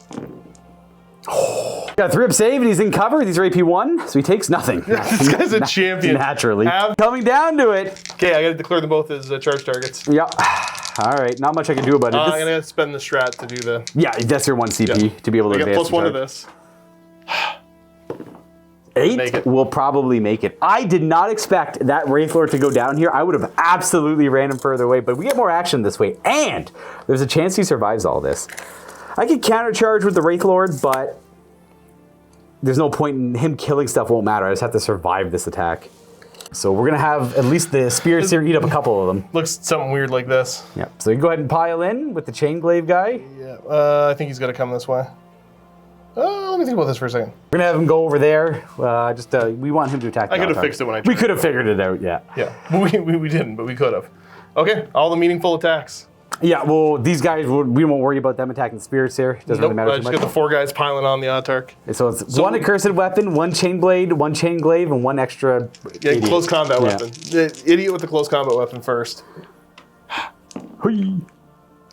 Speaker 1: Got a 3-up save and he's in cover. These are AP1, so he takes nothing.
Speaker 3: This guy's a champion.
Speaker 1: Naturally. Coming down to it.
Speaker 3: Okay, I gotta declare them both as charge targets.
Speaker 1: Yep. All right, not much I can do about it.
Speaker 3: I'm gonna spend the strat to do the...
Speaker 1: Yeah, that's your 1 CP to be able to
Speaker 3: I get
Speaker 1: advance.
Speaker 3: +1 to
Speaker 1: the charge.
Speaker 3: this.
Speaker 1: 8
Speaker 3: Make it.
Speaker 1: will probably make it. I did not expect that Wraithlord to go down here. I would have absolutely ran him further away, but we get more action this way, and there's a chance he survives all this. I could countercharge with the Wraithlord, but there's no point in him killing stuff. Won't matter. I just have to survive this attack. So we're gonna have at least the Spirits here eat up a couple of them.
Speaker 3: Looks something weird like this.
Speaker 1: Yep. So you can go ahead and pile in with the Chainglaive guy.
Speaker 3: Yeah, I think he's gonna come this way. Let me think about this for a second.
Speaker 1: We're gonna have him go over there. We want him to attack.
Speaker 3: I
Speaker 1: the
Speaker 3: could have
Speaker 1: Autarch.
Speaker 3: fixed it when I
Speaker 1: We
Speaker 3: tried.
Speaker 1: could have figured it out. Yeah.
Speaker 3: Yeah, we didn't, but we could have. Okay, all the meaningful attacks.
Speaker 1: Yeah. Well, these guys, we won't worry about them attacking the Spirits here. Doesn't really
Speaker 3: Nope,
Speaker 1: matter
Speaker 3: I
Speaker 1: too
Speaker 3: just
Speaker 1: much.
Speaker 3: got the 4 guys piling on the Autarch.
Speaker 1: And so it's 1 accursed weapon, 1 chain blade, 1 chain glaive, and 1 extra.
Speaker 3: Yeah,
Speaker 1: idiot.
Speaker 3: close combat
Speaker 1: Yeah.
Speaker 3: weapon. The idiot with the close combat weapon first.
Speaker 1: Hui.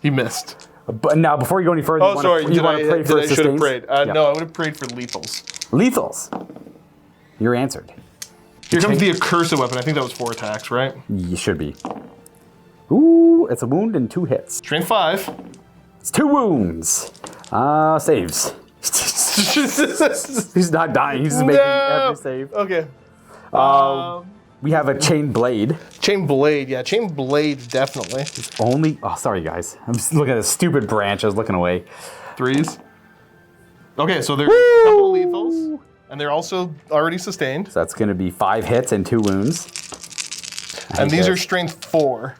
Speaker 3: He missed.
Speaker 1: But now, before you go any further,
Speaker 3: Oh, sorry.
Speaker 1: you want to pray for
Speaker 3: I should have
Speaker 1: sustains?
Speaker 3: prayed.
Speaker 1: Yeah.
Speaker 3: No, I would have prayed for lethals.
Speaker 1: Lethals. You're answered.
Speaker 3: Here comes the accursed weapon. I think that was 4 attacks, right?
Speaker 1: You should be. Ooh, it's a wound and 2 hits.
Speaker 3: Strength 5.
Speaker 1: It's 2 wounds. Saves. He's not dying. He's just making every save.
Speaker 3: Okay.
Speaker 1: We have a chain blade.
Speaker 3: Chain blade. Yeah, chain blade definitely.
Speaker 1: Only. Oh, sorry, guys. I'm just looking at a stupid branch. I was looking away.
Speaker 3: 3s. Okay, so there's a couple of lethals, and they're also already sustained.
Speaker 1: So that's going to be 5 hits and 2 wounds.
Speaker 3: And these are strength 4.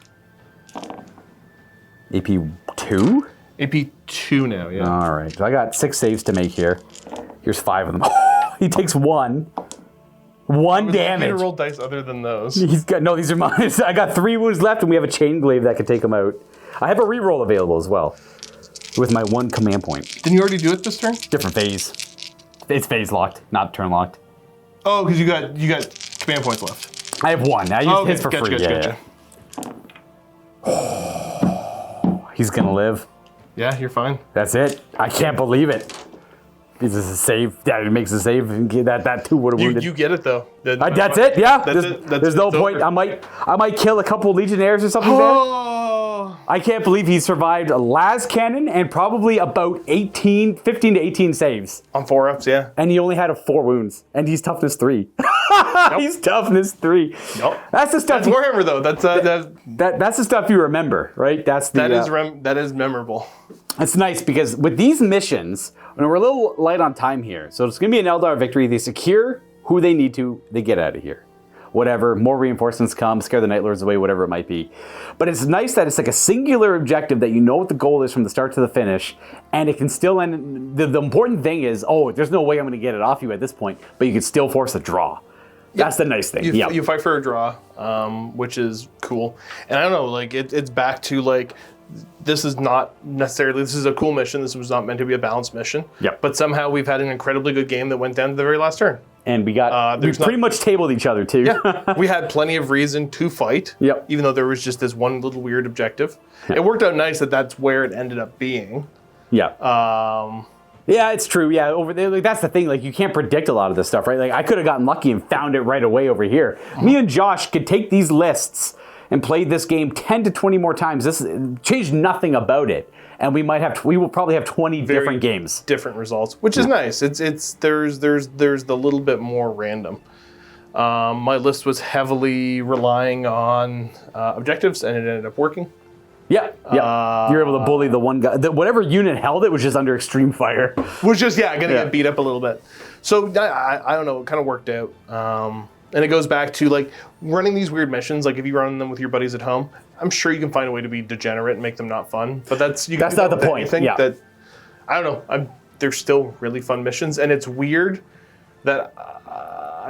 Speaker 1: AP 2?
Speaker 3: AP 2 now, yeah.
Speaker 1: All right. So I got 6 saves to make here. Here's 5 of them. He takes 1. 1
Speaker 3: I'm
Speaker 1: damage.
Speaker 3: gonna roll dice other than those.
Speaker 1: He's got no. These are mine. I got 3 wounds left, and we have a chain glaive that can take him out. I have a reroll available as well. with my 1 command point.
Speaker 3: Didn't you already do it this turn?
Speaker 1: Different phase. It's phase locked, not turn locked.
Speaker 3: Oh, because you got command points left.
Speaker 1: I have 1. I used his for free.
Speaker 3: Gotcha.
Speaker 1: He's gonna live.
Speaker 3: Yeah, you're fine.
Speaker 1: That's it. I can't believe it. This is a save. Yeah, it makes a save. And that too would have wounded.
Speaker 3: You get it though.
Speaker 1: That's it. Yeah. There's no point.
Speaker 3: Over.
Speaker 1: I might kill a couple Legionnaires or something there. I can't believe he survived a las cannon and probably about 15 to 18 saves.
Speaker 3: On 4-ups, yeah.
Speaker 1: And he only had 4 wounds. And he's toughness 3. Nope. He's toughness 3.
Speaker 3: Nope.
Speaker 1: That's the stuff.
Speaker 3: That's Warhammer though.
Speaker 1: That's the stuff you remember, right?
Speaker 3: That is memorable.
Speaker 1: It's nice because with these missions, we're a little light on time here. So it's going to be an Aeldari victory. They secure who they need to. They get out of here. Whatever, more reinforcements come, scare the Night Lords away, whatever it might be. But it's nice that it's like a singular objective that you know what the goal is from the start to the finish, and it can still end. The important thing is, there's no way I'm going to get it off you at this point, but you can still force a draw. That's the nice thing.
Speaker 3: You fight for a draw, which is cool. And I don't know, like it's back to like, this is not necessarily, this is a cool mission. This was not meant to be a balanced mission.
Speaker 1: Yep.
Speaker 3: But somehow we've had an incredibly good game that went down to the very last turn.
Speaker 1: And we pretty much tabled each other too.
Speaker 3: Yeah, we had plenty of reason to fight.
Speaker 1: Yep.
Speaker 3: Even though there was just this one little weird objective. It worked out nice that's where it ended up being.
Speaker 1: Yeah. Yeah, it's true. Yeah, over there, like, that's the thing. Like, you can't predict a lot of this stuff, right? Like, I could have gotten lucky and found it right away over here. Me and Josh could take these lists and play this game 10 to 20 more times. This changed nothing about it, and we will probably have 20 different games,
Speaker 3: different results, which is nice. There's the little bit more random. My list was heavily relying on objectives, and it ended up working.
Speaker 1: Yeah. You're able to bully the one guy. Whatever unit held it was just under extreme fire.
Speaker 3: Was just gonna get beat up a little bit. So I don't know. It kind of worked out. And it goes back to like running these weird missions. Like if you run them with your buddies at home, I'm sure you can find a way to be degenerate and make them not fun. But that's not the point. That I don't know. They're still really fun missions, and it's weird that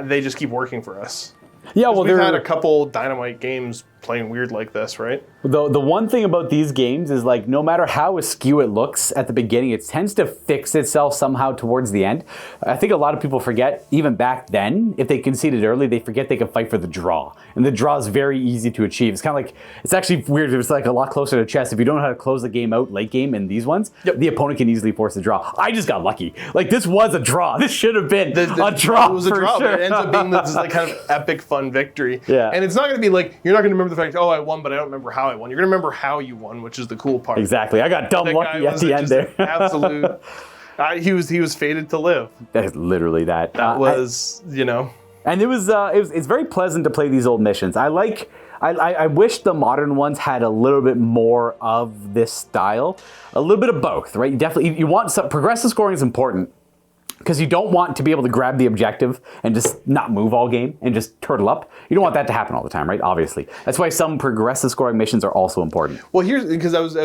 Speaker 3: they just keep working for us.
Speaker 1: Yeah, well,
Speaker 3: we've had a couple Dynamite games playing weird like this, right?
Speaker 1: The one thing about these games is like no matter how askew it looks at the beginning, it tends to fix itself somehow towards the end. I think a lot of people forget, even back then, if they conceded early, they forget they can fight for the draw. And the draw is very easy to achieve. It's kind of like, it's actually weird. It's like a lot closer to chess. If you don't know how to close the game out late game in these ones, the opponent can easily force a draw. I just got lucky. Like this was a draw. This should have been a draw.
Speaker 3: It was a draw,
Speaker 1: sure.
Speaker 3: but it ends up being this like kind of epic fun victory.
Speaker 1: Yeah.
Speaker 3: And it's not going to be like, you're not going to remember the fact, I won, but I don't remember how I won. You're going to remember how you won, which is the cool part.
Speaker 1: Exactly. I got dumb lucky at the end there.
Speaker 3: Absolute. He was fated to live.
Speaker 1: That's literally that.
Speaker 3: That was,
Speaker 1: And it's very pleasant to play these old missions. I wish the modern ones had a little bit more of this style. A little bit of both, right? You want some progressive scoring is important. Because you don't want to be able to grab the objective and just not move all game and just turtle up. You don't want that to happen all the time, right? Obviously. That's why some progressive scoring missions are also important.
Speaker 3: Well, because I was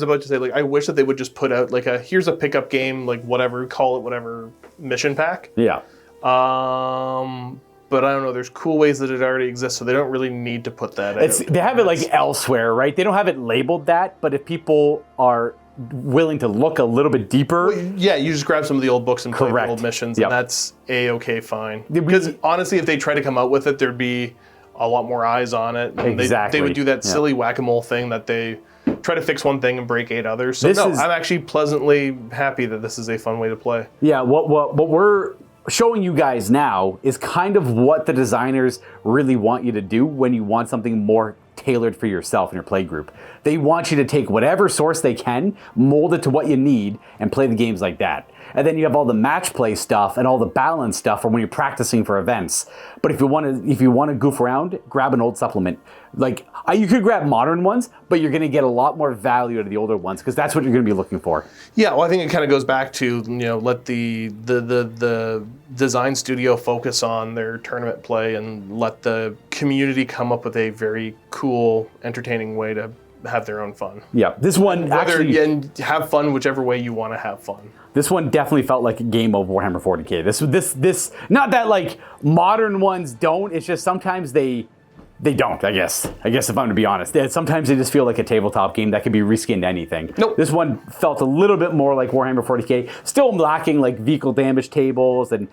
Speaker 3: about to say, like, I wish that they would just put out like here's a pickup game, like whatever, call it whatever, mission pack.
Speaker 1: Yeah.
Speaker 3: But I don't know. There's cool ways that it already exists, so they don't really need to put that out.
Speaker 1: They have it like elsewhere, right? They don't have it labeled that, but if people are willing to look a little bit deeper.
Speaker 3: Well, yeah, you just grab some of the old books and play the old missions, and that's A-okay fine. Because honestly, if they try to come out with it, there'd be a lot more eyes on it.
Speaker 1: Exactly.
Speaker 3: They would do that silly whack-a-mole thing that they try to fix one thing and break 8 others. So I'm actually pleasantly happy that this is a fun way to play.
Speaker 1: Yeah, what we're showing you guys now is kind of what the designers really want you to do when you want something more tailored for yourself and your play group. They want you to take whatever source they can, mold it to what you need, and play the games like that. And then you have all the match play stuff and all the balance stuff for when you're practicing for events. But if you want to goof around, grab an old supplement. Like you could grab modern ones, but you're going to get a lot more value out of the older ones because that's what you're going to be looking for.
Speaker 3: Yeah, well, I think it kind of goes back to let the design studio focus on their tournament play and let the community come up with a very cool, entertaining way to have their own fun.
Speaker 1: Yeah, this one
Speaker 3: and have fun whichever way you want to have fun.
Speaker 1: This one definitely felt like a game of Warhammer 40K. This not that like modern ones don't. It's just sometimes they They don't, I guess. I guess if I'm to be honest. Sometimes they just feel like a tabletop game that can be reskinned to anything.
Speaker 3: Nope.
Speaker 1: This one felt a little bit more like Warhammer 40k. Still lacking like vehicle damage tables and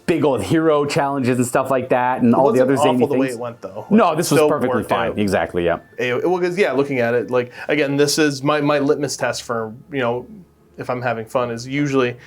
Speaker 1: big old hero challenges and stuff like that, and all the other zany things.
Speaker 3: The way it went though.
Speaker 1: No, this was perfectly fine.
Speaker 3: Out.
Speaker 1: Exactly, yeah.
Speaker 3: Well, because looking at it, like again, this is my litmus test for if I'm having fun is usually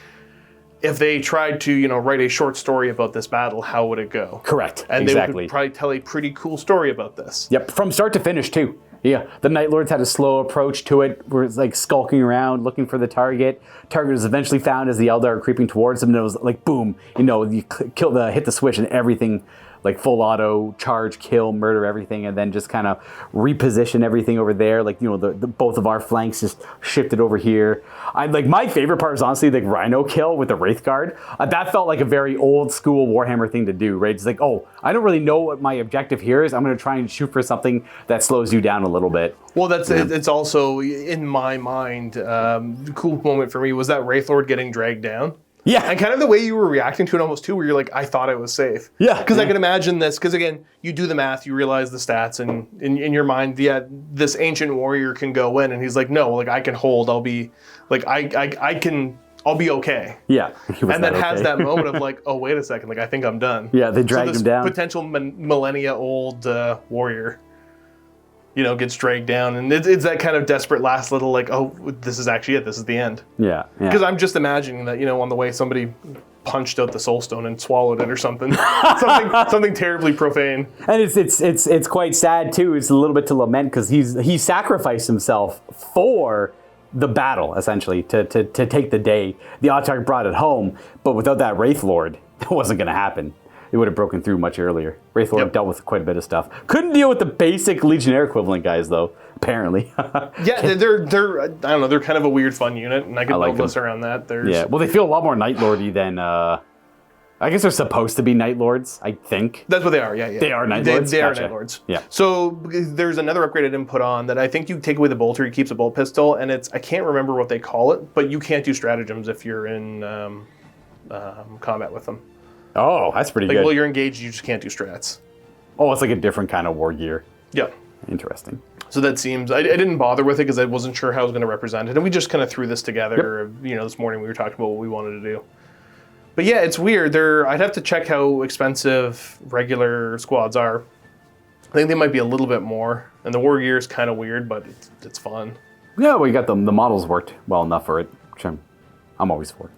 Speaker 3: if they tried to write a short story about this battle, how would it go?
Speaker 1: Correct.
Speaker 3: And
Speaker 1: exactly.
Speaker 3: they would probably tell a pretty cool story about this.
Speaker 1: Yep, from start to finish too. Yeah, the Night Lords had a slow approach to it, where it's like skulking around, looking for the target. Target was eventually found as the Eldar were creeping towards them, and it was like boom, you hit the switch, and everything, like full auto, charge, kill, murder everything, and then just kind of reposition everything over there. Like the both of our flanks just shifted over here. My favorite part was honestly the Rhino kill with the Wraith Guard. That felt like a very old school Warhammer thing to do, right? It's like, oh, I don't really know what my objective here is. I'm going to try and shoot for something that slows you down a little bit.
Speaker 3: Well, it's also in my mind. The cool moment for me was that Wraith Lord getting dragged down.
Speaker 1: Yeah.
Speaker 3: And kind of the way you were reacting to it almost too, where you're like, I thought I was safe.
Speaker 1: Yeah.
Speaker 3: Because I can imagine this, because again, you do the math, you realize the stats, and in your mind, this ancient warrior can go in, and he's like, no, like I can hold, I'll be, like, I'll be okay.
Speaker 1: Yeah.
Speaker 3: And then has that moment of like, oh, wait a second, like I think I'm done.
Speaker 1: Yeah, they dragged him down.
Speaker 3: Potential millennia old warrior, gets dragged down, and it's that kind of desperate last little like, oh, this is actually it. This is the end.
Speaker 1: Yeah.
Speaker 3: Because I'm just imagining that on the way somebody punched out the soul stone and swallowed it or something, something terribly profane.
Speaker 1: And it's quite sad too. It's a little bit to lament because he sacrificed himself for the battle essentially to take the day. The Autarch brought it home, but without that Wraith Lord, it wasn't going to happen. It would have broken through much earlier. Wraith Lord dealt with quite a bit of stuff. Couldn't deal with the basic Legionnaire equivalent guys, though, apparently.
Speaker 3: Yeah, they're I don't know, they're kind of a weird fun unit, and I could build this around that.
Speaker 1: Yeah, well, they feel a lot more Night Lordy than... I guess they're supposed to be Night Lords, I think.
Speaker 3: That's what they are, yeah.
Speaker 1: They are Night Lords?
Speaker 3: They
Speaker 1: Gotcha.
Speaker 3: are Night Lords.
Speaker 1: Yeah.
Speaker 3: So there's another upgraded input on that I think you take away the bolter, he keeps a bolt pistol, and I can't remember what they call it, but you can't do stratagems if you're in combat with them.
Speaker 1: Oh, that's pretty good.
Speaker 3: Well, you're engaged, you just can't do strats.
Speaker 1: Oh, it's like a different kind of war gear.
Speaker 3: Yeah.
Speaker 1: Interesting.
Speaker 3: So that seems... I didn't bother with it because I wasn't sure how I was going to represent it. And we just kind of threw this together. Yep. This morning we were talking about what we wanted to do. But yeah, it's weird. I'd have to check how expensive regular squads are. I think they might be a little bit more. And the war gear is kind of weird, but it's fun.
Speaker 1: Yeah, well, you got the models worked well enough for it, which I'm always for.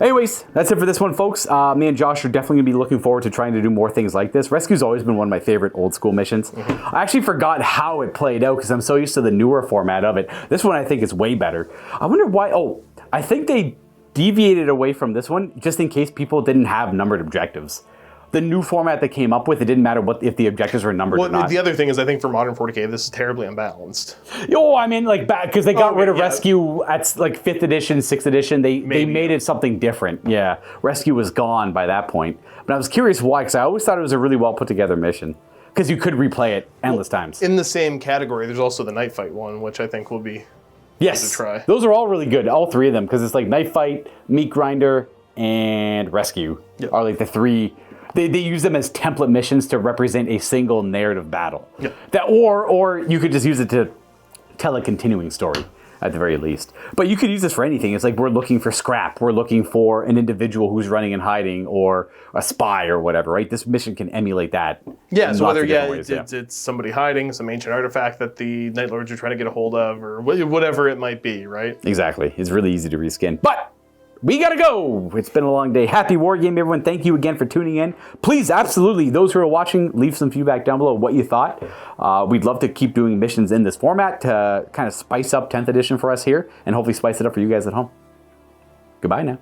Speaker 1: Anyways, that's it for this one, folks. Me and Josh are definitely going to be looking forward to trying to do more things like this. Rescue's always been one of my favorite old school missions. Mm-hmm. I actually forgot how it played out because I'm so used to the newer format of it. This one I think is way better. I wonder why... Oh, I think they deviated away from this one just in case people didn't have numbered objectives. The new format they came up with, it didn't matter if the objectives were numbered or not.
Speaker 3: The other thing is I think for modern 40k, this is terribly unbalanced.
Speaker 1: Oh, I mean, like, because they got rid of Rescue at, like, 5th edition, 6th edition. They made it something different. Yeah, Rescue was gone by that point. But I was curious why, because I always thought it was a really well-put-together mission. Because you could replay it endless times.
Speaker 3: In the same category, there's also the Night Fight one, which I think will be good to try.
Speaker 1: Those are all really good, all three of them, because it's like Night Fight, Meat Grinder, and Rescue are like the three... They use them as template missions to represent a single narrative battle.
Speaker 3: Yep.
Speaker 1: Or you could just use it to tell a continuing story, at the very least. But you could use this for anything. It's like we're looking for scrap. We're looking for an individual who's running and hiding, or a spy or whatever, right? This mission can emulate that.
Speaker 3: Yeah, so whether it's somebody hiding, some ancient artifact that the Night Lords are trying to get a hold of, or whatever it might be, right?
Speaker 1: Exactly. It's really easy to reskin. But we gotta go. It's been a long day. Happy Wargaming, everyone. Thank you again for tuning in. Please, absolutely, those who are watching, leave some feedback down below what you thought. We'd love to keep doing missions in this format to kind of spice up 10th edition for us here, and hopefully spice it up for you guys at home. Goodbye now.